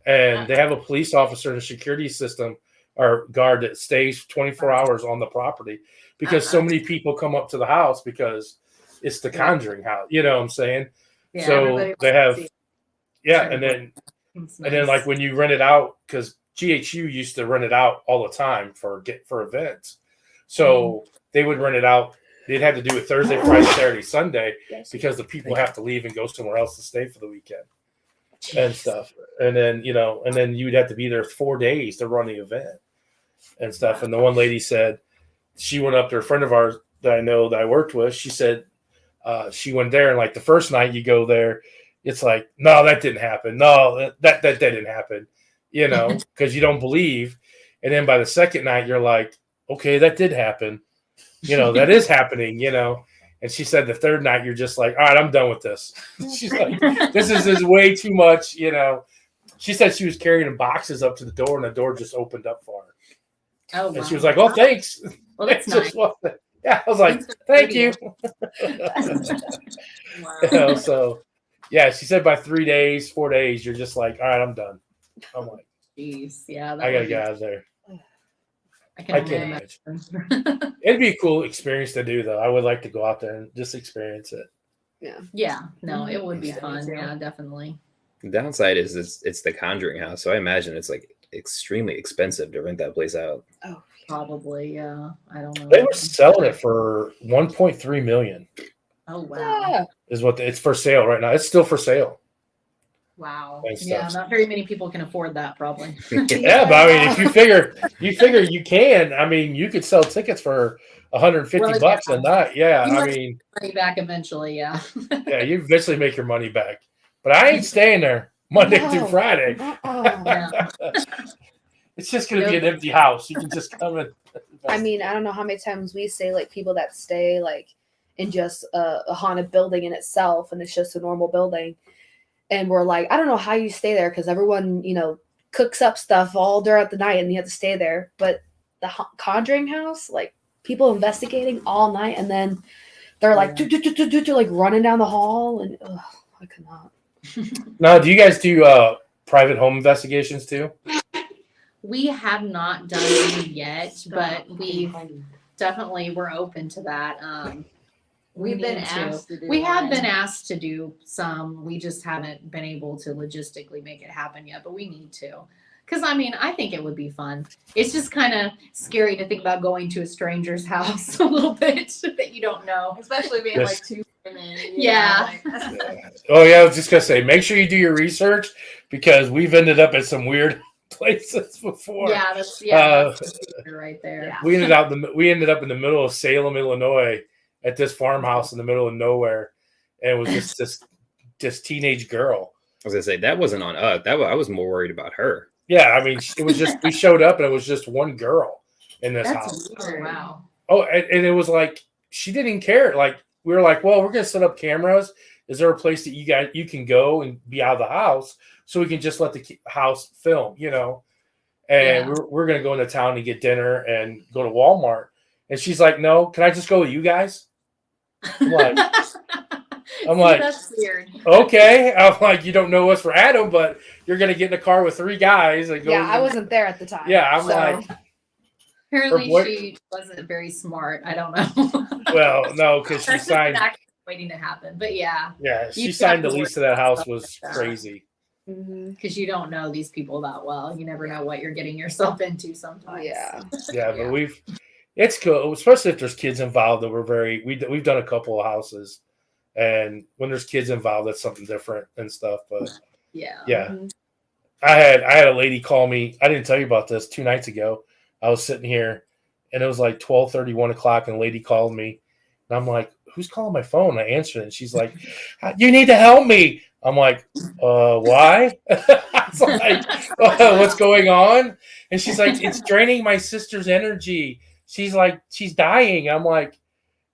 A: and they have a police officer and a security system or guard that stays 24 hours on the property because so many people come up to the house because it's the Conjuring house. You know what I'm saying?
D: Yeah,
A: So
E: everybody
A: they
E: wants to
A: have,
E: see
A: yeah, and then
D: it's
A: and then
D: nice.
A: like when you rent it out because GHU used to rent it out all the time for events, so they would rent it out. They'd have to do it Thursday, Friday, Saturday, Sunday because the people have to leave and go somewhere else to stay for the weekend and stuff. And then, and then you'd have to be there 4 days to run the event and stuff. And the one lady said she went up to a friend of ours that I know that I worked with. She said she went there and like the first night you go there, it's like, no, that didn't happen. No, that didn't happen, because you don't believe. And then by the second night, you're like, okay, that did happen. That is happening, And she said the third night, you're just like, all right, I'm done with this. She's like, this is way too much, She said she was carrying boxes up to the door and the door just opened up for her.
D: Oh,
A: And
D: wow.
A: she was like, oh, thanks.
D: Well, that's
A: It just
D: nice.
A: wasn't- yeah, I was like, thank you.
E: Wow.
A: So, yeah, she said by 3 days, 4 days, you're just like, all right, I'm done. I'm like,
D: Jeez. Yeah.
A: I got to get out of there.
D: I
A: I
D: can
A: can't
D: imagine.
A: imagine. It'd be a cool experience to do, though. I would like to go out there and just experience it.
D: Yeah. No, it would be
E: Yeah, me
D: fun.
E: too.
D: Yeah, definitely.
B: The downside is it's the Conjuring house, so I imagine it's like extremely expensive to rent that place out.
C: oh.
D: Probably. Yeah. I don't know.
A: They were selling it for $1.3 million.
D: Oh, wow.
C: Ah.
A: Is what it's for sale right now. It's still for sale
E: Wow.
A: and
D: Yeah,
A: stuff.
D: not very many people can afford that, probably.
A: Yeah, but I mean, if you figure you can. I mean, you could sell tickets for $150
D: Well,
A: bucks
D: yeah.
A: a night. Yeah,
D: You
A: I
D: might-
A: mean,
D: Money back eventually. Yeah.
A: yeah, you eventually make your money back. But I ain't staying there Monday through
C: No.
A: Friday.
C: Uh-uh.
D: Yeah.
A: It's just going to be an empty house. You can just come in.
C: I mean, I don't know how many times we say like people that stay like in just a haunted building in itself, and it's just a normal building, and we're like, I don't know how you stay there because everyone cooks up stuff all throughout the night, and you have to stay there. But the Conjuring house, like people investigating all night, and then they're like, like running down the hall, and I could not.
A: Now, do you guys do private home investigations too?
D: We have not done any yet, but we definitely we're open to that.
E: We've been
D: need to.
E: asked to do
D: We have
E: one.
D: been asked to do some. We just haven't been able to logistically make it happen yet, but we need to. Because I mean, I think it would be fun. It's just kind of scary to think about going to a stranger's house a little bit that you don't know.
E: Especially being
A: Yes.
E: like 2 women.
D: Yeah.
A: Oh yeah, I was just gonna say, make sure you do your research because we've ended up at some weird places before.
D: Yeah, that's
A: Uh,
D: that's the secret right there.
E: Yeah.
A: We ended up in the middle of Salem, Illinois, at this farmhouse in the middle of nowhere, and it was just this teenage girl.
B: I was gonna say that wasn't on us. I was more worried about her.
A: Yeah, I mean, it was just we showed up and it was just one girl in this
D: That's
A: house.
E: Oh, wow.
A: Oh, and it was like she didn't care. Like we were like, well, we're gonna set up cameras. Is there a place that you can go and be out of the house so we can just let the house film, And
D: Yeah.
A: we're gonna go into town and get dinner and go to Walmart. And she's like, no, can I just go with you guys? I'm like, I'm like,
D: that's weird.
A: okay. I'm like, you don't know us for Adam, but you're gonna get in a car with 3 guys and go.
C: Yeah, I wasn't there at the time.
A: Yeah, I'm
C: so-
A: like,
D: Apparently,
A: boy-
D: she wasn't very smart. I don't know.
A: well, no, because she
D: That's
A: signed.
D: actually waiting to happen. But yeah,
A: Yeah, she
D: You
A: signed the
D: have to
A: lease to
D: worry
A: that
D: about
A: house
D: stuff
A: was
D: like that.
A: crazy.
C: Mhm.
D: because you don't know these people that well. You never know what you're getting yourself into sometimes.
C: Yeah.
A: Yeah, but
D: Yeah.
A: it's cool, especially if there's kids involved. That we've done a couple of houses, and when there's kids involved, that's something different and stuff. But
D: Yeah.
A: yeah,
C: Mhm.
A: I had a lady call me. I didn't tell you about this 2 nights ago. I was sitting here, and it was like 12:30, 1 o'clock, and a lady called me, and I'm like, "Who's calling my phone?" I answered it, and she's like, "You need to help me." I'm like, why? I was like, what's going on? And she's like, it's draining my sister's energy. She's like, she's dying. I'm like,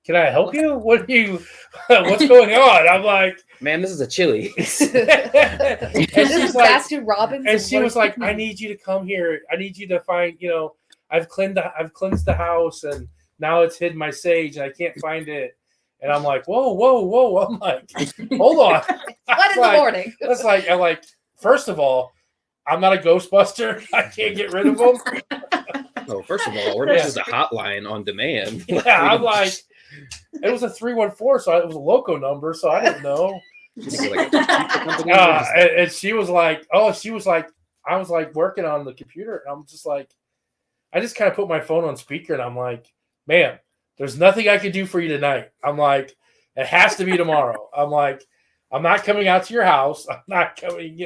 A: can I help you? What's going on? I'm like,
B: Man, this is a chili.
A: and
C: This
A: she's
C: is
A: like,
C: Baskin Robbins.
A: and she was like, I
C: need.
A: need you to come here. I need you to find, I've cleansed the house, and now it's hidden my sage, and I can't find it. And I'm like, whoa. I'm like, hold on.
C: What in the morning?
A: I'm like, first of all, I'm not a Ghostbuster. I can't get rid of them.
B: Oh, first of all, this is a hotline on demand.
A: Yeah, I'm like, it was a 314, so it was a loco number, so I didn't know. And she was like, I was like working on the computer, and I'm just like, I just kind of put my phone on speaker, and I'm like, ma'am, there's nothing I can do for you tonight. I'm like, it has to be tomorrow. I'm like, I'm not coming out to your house. I'm not coming,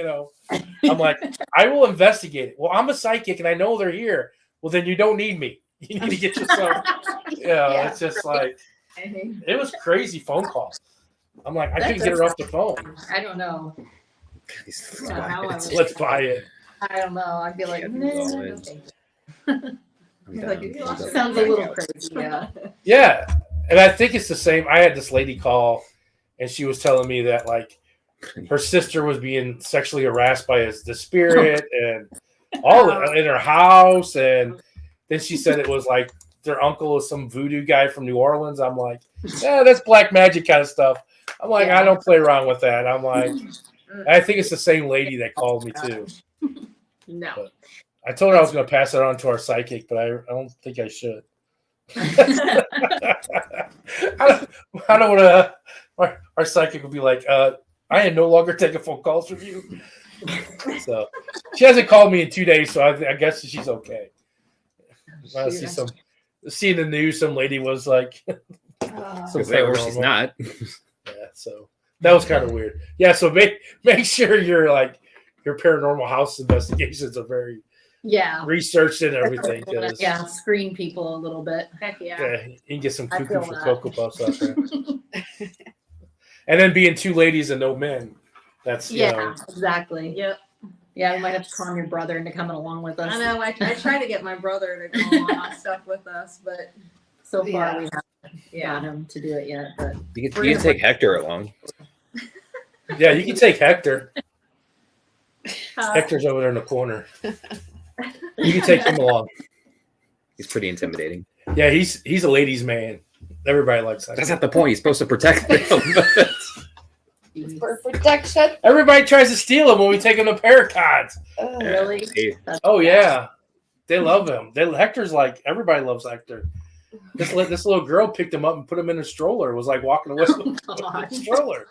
A: I'm like, I will investigate it. Well, I'm a psychic and I know they're here. Well, then you don't need me. You need to get yourself.
C: Yeah.
A: It's just like, it was crazy phone call. I'm like, I couldn't get her off the phone.
D: I don't know. Yeah, how I would-
A: Let's buy it.
D: I don't know. I feel like
B: Yeah,
D: no,
B: no,
D: thank
B: I'm
E: Like,
B: down.
E: you lost
D: you.
E: your
D: Sounds a little crazy. Yeah.
A: Yeah. And I think it's the same. I had this lady call, and she was telling me that, like, her sister was being sexually harassed by the spirit and all in her house. And then she said it was like their uncle is some voodoo guy from New Orleans. I'm like, yeah, that's black magic kind of stuff. I'm like,
D: Yeah.
A: I don't play around with that. I'm like, I think it's the same lady that called me too.
D: No.
A: I told her I was going to pass it on to our psychic, but I don't think I should. I don't want to. Our psychic would be like, I am no longer taking phone calls from you. So she hasn't called me in 2 days, so I guess she's okay. I see in the news, some lady was like,
C: Oh.
A: some
B: Or she's
A: paranormal.
B: not.
A: Yeah, so that was kind of weird. Yeah, so make sure your paranormal house investigations are very
D: Yeah.
A: researched and everything. 'Cause,
D: Yeah. Screen people a little bit. Heck
A: yeah, you can get some
D: I
A: cuckoo
D: feel
A: for
D: that.
A: Cocoa Puffs out there. And then being 2 ladies and no men. That's,
D: Yeah. Exactly.
E: Yep.
D: Yeah. We might have to con your brother into coming along with us.
E: I know. I try to get my brother to go on stuff with us, but
D: So far,
C: Yeah.
D: we haven't got him to do it yet. But
B: You
D: We're
B: can
D: gonna
B: take Hector along.
A: yeah, you can take Hector. Hector's over there in the corner. You can take him along.
B: He's pretty intimidating.
A: Yeah, he's a ladies' man. Everybody likes
B: That's
A: Hector.
B: not the point. He's supposed to protect them.
C: For protection.
A: Everybody tries to steal him when we take him to Paracons.
D: Really?
B: Hey,
D: That's
A: Oh
D: bad.
A: yeah, they love him. Hector's like, everybody loves Hector. This little girl picked him up and put him in a stroller. Was like walking away with
D: Oh,
A: the
D: God.
A: stroller.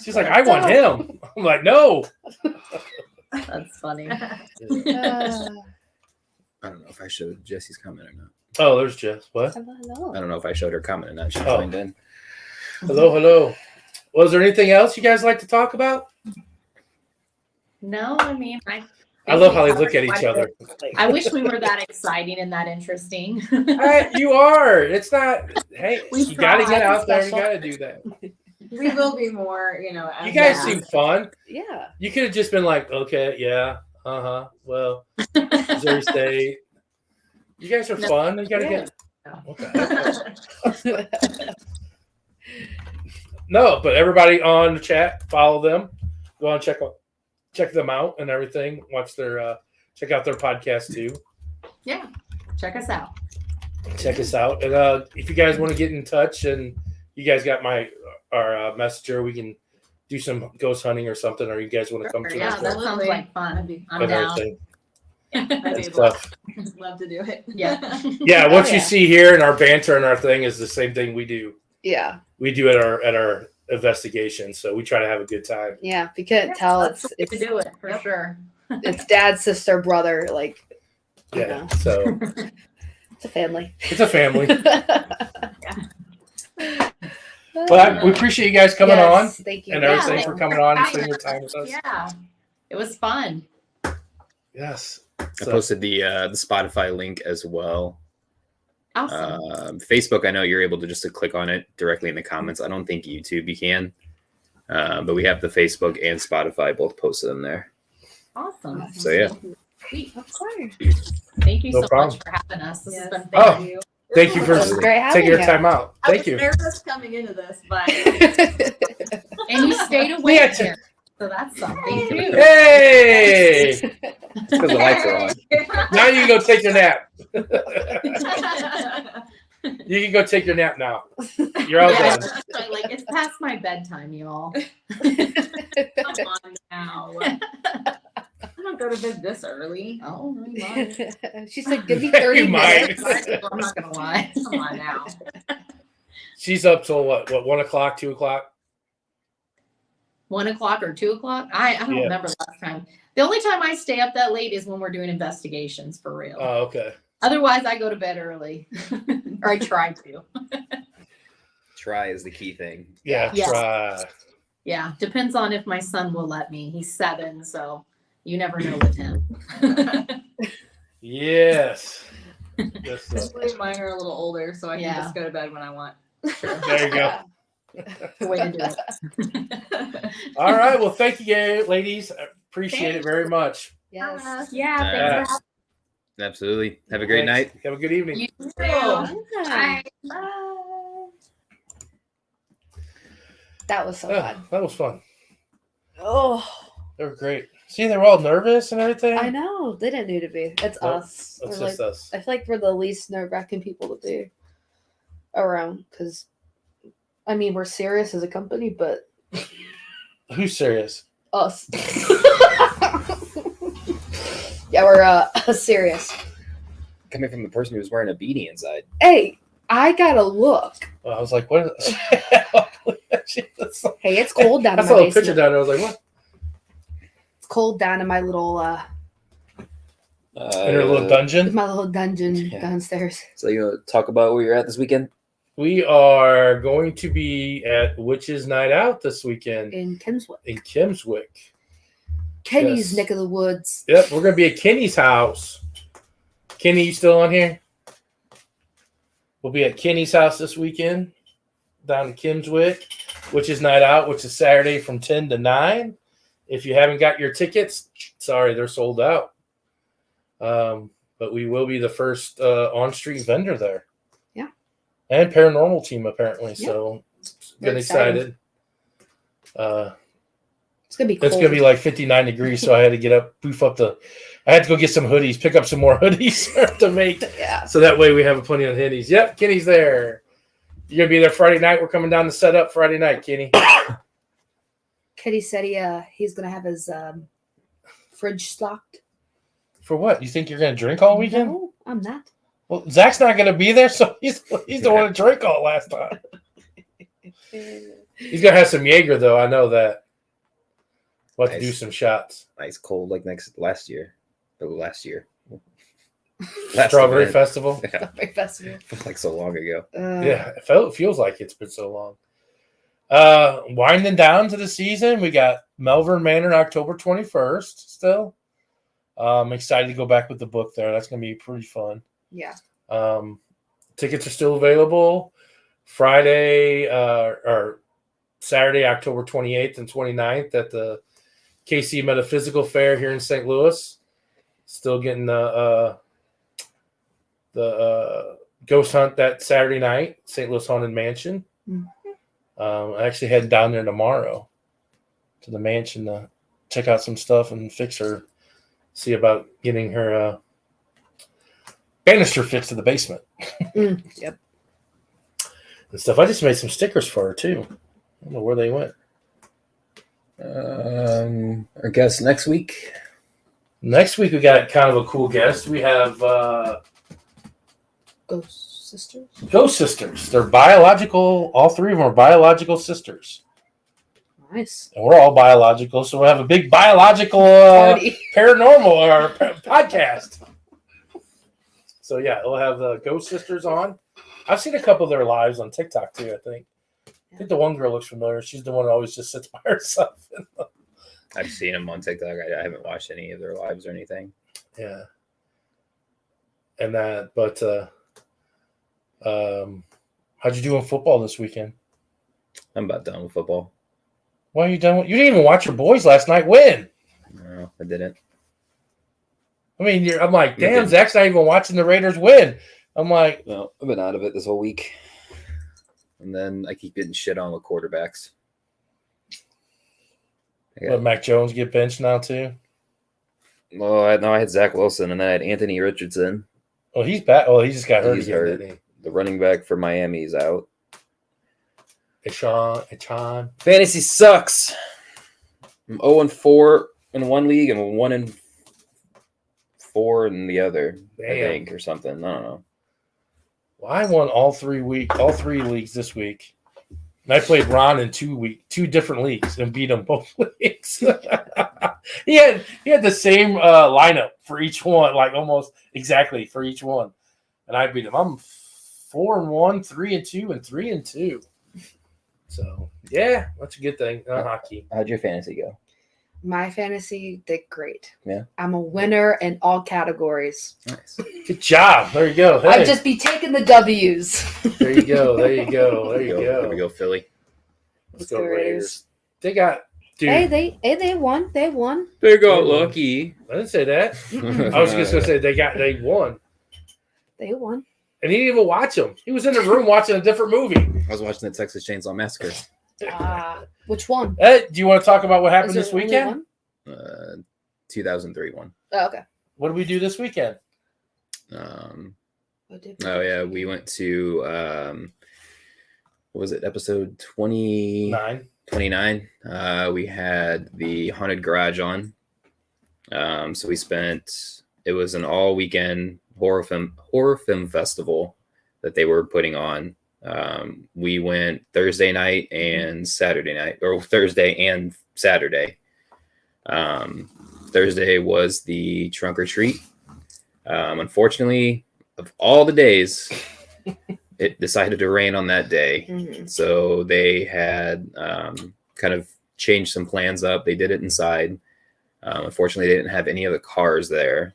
A: She's like, I want him. I'm like, no.
D: That's funny.
C: Uh,
B: I don't know if I showed Jesse's comment or not.
A: Oh, there's Jess. What?
C: hello.
B: I don't know if I showed her comment or not. She
A: Oh.
B: joined in.
A: Hello. Was there anything else you guys like to talk about?
D: No, I mean,
A: I love how they look at each other.
D: I wish we were that exciting and that interesting.
A: You are. It's not. Hey,
D: We
A: you got to
D: try.
A: get out there. You
C: Special.
A: got to do that.
E: we will be more.
A: You guys
D: Yeah.
A: seem fun.
C: Yeah.
A: You could have just been like, okay, yeah, well, Missouri State. You guys are
D: No.
A: fun. You got to
C: Yeah.
A: get. What the heck? No, but everybody on the chat, follow them. Go on, check them out and everything. Watch their check out their podcast too.
D: Yeah. Check us out.
A: Check us out. And if you guys want to get in touch and you guys got our messenger, we can do some ghost hunting or something, or you guys want to come to
D: Yeah,
A: us
D: that
A: for
D: sounds like fun. I'm
A: and
D: down.
A: everything.
E: I'd
A: That's
E: be
A: tough.
E: love to do it.
D: Yeah.
A: Yeah, what
C: Oh,
A: you
C: yeah.
A: see here in our banter and our thing is the same thing we do.
C: Yeah.
A: We do at our investigation, so we try to have a good time.
C: Yeah. If you couldn't tell,
D: That's the way
C: it's
D: to do it for sure.
C: it's dad, sister, brother. Like, you
A: Yeah,
C: know,
A: so
C: it's a family.
A: it's a family. But we appreciate you guys coming on
C: Thank you.
A: and
D: Yeah,
A: everything for coming on and spending your time with us.
D: Yeah. It was fun.
A: Yes.
B: I
A: So,
B: posted the Spotify link as well.
D: Awesome.
B: Facebook, I know you're able to just to click on it directly in the comments. I don't think YouTube you can, but we have the Facebook and Spotify both posted in there.
D: Awesome.
B: So yeah,
D: Sweet.
C: Of course.
D: Thank you
A: No
D: so
A: problem.
D: much for having us. This has
E: Yes,
D: been
A: Oh.
D: fun.
E: thank you.
A: thank you for
C: It was great having
A: taking your
C: you.
A: time out.
E: I
A: Thank
E: was
A: you.
E: nervous coming into this, but
D: And you stayed awake
A: Yeah,
D: there. So that's something too.
A: Hey!
B: because the lights are on.
A: Now you can go take your nap. You can go take your nap now. You're all
D: Yeah,
A: done.
D: right, like it's past my bedtime, y'all.
E: come on now. I don't go to bed this early.
D: Oh, my God.
C: She said, "Give me
A: You
C: 30
A: might.
C: minutes."
D: I'm not gonna lie.
E: Come on now.
A: She's up till what 1 o'clock, 2 o'clock?
D: 1 o'clock or 2 o'clock? I don't
A: Yeah.
D: remember last time. The only time I stay up that late is when we're doing investigations for real.
A: Oh, okay.
D: Otherwise, I go to bed early, or I try to.
B: Try is the key thing.
A: Yeah,
D: Yes.
A: try.
D: Yeah, depends on if my son will let me. He's 7, so you never know with him.
A: Yes. Yes, sir.
E: Hopefully mine are a little older, so I can
D: Yeah.
E: just go to bed when I want.
A: There you go.
D: The way to do it.
A: All right. Well, thank you, ladies. I appreciate it very much.
C: Yes.
D: Yeah, thanks
A: Yeah.
D: for having
B: Absolutely. Have a great
A: Thanks.
B: night.
A: Have a good evening.
D: me. You too.
C: Bye.
D: Bye.
C: That was so
A: Yeah,
C: fun.
A: that was fun.
C: Oh,
A: They were great. See, they were all nervous and everything.
C: I know. They didn't need to be. It's
A: Nope,
C: us.
A: That's
C: We're
A: just
C: like,
A: us.
C: I feel like we're the least nerve-wracking people to be around because, I mean, we're serious as a company, but
A: Who's serious?
C: us. Yeah, we're serious.
B: Coming from the person who was wearing a beanie inside.
C: Hey, I gotta look.
A: Well, I was like, what?
C: Hey, it's cold down
A: I
C: in
A: saw
C: my
A: a picture
C: basement.
A: down there. I was like, what?
C: It's cold down in my little
A: In her little dungeon.
C: dungeon
B: Yeah.
C: downstairs.
B: So you want to talk about where you're at this weekend?
A: We are going to be at Witches Night Out this weekend
C: In Kimmswick.
A: in Kimmswick.
C: Kenny's
A: Yes.
C: neck of the woods.
A: Yep, we're going to be at Kenny's house. Kenny, you still on here? We'll be at Kenny's house this weekend down in Kimmswick, Witches Night Out, which is Saturday from 10 to 9. If you haven't got your tickets, sorry, they're sold out. But we will be the first on-street vendor there.
C: Yeah.
A: And paranormal team, apparently.
C: Yeah.
A: So,
C: We're
A: getting excited.
C: It's gonna be cold.
A: It's going to be like 59 degrees, so I had to get up, I had to go get some hoodies, pick up some more hoodies to make.
C: Yeah.
A: So that way we have plenty of hoodies. Yep, Kenny's there. You're going to be there Friday night. We're coming down to set up Friday night, Kenny.
C: Kenny said he's gonna have his fridge stocked.
A: For what? You think you're going to drink all weekend?
C: No, I'm not.
A: Well, Zach's not going to be there, so he's the one to drink all last time. He's going to have some Jaeger, though. I know that. We'll have to do
B: Nice.
A: some shots.
B: Nice cold like last year. Last
A: Strawberry
B: event.
A: Festival.
B: Yeah,
C: Big festival.
B: like so long ago.
A: Yeah, it feels like it's been so long. Winding down to the season, we got Melbourne Manor October 21st still. I'm excited to go back with the book there. That's going to be pretty fun.
C: Yeah.
A: Tickets are still available Friday or Saturday, October 28th and 29th at the KC Metaphysical Fair here in St. Louis. Still getting the ghost hunt that Saturday night, St. Louis Haunted Mansion. I actually heading down there tomorrow to the mansion to check out some stuff and fix her, see about getting her banister fixed to the basement.
C: Yep.
A: and stuff. I just made some stickers for her too. I don't know where they went.
B: Our guest next week.
A: Next week we got kind of a cool guest. We have
C: Ghost sisters.
A: Ghost sisters. They're biological. All three of them are biological sisters,
C: Nice.
A: and we're all biological. So we'll have a big biological
C: Party.
A: paranormal or podcast. So yeah, we'll have the Ghost sisters on. I've seen a couple of their lives on TikTok too. I think the one girl looks familiar. She's the one who always just sits by herself.
B: I've seen them on TikTok. I haven't watched any of their lives or anything.
A: Yeah. And that, but how'd you do in football this weekend?
B: I'm about done with football.
A: Why are you done? You didn't even watch your boys last night win.
B: No, I didn't.
A: I mean, I'm like, damn,
B: didn't.
A: Zach's not even watching the Raiders win. I'm like,
B: Well, I've been out of it this whole week. And then I keep getting shit on with quarterbacks.
A: what, Mac Jones get benched now too?
B: Well, I had Zach Wilson, and then I had Anthony Richardson.
A: Oh, he's back. Oh, he just got hurt
B: He's
A: again,
B: hurt.
A: didn't
B: The running back for Miami is out.
A: he? Echan.
B: Fantasy sucks. I'm 0-4 in one league and 1-4 in the other, I
A: Damn.
B: think, or something. I don't know.
A: Well, I won all three leagues this week. And I played Ron in 2 different leagues and beat him both leagues. he had the same lineup for each one, like almost exactly for each one, and I beat him. I'm 4-1, 3-2, and 3-2. So yeah, that's a good thing. Hockey.
B: How'd your fantasy go?
C: My fantasy did great.
B: Yeah.
C: I'm a winner in all categories.
B: Nice.
A: Good job. There you go. Hey,
C: I'd just be taking the W's.
A: there you go. There you go. There you
B: There we
A: go.
B: go, Philly.
A: Let's go Raiders. They got dude.
C: Hey, they won. They won.
B: They got lucky.
A: I didn't say that. I was just gonna say they won.
C: They won.
A: And he didn't even watch them. He was in the room watching a different movie.
B: I was watching the Texas Chainsaw Massacre.
C: Which one?
A: Hey, do you want to talk about what
C: Is
A: happened
C: there
A: this
C: only
A: weekend?
C: one?
B: 2003 one.
C: Oh, okay.
A: What did we do this weekend?
C: What did we
B: Oh
C: do?
B: yeah, we went to what was it, episode 29?
A: 9.
B: We had the haunted garage on. So we spent, it was an all weekend horror film festival that they were putting on. We went Thursday night and Saturday night, or Thursday and Saturday. Thursday was the trunk or treat. Unfortunately, of all the days, it decided to rain on that day.
C: Mhm.
B: So they had kind of changed some plans up. They did it inside. Unfortunately, they didn't have any of the cars there.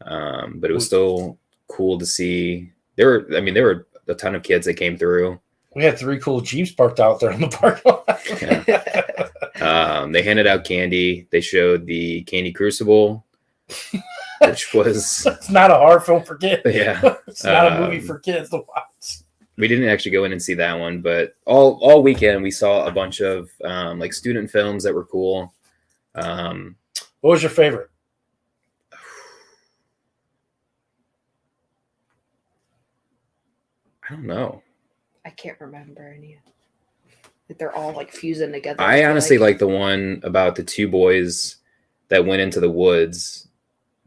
B: But it was still cool to see. There were a ton of kids that came through.
A: We had 3 cool Jeeps parked out there in the parking lot.
B: They handed out candy. They showed the Candy Crucible, which was
A: It's not a horror film for kids.
B: yeah.
A: It's not a movie for kids to watch.
B: We didn't actually go in and see that one, but all weekend we saw a bunch of like student films that were cool.
A: What was your favorite?
B: I don't know.
C: I can't remember any. They're all like fusing together.
B: I
C: feel
B: honestly like the one about the 2 boys that went into the woods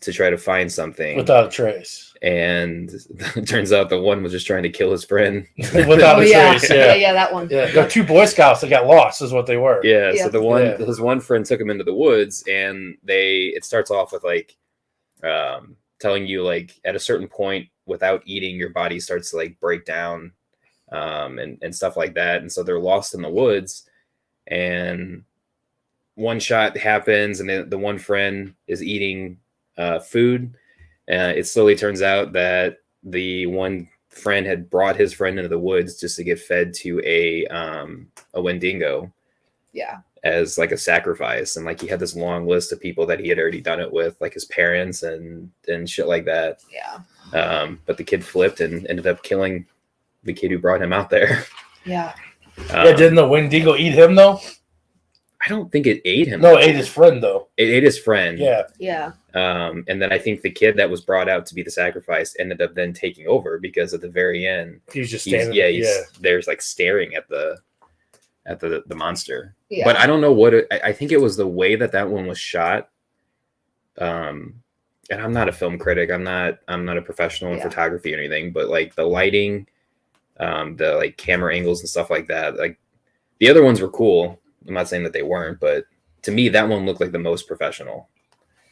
B: to try to find something.
A: Without a Trace.
B: And it turns out the one was just trying to kill his friend.
A: Without
C: Oh
A: a
C: yeah.
A: Trace,
C: yeah, that one.
A: Yeah, they're 2 Boy Scouts that got lost, is what they were.
B: Yeah,
C: Yeah.
B: so the one
A: Yeah.
B: his one friend took him into the woods, and it starts off with like telling you like at a certain point without eating your body starts to like break down and stuff like that. And so they're lost in the woods, and one shot happens, and then the one friend is eating food. It slowly turns out that the one friend had brought his friend into the woods just to get fed to a Wendigo
C: Yeah.
B: as like a sacrifice. And like he had this long list of people that he had already done it with, like his parents and shit like that.
C: Yeah.
B: But the kid flipped and ended up killing the kid who brought him out there.
C: Yeah.
A: Yeah, didn't the Wendigo eat him though?
B: I don't think it ate him.
A: No, it ate his friend though.
B: It ate his friend.
A: Yeah.
C: Yeah.
B: And then I think the kid that was brought out to be the sacrifice ended up then taking over because at the very end,
A: He was just
B: he's
A: standing.
B: there's like staring at the monster.
C: Yeah.
B: But I don't know what I think it was the way that one was shot. And I'm not a film critic. I'm not a professional in photography or anything, but like the lighting, the like camera angles and stuff like that. Like the other ones were cool. I'm not saying that they weren't, but to me that one looked like the most professional.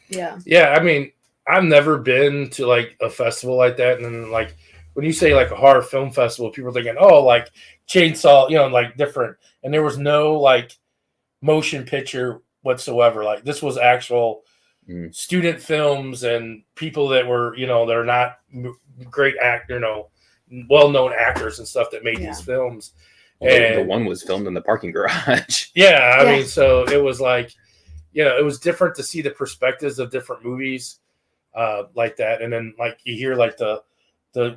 C: Yeah.
A: Yeah, I mean, I've never been to like a festival like that, and then like when you say like a horror film festival, people are thinking, oh, like Chainsaw, like different, and there was no like motion picture whatsoever. Like this was actual student films and people that were, they're not great actor, well-known actors and stuff that made these films.
B: Well,
A: and
B: the one was filmed in the parking garage.
A: Yeah, I mean, so it was like, it was different to see the perspectives of different movies like that. And then like you hear like the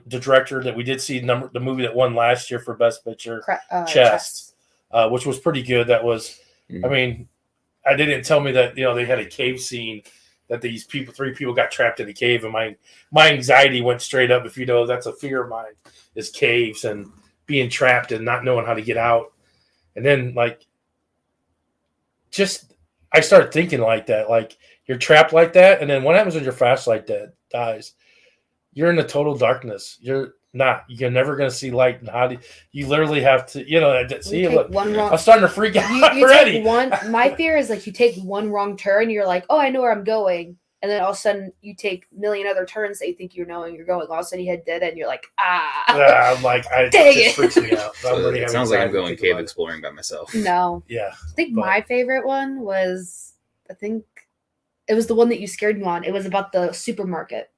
A: director that we did see the movie that won last year for Best Picture, Chest, which was pretty good. That was, I mean, I didn't tell me that, they had a cave scene that these three people got trapped in a cave. And my anxiety went straight up. If that's a fear of mine, is caves and being trapped and not knowing how to get out. And then like, I started thinking like that, like you're trapped like that. And then what happens when your flashlight dies? You're in the total darkness. You're never going to see light. And how do you literally have to, see, look, I'm starting to freak out already.
C: My fear is like you take one wrong turn, you're like, oh, I know where I'm going. And then all of a sudden you take a million other turns that you think you're going. All of a sudden you hit dead end and you're like,
A: Yeah, I'm like, it freaks me out.
B: So it sounds like I'm going cave exploring by myself.
C: No.
A: Yeah.
C: I think my favorite one was, it was the one that you scared me on. It was about the supermarket.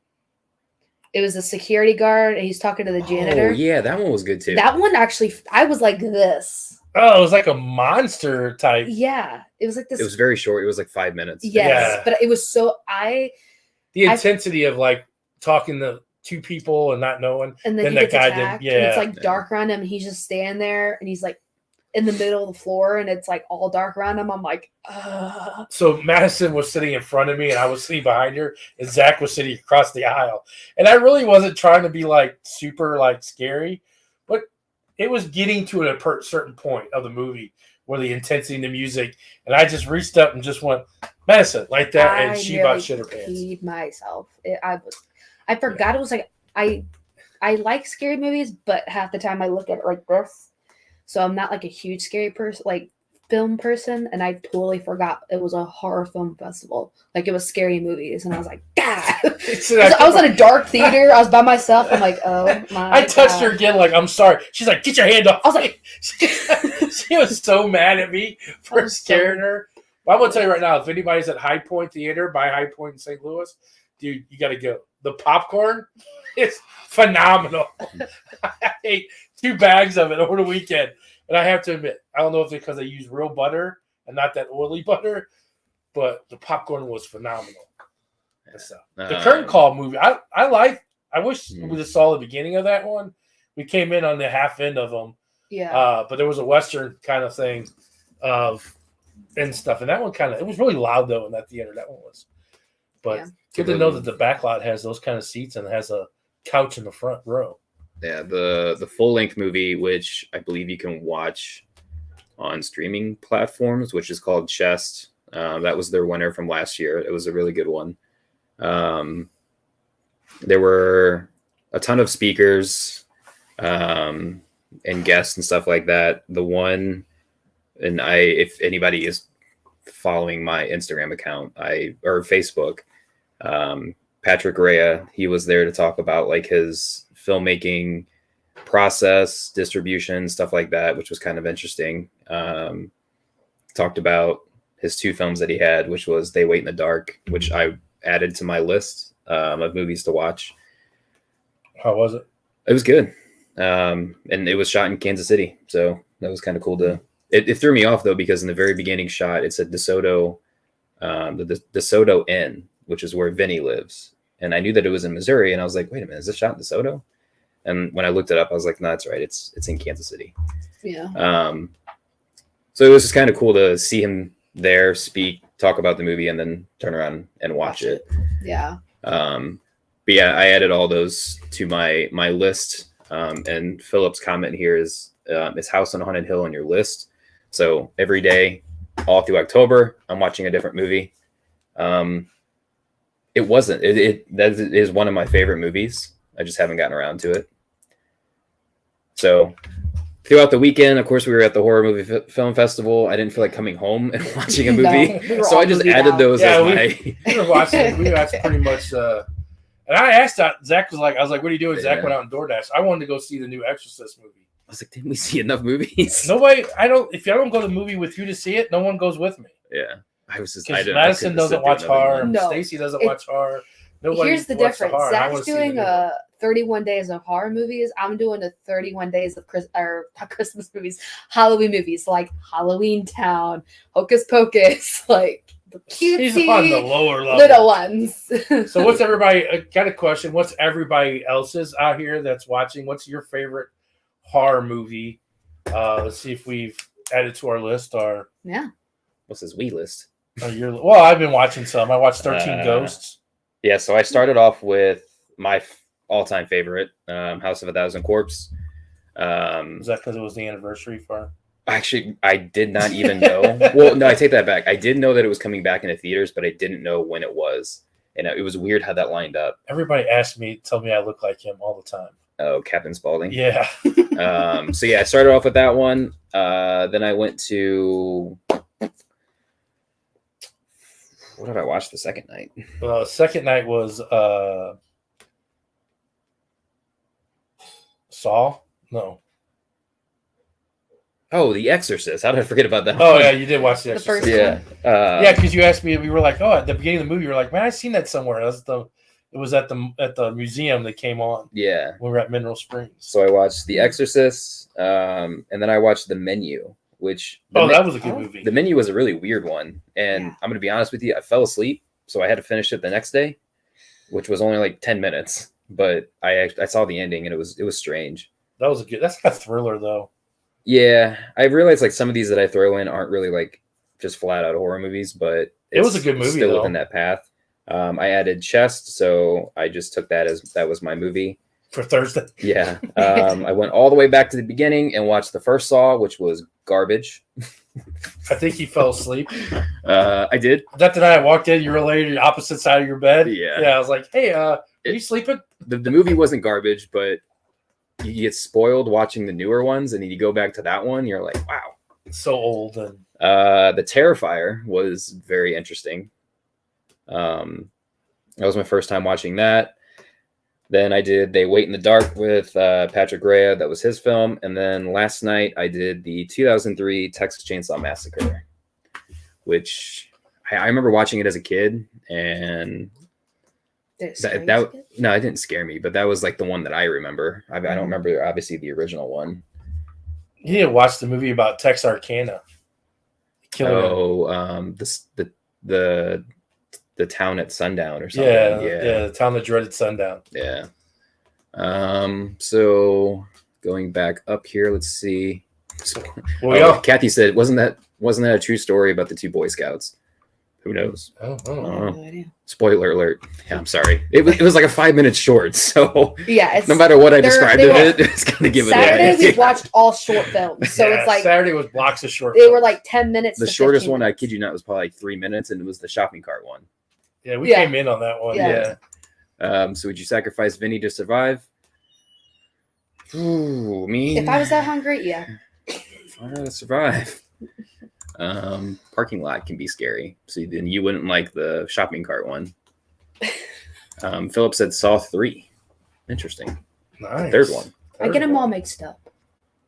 C: It was a security guard, and he's talking to the janitor.
B: Oh, yeah, that one was good too.
C: That one actually, I was like this.
A: Oh, it was like a monster type.
C: Yeah, it was like this.
B: It was very short. It was like 5 minutes.
C: Yes, but it was so
A: the intensity of like talking to two people and not knowing,
C: and then
A: that guy
C: attacked,
A: did.
C: And it's like dark around him, and he's just standing there, and he's like in the middle of the floor, and it's like all dark around him. I'm like, ugh.
A: So Madison was sitting in front of me, and I was sitting behind her, and Zach was sitting across the aisle. And I really wasn't trying to be like super like scary, but it was getting to a certain point of the movie where the intensity in the music, and I just reached up and just went, Madison, like that, and she about shit her pants.
C: Peed myself. I forgot it was like I like scary movies, but half the time I look at it like this. So I'm not like a huge scary person, like film person, and I totally forgot it was a horror film festival. Like it was scary movies, and I was like, God. I was in a dark theater. I was by myself. I'm like, oh my.
A: I touched her again, like I'm sorry. She's like, get your hand off.
C: I was like,
A: she was so mad at me for scaring her. Well, I'm gonna tell you right now, if anybody's at High Point Theater by High Point in St. Louis, dude, you got to go. The popcorn is phenomenal. I ate 2 bags of it over the weekend. And I have to admit, I don't know if it's because they use real butter and not that oily butter, but the popcorn was phenomenal. So, the Curtain Call movie, I wish we just saw the beginning of that one. We came in on the half end of them.
C: Yeah.
A: But there was a Western kind of thing and stuff. And that one it was really loud though in that theater. That one was. But good to know that the backlot has those kind of seats and has a couch in the front row.
B: Yeah, the full length movie, which I believe you can watch on streaming platforms, which is called Chest. That was their winner from last year. It was a really good one. There were a ton of speakers and guests and stuff like that. The one, and if anybody is following my Instagram account, or Facebook, Patrick Rea, he was there to talk about like his filmmaking process, distribution, stuff like that, which was kind of interesting. Talked about his 2 films that he had, which was They Wait in the Dark, which I added to my list of movies to watch.
A: How was it?
B: It was good. And it was shot in Kansas City. So that was kind of cool it threw me off though, because in the very beginning shot, it said DeSoto, the DeSoto Inn, which is where Vinny lives. And I knew that it was in Missouri, and I was like, wait a minute, is this shot in DeSoto? And when I looked it up, I was like, no, that's right. It's in Kansas City.
C: Yeah.
B: So it was just kind of cool to see him there, speak, talk about the movie, and then turn around and watch it.
C: Yeah.
B: But yeah, I added all those to my list. And Philip's comment here is House on Haunted Hill on your list? So every day, all through October, I'm watching a different movie. It wasn't. That is one of my favorite movies. I just haven't gotten around to it. So throughout the weekend, of course, we were at the horror movie film festival. I didn't feel like coming home and watching a movie,
C: No, we were
B: so
C: all
B: I just
C: movie
B: added
C: out.
B: those
A: Yeah,
B: as
A: we-
B: my.
A: We were watching. We watched pretty much. And I asked Zach was like, I was like, "What are you doing?" Zach
B: Yeah.
A: went out and DoorDash. I wanted to go see the new Exorcist movie.
B: I was like, didn't we see enough movies?
A: Nobody. I don't. If I don't go to the movie with you to see it, no one goes with me.
B: Yeah, I was just. I
A: Because
B: didn't.
A: Madison doesn't watch horror.
C: No.
A: Stacy doesn't
C: It-
A: watch horror. Nobody.
C: Here's the
A: watches
C: difference.
A: horror, and I wanna
C: Zach's
A: see the
C: doing
A: new one.
C: 31 days of horror movies. I'm doing a 31 days of not Christmas movies, Halloween movies like Halloween Town, Hocus Pocus, like the
A: He's on the
C: cutesy
A: lower level.
C: little ones.
A: So what's everybody? Got a question. What's everybody else's out here that's watching? What's your favorite horror movie? Let's see if we've added to our list or.
C: Yeah.
B: What's his Wii list?
A: Well, I've been watching some. I watched 13 Ghosts.
B: Yeah, so I started off with my all-time favorite, House of a Thousand Corpse.
A: Was that because it was the anniversary for?
B: Actually, I did not even know. Well, no, I take that back. I did know that it was coming back into theaters, but I didn't know when it was. And it was weird how that lined up.
A: Everybody asked me, tell me I look like him all the time.
B: Oh, Captain Spaulding.
A: Yeah.
B: So yeah, I started off with that one. Then I went to what did I watch the second night?
A: Second night was Saw. No.
B: Oh, The Exorcist. How did I forget about that?
A: Oh
B: one?
A: yeah, you did watch the
C: The
A: Exorcist.
C: first
B: Yeah.
A: Yeah, because you asked me. We were like, oh, at the beginning of the movie, you were like, man, I seen that somewhere. It was at the museum that came on
B: Yeah.
A: when we were at Mineral Springs.
B: So I watched The Exorcist, and then I watched The Menu, which
A: That was a good
C: Oh.
A: movie.
B: The Menu was a really weird one. And
C: Yeah.
B: I'm gonna be honest with you, I fell asleep, so I had to finish it the next day, which was only like 10 minutes. But I saw the ending and it was strange.
A: That was a good. That's like a thriller though.
B: Yeah, I realized like some of these that I throw in aren't really like just flat out horror movies, but
A: It was a good movie,
B: still
A: though.
B: within that path. I added Chest, so I just took that as that was my movie.
A: For Thursday.
B: Yeah, I went all the way back to the beginning and watched the first Saw, which was garbage.
A: I think he fell asleep.
B: I did.
A: That the night I walked in, you were laying on the opposite side of your bed.
B: Yeah.
A: Yeah. I was like, hey, are you sleeping?
B: The movie wasn't garbage, but you get spoiled watching the newer ones, and then you go back to that one, you're like, wow.
A: It's so old and
B: The Terrifier was very interesting. That was my first time watching that. Then I did They Wait in the Dark with Patrick Rea. That was his film. And then last night I did the 2003 Texas Chainsaw Massacre, which I remember watching it as a kid. And
C: Did it scare you
B: that
C: as a kid?
B: no, it didn't scare me, but that was like the one that I remember. I don't remember, obviously, the original one.
A: you need to watch the movie about Texarkana. Killing
B: The town at sundown or something.
A: yeah, the town that dreaded sundown.
B: Yeah. So going back up here, let's see.
A: Well,
B: Kathy said, wasn't that a true story about the two Boy Scouts? Who knows?
A: I don't
C: I
A: know.
C: have no idea.
B: Spoiler alert. Yeah, I'm sorry. It was like a 5-minute short, so
C: Yeah, it's
B: no matter what I
C: they're-
B: described
C: they
B: of
C: were-
B: it, it's gonna give it
C: Saturday.
B: away.
C: We watched all short films, so
A: Yeah,
C: it's like
A: Saturday was blocks of short.
C: they were
A: films.
C: like 10 minutes.
B: The
C: to
B: shortest
C: 15
B: one, I
C: minutes.
B: kid you not, was probably like 3 minutes, and it was the shopping cart one.
A: Yeah, we
C: Yeah.
A: came in on that one.
C: Yeah.
A: Yeah.
B: So would you sacrifice Vinny to survive? Ooh, me.
C: If I was that hungry, yeah.
B: I gotta survive. Parking lot can be scary, so then you wouldn't like the shopping cart one. Philip said Saw 3. Interesting.
A: Nice.
B: Third one.
C: I get them all mixed up.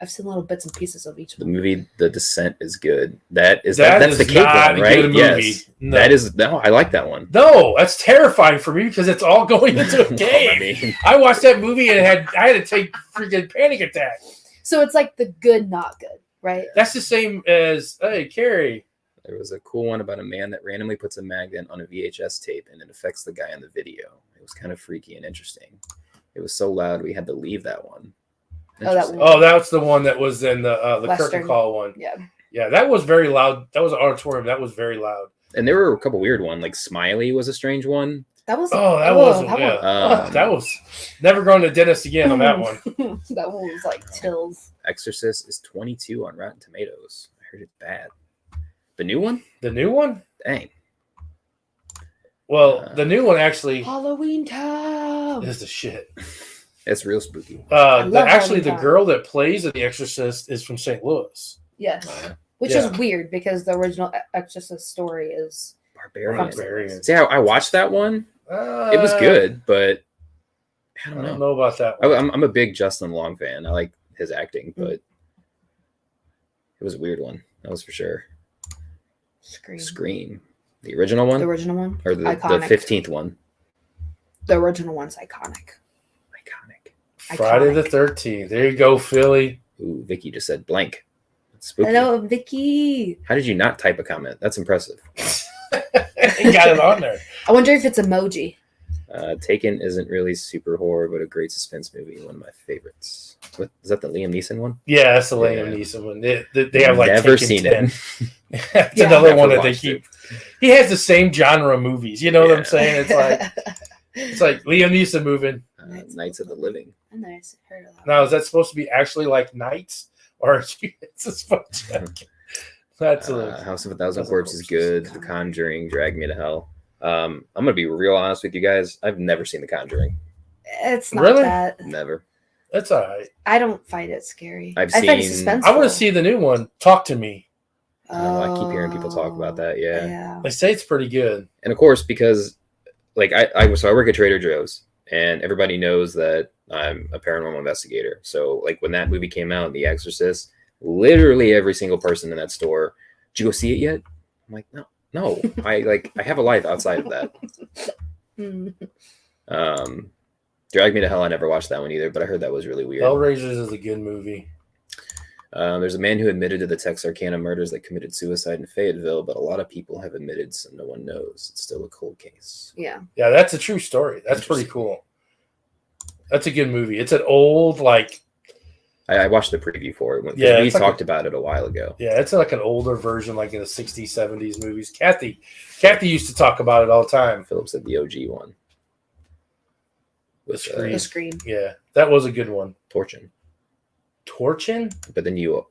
C: I've seen little bits and pieces of each
B: The
C: one.
B: movie The Descent is good. That's
A: Is
B: the cake
A: not
B: one,
A: a
B: right?
A: good movie.
B: Yes.
A: No.
B: That is I like that one.
A: No, that's terrifying for me because it's all going into a
B: I
A: cave.
B: mean,
A: I watched that movie and I had to take freaking panic attack.
C: So it's like the good, not good, right?
A: That's the same as hey Carrie.
B: there was a cool one about a man that randomly puts a magnet on a VHS tape and it affects the guy in the video. It was kind of freaky and interesting. It was so loud we had to leave that one.
C: Oh, that
B: Interesting.
C: one.
A: Oh, that's the one that was in the curtain
C: Western.
A: call one.
C: Yeah.
A: Yeah, that was very loud. That was an auditorium. That was very loud.
B: And there were a couple weird ones. Like Smiley was a strange one.
C: That was
A: That wasn't.
C: that
A: Yeah,
C: one.
A: that was never going to dentist again on that one.
C: That one was like chills.
B: Exorcist is 22 on Rotten Tomatoes. I heard it's bad. The new one?
A: The new one?
B: Dang.
A: Well, the new one actually
C: Halloween Town.
A: is the shit.
B: It's real spooky.
C: love
A: Actually,
C: Halloween
A: the
C: Town.
A: girl that plays The Exorcist is from St. Louis.
C: Yes.
B: Uh,
C: Which
A: Yeah.
C: is weird because the original Exorcist story is
B: Barbarian. See, I watched that one. It was
A: Uh,
B: good, but I
A: I
B: don't
A: don't
B: know.
A: know about that one.
B: I'm a big Justin Long fan. I like his acting, but it was a weird one. That was for sure. Scream. The original one?
C: The original one?
B: Or the
C: Iconic.
B: 15th one?
C: The original one's iconic.
B: Iconic.
A: Friday the 13th. There you go, Philly.
B: Ooh, Vicky just said blank. That's spooky.
C: Hello, Vicky.
B: How did you not type a comment? That's impressive.
A: He got it on there.
C: I wonder if it's emoji.
B: Taken isn't really super horror, but a great suspense movie. One of my favorites. What, is that the Liam Neeson one?
A: Yeah, that's the
B: Yeah.
A: Liam Neeson one. They have like
B: Never
A: Taken
B: seen
A: 10.
B: it.
A: It's
C: Yeah.
A: another
B: Never
A: one that they
B: watched
A: keep. He has the same genre of movies. You know what I'm
B: Yeah.
A: saying? It's like Liam Neeson moving.
B: Nights of the Living.
C: I never heard of that.
A: Now, is that supposed to be actually like Nights, or is it's a spell check? That's
B: House of a Thousand
A: Thousand
B: Corpses is
A: Corpses.
B: good. The Conjuring, Drag Me to Hell. I'm gonna be real honest with you guys. I've never seen The Conjuring.
C: It's not
A: Really?
C: that.
B: Never.
A: that's all right.
C: I don't find it scary.
B: I've
C: I find it
B: seen-
C: suspenseful.
A: I want to see the new one. Talk to Me.
B: I don't know, I keep hearing people talk about that. Yeah.
C: Yeah.
A: They say it's pretty good.
B: And of course, because like I work at Trader Joe's, and everybody knows that I'm a paranormal investigator. So like when that movie came out, The Exorcist, literally every single person in that store, did you go see it yet? I'm like, no. I have a life outside of that.
C: Mm.
B: Drag Me to Hell, I never watched that one either, but I heard that was really weird.
A: Hellraisers is a good movie.
B: There's a man who admitted to the Texarkana murders that committed suicide in Fayetteville, but a lot of people have admitted, so no one knows. It's still a cold case.
C: Yeah.
A: Yeah, that's a true story. That's pretty cool. That's a good movie. It's an old
B: I watched the preview for it.
A: Yeah,
B: We
A: it's like
B: talked about it a while ago.
A: Yeah, it's like an older version, like in the 60s, 70s movies. Kathy used to talk about it all the time.
B: Philip said the OG one.
A: The
B: With
A: Scream.
C: The Scream.
A: Yeah, that was a good one.
B: Torchin.
A: Torchin?
B: But then you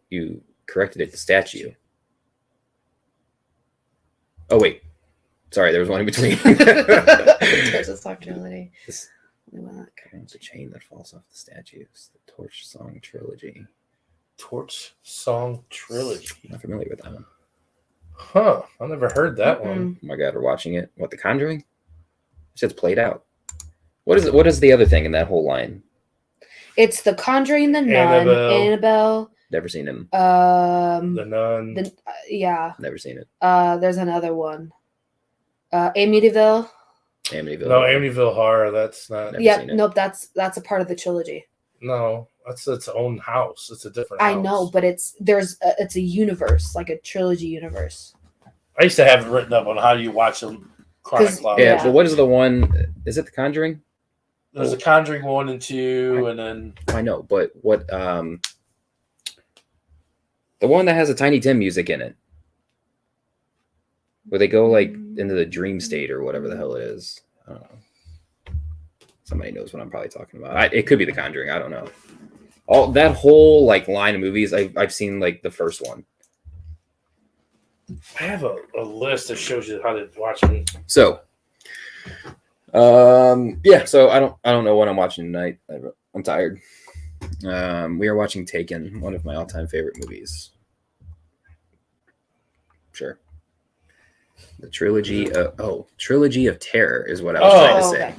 B: corrected it to statue. Oh wait, sorry, there was one in between.
C: Torches Talk Trilogy.
B: This- It's a chain that falls off the statues. The Torch Song Trilogy.
A: Torch Song Trilogy.
B: I'm not familiar with that one.
A: Huh. I never heard that one.
B: Oh my god, we're watching it. What, The Conjuring? It's played out. What is it? What is the other thing in that whole line?
C: It's The Conjuring, The Nun, Annabelle.
B: Never seen him.
A: The Nun.
C: Yeah.
B: Never seen it.
C: There's another one. Amityville.
B: Amityville.
A: No, Amityville Horror. That's not.
B: Never
C: Yeah,
B: seen it.
C: nope. That's a part of the trilogy.
A: No, that's its own house. It's a different house.
C: I know, but it's a universe, like a trilogy universe.
A: I used to have it written up on how you watch them chronologically.
B: Yeah,
C: Yeah.
B: but what is the one? Is it The Conjuring?
A: There's a Conjuring 1 and 2, and then
B: I know, but what? The one that has a Tiny Tim music in it, where they go like into the dream state or whatever the hell it is. I don't know. Somebody knows what I'm probably talking about. It could be The Conjuring. I don't know. All that whole like line of movies, I've seen like the first one.
A: I have a list that shows you how to watch them.
B: So, yeah. So I don't know what I'm watching tonight. I'm tired. We are watching Taken, one of my all-time favorite movies. Sure. The trilogy of Terror is what I was trying to say.
C: Okay.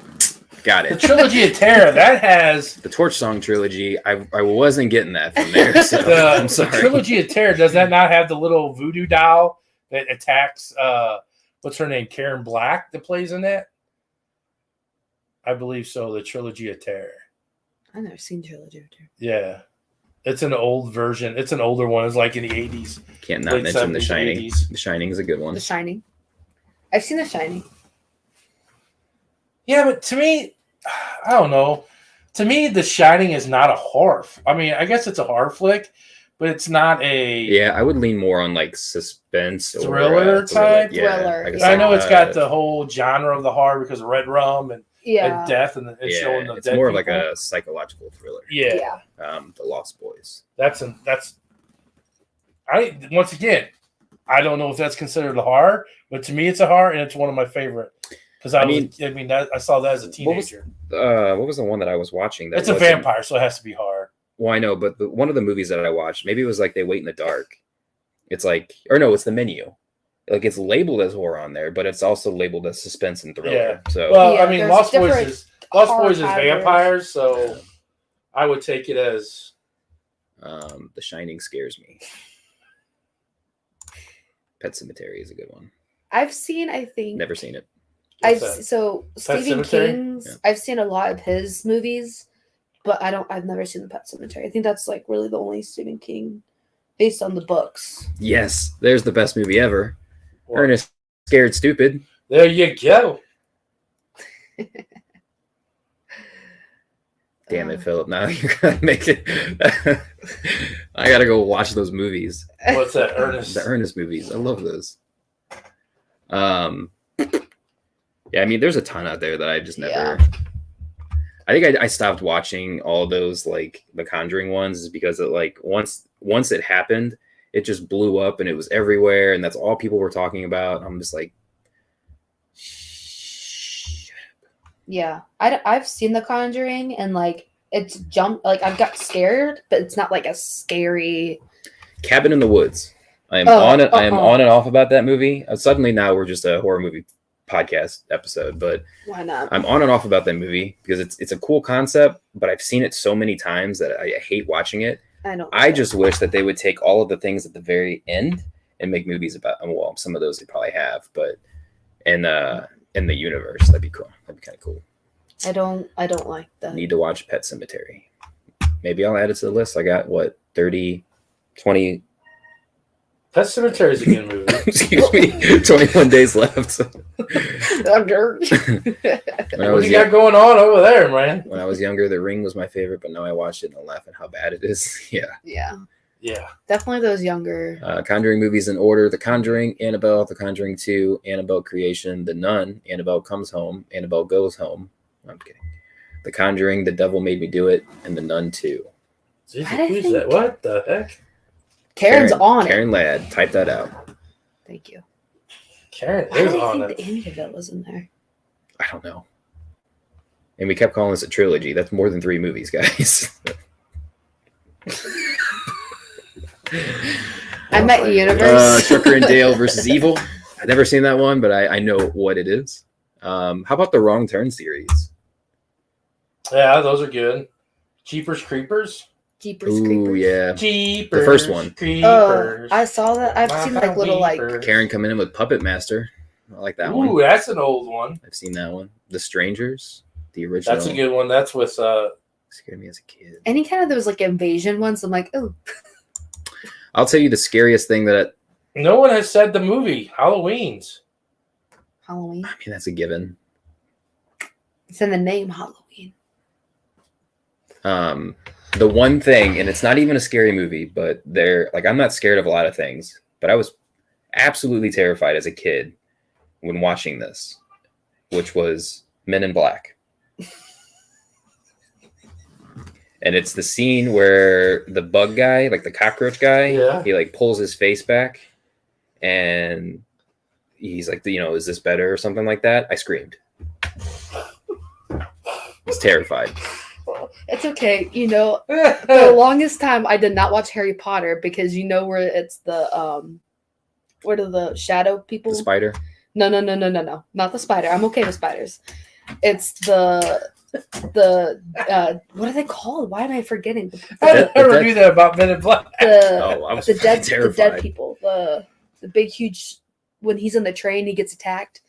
B: Got
A: The
B: it.
A: Trilogy of Terror, that has
B: The Torch Song trilogy. I wasn't getting that from there. So I'm
A: the
B: sorry.
A: Trilogy of Terror. Does that not have the little voodoo doll that attacks? What's her name? Karen Black that plays in that. I believe so. The Trilogy of Terror.
C: I've never seen Trilogy of Terror.
A: Yeah, it's an old version. It's an older one. It's like in the 80s.
B: Can't not
A: late
B: mention The
A: 70s,
B: Shining.
A: 80s.
B: The Shining is a good one.
C: The Shining. I've seen The Shining.
A: Yeah, but to me, I don't know. To me, The Shining is not a horror. I mean, I guess it's a horror flick, but it's not a
B: Yeah, I would lean more on like suspense or
A: Thriller type?
C: Thriller,
B: like a
C: yeah.
A: I know it's got
B: uh,
A: the whole genre of the horror because of Red Rum and
C: Yeah.
A: death, and it's showing the
B: it's
A: dead
B: more
A: people.
B: like a psychological thriller.
A: yeah.
B: The Lost Boys.
A: That's once again, I don't know if that's considered a horror, but to me it's a horror, and it's one of my favorite because I saw that as a teenager.
B: What was the one that I was watching? That
A: It's a
B: wasn't-
A: vampire, so it has to be horror.
B: Well, I know, but one of the movies that I watched, maybe it was like They Wait in the Dark. It's like, or no, it's The Menu. Like it's labeled as horror on there, but it's also labeled as suspense and thriller.
A: Yeah.
B: So
A: Well,
C: Yeah,
A: I mean,
C: there's
A: Lost Boys
C: different
A: is
C: horror
A: vampires, so I would take it as
B: The Shining scares me. Pet Cemetery is a good one.
C: I've seen, I think,
B: Never seen it.
A: what's that?
C: so Stephen
A: Sematary?
C: King's.
B: Yeah.
C: I've seen a lot of his movies, but I've never seen the Pet Cemetery. I think that's like really the only Stephen King based on the books.
B: Yes, there's the best movie ever.
A: Well,
B: Ernest Scared Stupid.
A: there you go.
B: Damn it, Philip. Now you're gonna make it. I gotta go watch those movies.
A: What's that, Ernest?
B: The Ernest movies. I love those. Yeah, I mean, there's a ton out there that I just never.
C: Yeah.
B: I think I stopped watching all those like the Conjuring ones is because it like once it happened, it just blew up and it was everywhere and that's all people were talking about. I'm just like,
C: Yeah, I've seen The Conjuring and like it's jumped. Like I've got scared, but it's not like a scary.
B: Cabin in the Woods. I am
C: Oh,
B: on it. I am
C: uh-uh.
B: on and off about that movie. Suddenly now we're just a horror movie podcast episode, but
C: Why not?
B: I'm on and off about that movie because it's a cool concept, but I've seen it so many times that I hate watching it.
C: I don't.
B: I just wish that they would take all of the things at the very end and make movies about. Well, some of those they probably have, but in the universe, that'd be cool. That'd be kind of cool.
C: I don't like that.
B: Need to watch Pet Cemetery. Maybe I'll add it to the list. I got what 30, 20.
A: Pet Cemetery is a good movie.
B: Excuse me, 21 days left. When I
A: What
B: was
A: you got going on over there, man?
B: when I was younger, The Ring was my favorite, but now I watched it and I laugh at how bad it is. Yeah.
C: Yeah,
A: Yeah.
C: definitely those younger.
B: Conjuring movies in order: The Conjuring, Annabelle, The Conjuring 2, Annabelle Creation, The Nun, Annabelle Comes Home, Annabelle Goes Home. I'm kidding. The Conjuring, The Devil Made Me Do It, and The Nun 2.
A: Jesus,
C: I
A: who's
C: think-
A: that? What the heck?
C: Karen's on
B: Karen
C: it.
B: Ladd, type that out.
C: Thank you.
A: Karen
C: Why
A: is
C: did I
A: on
C: think
A: it.
C: the Amityville was in there?
B: I don't know. And we kept calling this a trilogy. That's more than 3 movies, guys.
C: I met Universe.
B: Tucker and Dale versus Evil. I've never seen that one, but I know what it is. How about the Wrong Turn series?
A: Yeah, those are good. Jeepers Creepers.
C: Jeepers
B: Ooh,
C: Creepers.
B: yeah.
A: Jeepers.
B: The first one.
C: Oh,
A: Creepers.
C: I saw that. I've seen like little like.
A: Jeepers.
B: Karen coming in with Puppet Master. I like that
A: Ooh,
B: one.
A: that's an old one.
B: I've seen that one. The Strangers, the original.
A: That's a good one. That's with
B: Scared me as a kid.
C: Any kind of those like invasion ones. I'm like, oh,
B: I'll tell you the scariest thing that
A: no one has said the movie Halloween's.
C: Halloween.
B: I mean that's a given.
C: It's in the name Halloween.
B: The one thing, and it's not even a scary movie, but I'm not scared of a lot of things, but I was absolutely terrified as a kid when watching this, which was Men in Black. And it's the scene where the bug guy, like the cockroach guy,
A: Yeah.
B: he like pulls his face back and he's like, is this better or something like that? I screamed. I was terrified.
C: It's okay. The longest time I did not watch Harry Potter because where it's the what are the shadow people?
B: The spider.
C: No, not the spider. I'm okay with spiders. It's the what are they called? Why am I forgetting?
A: I never knew that about Men in Black.
B: Oh, I was
C: the dead
B: terrified.
C: people. The big huge when he's in the train he gets attacked.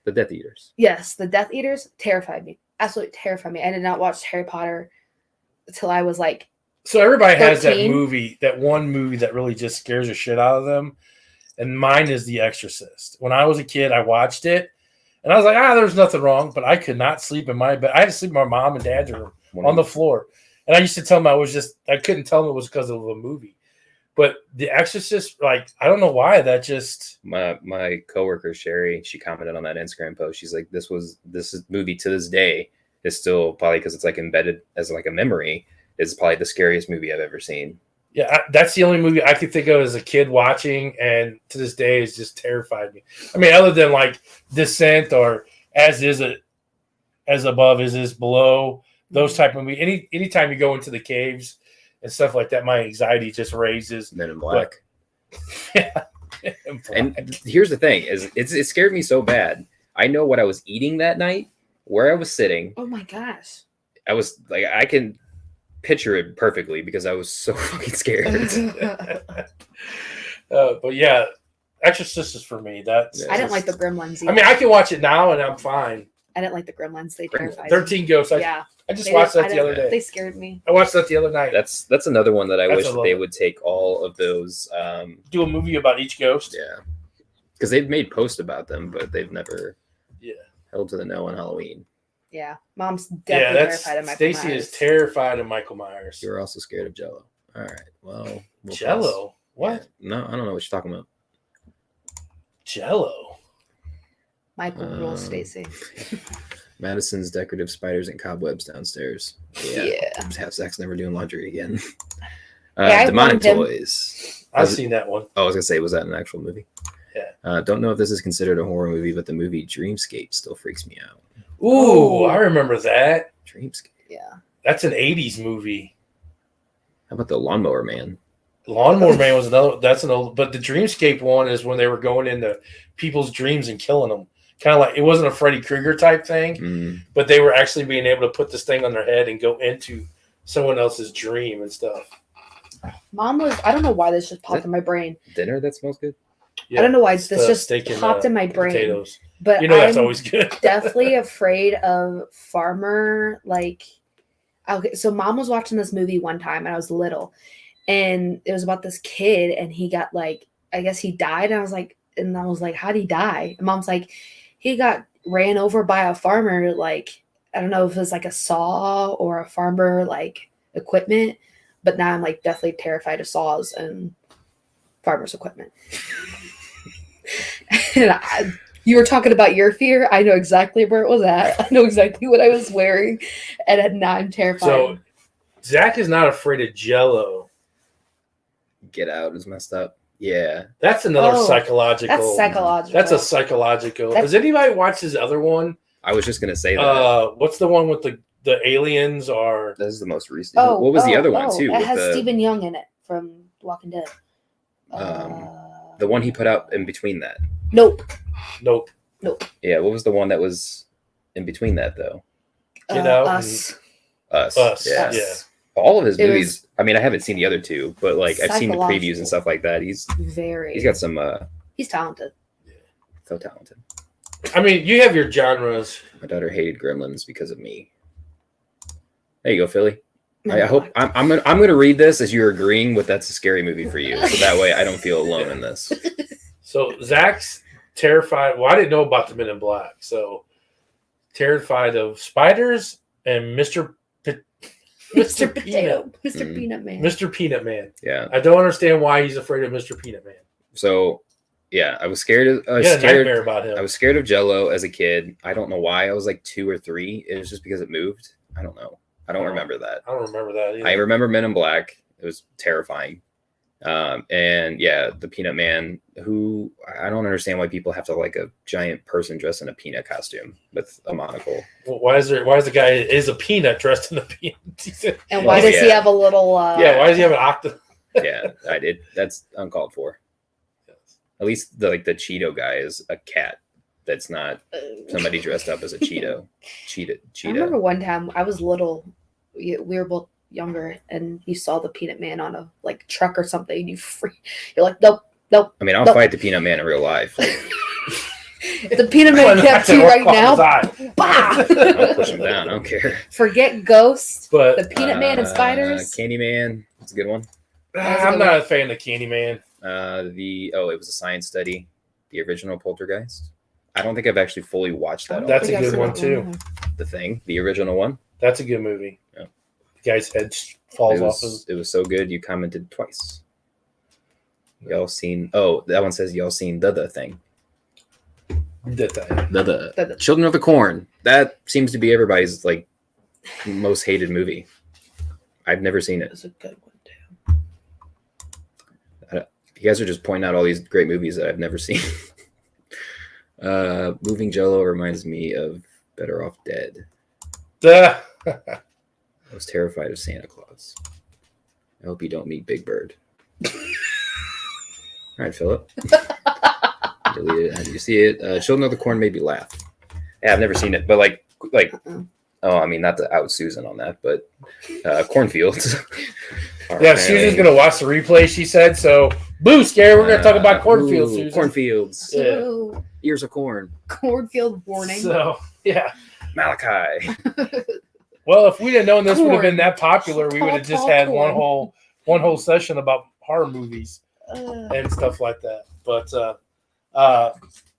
B: The Death Eaters.
C: Yes, the Death Eaters terrified me. Absolutely terrified me. I did not watch Harry Potter until I was like.
A: So everybody has that
C: 13.
A: movie, that one movie that really just scares the shit out of them. And mine is The Exorcist. When I was a kid, I watched it. And I was like, there's nothing wrong. But I could not sleep in my bed. I had to sleep in my mom and dad's room on the floor. And I used to tell them I couldn't tell them it was because of the movie. But The Exorcist, like, I don't know why that just.
B: My coworker Sherry, she commented on that Instagram post. She's like, this movie to this day is still probably because it's like embedded as like a memory. Is probably the scariest movie I've ever seen.
A: Yeah, that's the only movie I could think of as a kid watching, and to this day, it's just terrified me. I mean, other than like Descent or As Above, Is Below, those type of movies. Anytime you go into the caves and stuff like that, my anxiety just raises.
B: Men in Black.
A: Yeah.
B: And here's the thing: it scared me so bad. I know what I was eating that night, where I was sitting.
C: Oh my gosh.
B: I was like, I can picture it perfectly because I was so fucking scared.
A: But yeah, Exorcist is for me. That's.
C: I didn't like the Gremlins either.
A: I mean, I can watch it now and I'm fine.
C: I didn't like the Gremlins. They terrified
A: 13
C: me.
A: Ghosts.
C: Yeah.
A: I just watched that the other day.
C: They scared me.
A: I watched that the other night.
B: That's another one that I
A: That's
B: wish
A: a
B: that
A: little
B: they
A: bit.
B: would take all of those.
A: Do a movie about each ghost.
B: Yeah, because they've made posts about them, but they've never
A: Yeah.
B: held to the no on Halloween.
C: Yeah. Mom's
A: Yeah,
C: definitely
A: that's
C: terrified of Michael
A: Stacy
C: Myers.
A: is terrified of Michael Myers.
B: You were also scared of Jello. All right, well, we'll
A: Jello?
B: pass.
A: What?
B: Yeah. No, I don't know what you're talking about.
A: Jello?
C: Michael rules Stacy.
B: Madison's decorative spiders and cobwebs downstairs. Yeah. Have Zach's never doing laundry again.
C: Yeah, I
B: Demonic
C: warned him.
B: Toys.
A: I've seen that one.
B: Oh, I was gonna say, was that an actual movie?
A: Yeah.
B: Don't know if this is considered a horror movie, but the movie Dreamscape still freaks me out.
A: Ooh, I remember that.
B: Dreamscape.
C: Yeah.
A: That's an 80s movie.
B: How about the Lawnmower Man?
A: Lawnmower Man was another. That's an old. But the Dreamscape one is when they were going into people's dreams and killing them. Kind of like, it wasn't a Freddy Krueger type thing, but they were actually being able to put this thing on their head and go into someone else's dream and stuff.
C: Mom was, I don't know why this just popped in my brain.
B: Dinner that smells good?
A: Yeah,
C: I don't know why this
A: the
C: just
A: steak and,
C: popped in my brain.
A: potatoes.
C: But
A: You know that's
C: I'm
A: always good.
C: definitely afraid of farmer. Like, okay, so Mom was watching this movie one time and I was little, and it was about this kid and he got like, I guess he died. And I was like, how'd he die? And Mom's like, he got ran over by a farmer. Like, I don't know if it was like a saw or a farmer like equipment, but now I'm like definitely terrified of saws and farmers equipment. And you were talking about your fear. I know exactly where it was at. I know exactly what I was wearing, and now I'm terrified.
A: So Zach is not afraid of Jello.
B: Get Out is messed up. Yeah.
A: That's another
C: Oh,
A: psychological.
C: that's psychological.
A: That's a psychological.
C: That's-
A: Has anybody watched his other one?
B: I was just going to say that.
A: What's the one with the aliens are?
B: This is the most recent. What was the other one, too?
C: It
B: with
C: has
B: the,
C: Stephen Young in it from Walking Dead.
B: the one he put out in between that.
C: Nope.
A: Nope.
B: Yeah, what was the one that was in between that, though?
A: Get Out and-
C: Us.
B: Us. Yeah.
A: Yeah.
B: All of his
C: It
B: movies. I mean, I haven't seen the other two, but like I've seen the previews and
C: Psychological.
B: stuff like that. He's
C: Very.
B: got some
C: He's talented.
B: so talented.
A: I mean, you have your genres.
B: My daughter hated Gremlins because of me. There you go, Philly. I hope I'm gonna read this as you're agreeing with that's a scary movie for you, so that way I don't feel alone in this.
A: So Zach's terrified. Well, I didn't know about the Men in Black. So terrified of spiders and Mr.
C: Mr.
A: Peanut.
C: Potato. Mr. Peanut Man.
A: Mr. Peanut Man.
B: Yeah.
A: I don't understand why he's afraid of Mr. Peanut Man.
B: So yeah, I was scared of
A: You had a nightmare about him.
B: I was scared of Jello as a kid. I don't know why. I was like 2 or 3. It was just because it moved. I don't know. I don't remember that.
A: I don't remember that either.
B: I remember Men in Black. It was terrifying. And yeah, the Peanut Man, who I don't understand why people have to like a giant person dressed in a peanut costume with a monocle.
A: Well, why is the guy is a peanut dressed in a peanut?
C: And why
B: Well,
C: does he
B: yeah.
C: have a little?
A: Yeah, why does he have an octopus?
B: Yeah, I did. That's uncalled for. At least the Cheeto guy is a cat. That's not somebody dressed up as a Cheeto.
C: I remember one time I was little. We were both younger, and you saw the Peanut Man on a like truck or something. And you're like, nope.
B: I mean, I'll
C: Nope.
B: fight the Peanut Man in real life. Like,
C: If the Peanut Man kept you right now, bah!
B: I'll push him down. I don't care.
C: Forget Ghost,
A: But
C: the Peanut Man and spiders.
B: Candyman. That's a good one.
A: I'm not a fan of Candyman.
B: It was a science study. The original Poltergeist. I don't think I've actually fully watched that.
A: That's
C: think
A: a
C: I've
A: good
C: seen
A: one
C: that
A: too.
B: The Thing, the original one.
A: That's a good movie.
B: Yeah.
A: The guy's head falls
B: It
A: off.
B: was so good you commented twice. Y'all seen? Oh, that one says y'all seen the thing.
A: Did that.
B: The Children of the Corn. That seems to be everybody's like most hated movie. I've never seen it.
C: It's a good one too.
B: You guys are just pointing out all these great movies that I've never seen. Moving Jello reminds me of Better Off Dead.
A: Duh.
B: I was terrified of Santa Claus. I hope you don't meet Big Bird. All right, Philip. Delete it. How do you see it? Children of the Corn made me laugh. Yeah, I've never seen it, but like, oh, I mean, not to out Susan on that, but cornfields.
A: Yeah, Susan's gonna watch the replay. She said so. Boo, scary. We're gonna talk about cornfields. Susan.
B: Cornfields.
A: Yeah.
C: So,
B: Ears of corn.
C: cornfield warning.
A: So yeah.
B: Malachi.
A: Well, if we didn't known this would have been
C: Corn.
A: that popular, we would have just
C: Tall
A: had
C: corn.
A: one whole session about horror movies and stuff like that. But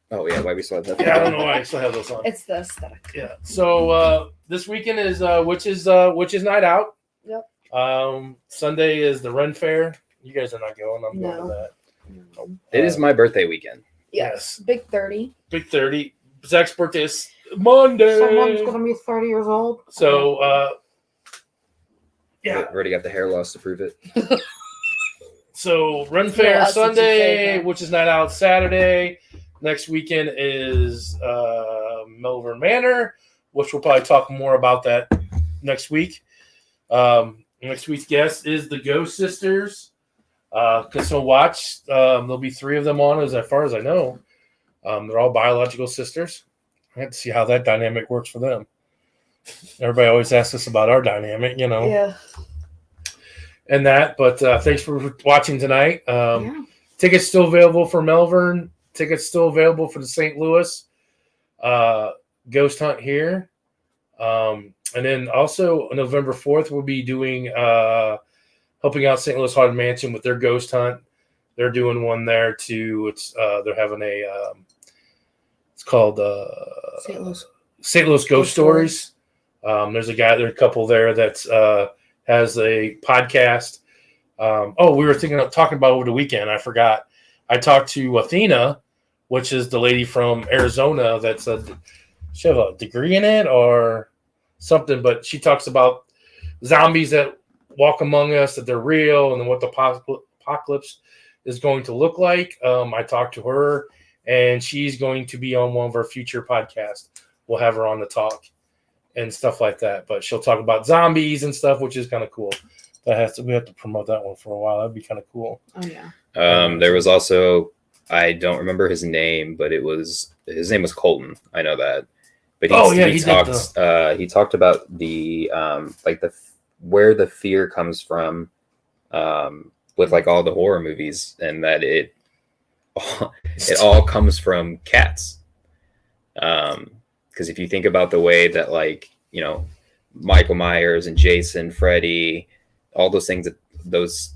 B: Oh yeah, why we still have that?
A: yeah, I don't know why I still have those on.
C: It's the aesthetic.
A: Yeah. So this weekend is Witches Night Out.
C: Yep.
A: Sunday is the Ren Fair. You guys are not going. I'm going to that.
B: It is my birthday weekend.
C: Yes. Big 30.
A: Big 30. Zach's birthday is Monday.
C: Someone's gonna be 30 years old.
A: So yeah.
B: I've already got the hair loss to prove it.
A: So Ren
C: Yeah,
A: Fair
C: that's what you say,
A: Sunday,
C: though.
A: Witches Night Out Saturday. Next weekend is Melbourne Manor, which we'll probably talk more about that next week. Next week's guest is the Ghost Sisters. So watch. There'll be 3 of them on, as far as I know. They're all biological sisters. I have to see how that dynamic works for them. Everybody always asks us about our dynamic, you know,
C: Yeah.
A: and that. But thanks for watching tonight.
C: Yeah.
A: Tickets still available for Melbourne. Tickets still available for the St. Louis Ghost Hunt here. And then also November 4th, we'll be doing helping out St. Louis Haunted Mansion with their Ghost Hunt. They're doing one there too. It's they're having a it's called St. Louis Ghost Stories. There's a couple there that has a podcast. We were talking about over the weekend. I forgot. I talked to Athena, which is the lady from Arizona. She have a degree in it or something, but she talks about zombies that walk among us, that they're real, and then what the apocalypse is going to look like. I talked to her, and she's going to be on one of our future podcasts. We'll have her on to talk and stuff like that. But she'll talk about zombies and stuff, which is kind of cool. We have to promote that one for a while. That'd be kind of cool.
C: Oh yeah.
B: There was also, I don't remember his name, but his name was Colton. I know that. But he talked about the where the fear comes from with like all the horror movies, and that it all comes from cats. Because if you think about the way that, like, you know, Michael Myers and Jason, Freddy, all those things that those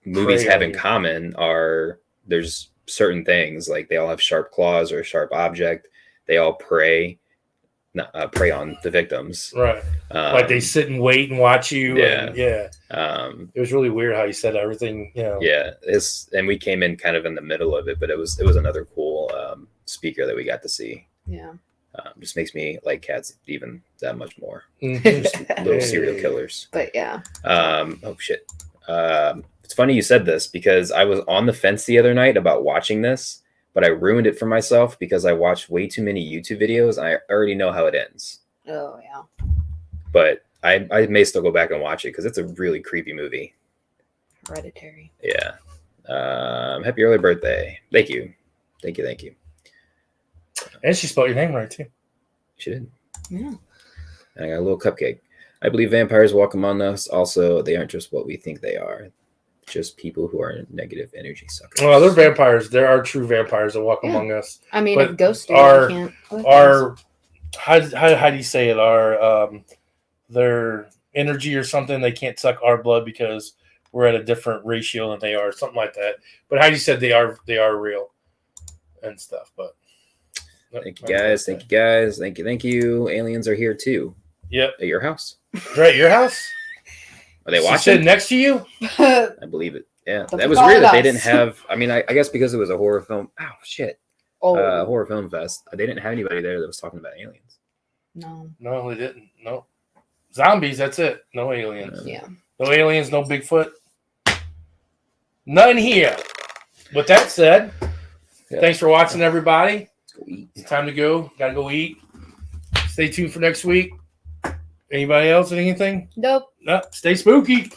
B: movies have in common are there's certain things, like they all have sharp claws or a sharp object. They all prey on the victims.
A: Right. Like they sit and wait and watch you.
B: Yeah.
A: It was really weird how you said everything, you know.
B: Yeah. And we came in kind of in the middle of it, but it was another cool speaker that we got to see.
C: Yeah.
B: Just makes me like cats even that much more.
A: Mhm.
B: Little serial killers.
C: But yeah.
B: Oh shit. It's funny you said this because I was on the fence the other night about watching this, but I ruined it for myself because I watched way too many YouTube videos. I already know how it ends.
C: Oh yeah.
B: But I may still go back and watch it because it's a really creepy movie.
C: Hereditary.
B: Yeah. Happy early birthday. Thank you.
A: And she spelled your name right too.
B: She did.
C: Yeah.
B: And I got a little cupcake. I believe vampires walk among us. Also, they aren't just what we think they are. Just people who are negative energy suckers.
A: Well, they're vampires. There are true vampires that walk among us.
C: I mean,
A: But
C: if ghosts do,
A: our-
C: you can't.
A: How do you say it? Their energy or something. They can't suck our blood because we're at a different ratio than they are, something like that. But Heidi said they are real and stuff. But
B: Thank you guys. Thank you. Aliens are here too.
A: Yep.
B: At your house.
A: They're at your house.
B: Are they
A: She
B: watching?
A: said next to you.
B: I believe it. Yeah,
C: Don't
B: that was
C: forget
B: weird that they
C: us.
B: didn't have. I mean, I guess because it was a horror film. Oh shit,
C: Oh
B: horror film fest. They didn't have anybody there that was talking about aliens.
C: no.
A: No, they didn't. No. Zombies, that's it. No aliens.
C: Yeah.
A: No aliens, no Bigfoot. None here. With that said,
B: Yeah.
A: thanks for watching, everybody.
B: Let's go eat.
A: It's time to go. Gotta go eat. Stay tuned for next week. Anybody else? Anything?
C: Nope.
A: No. Stay spooky.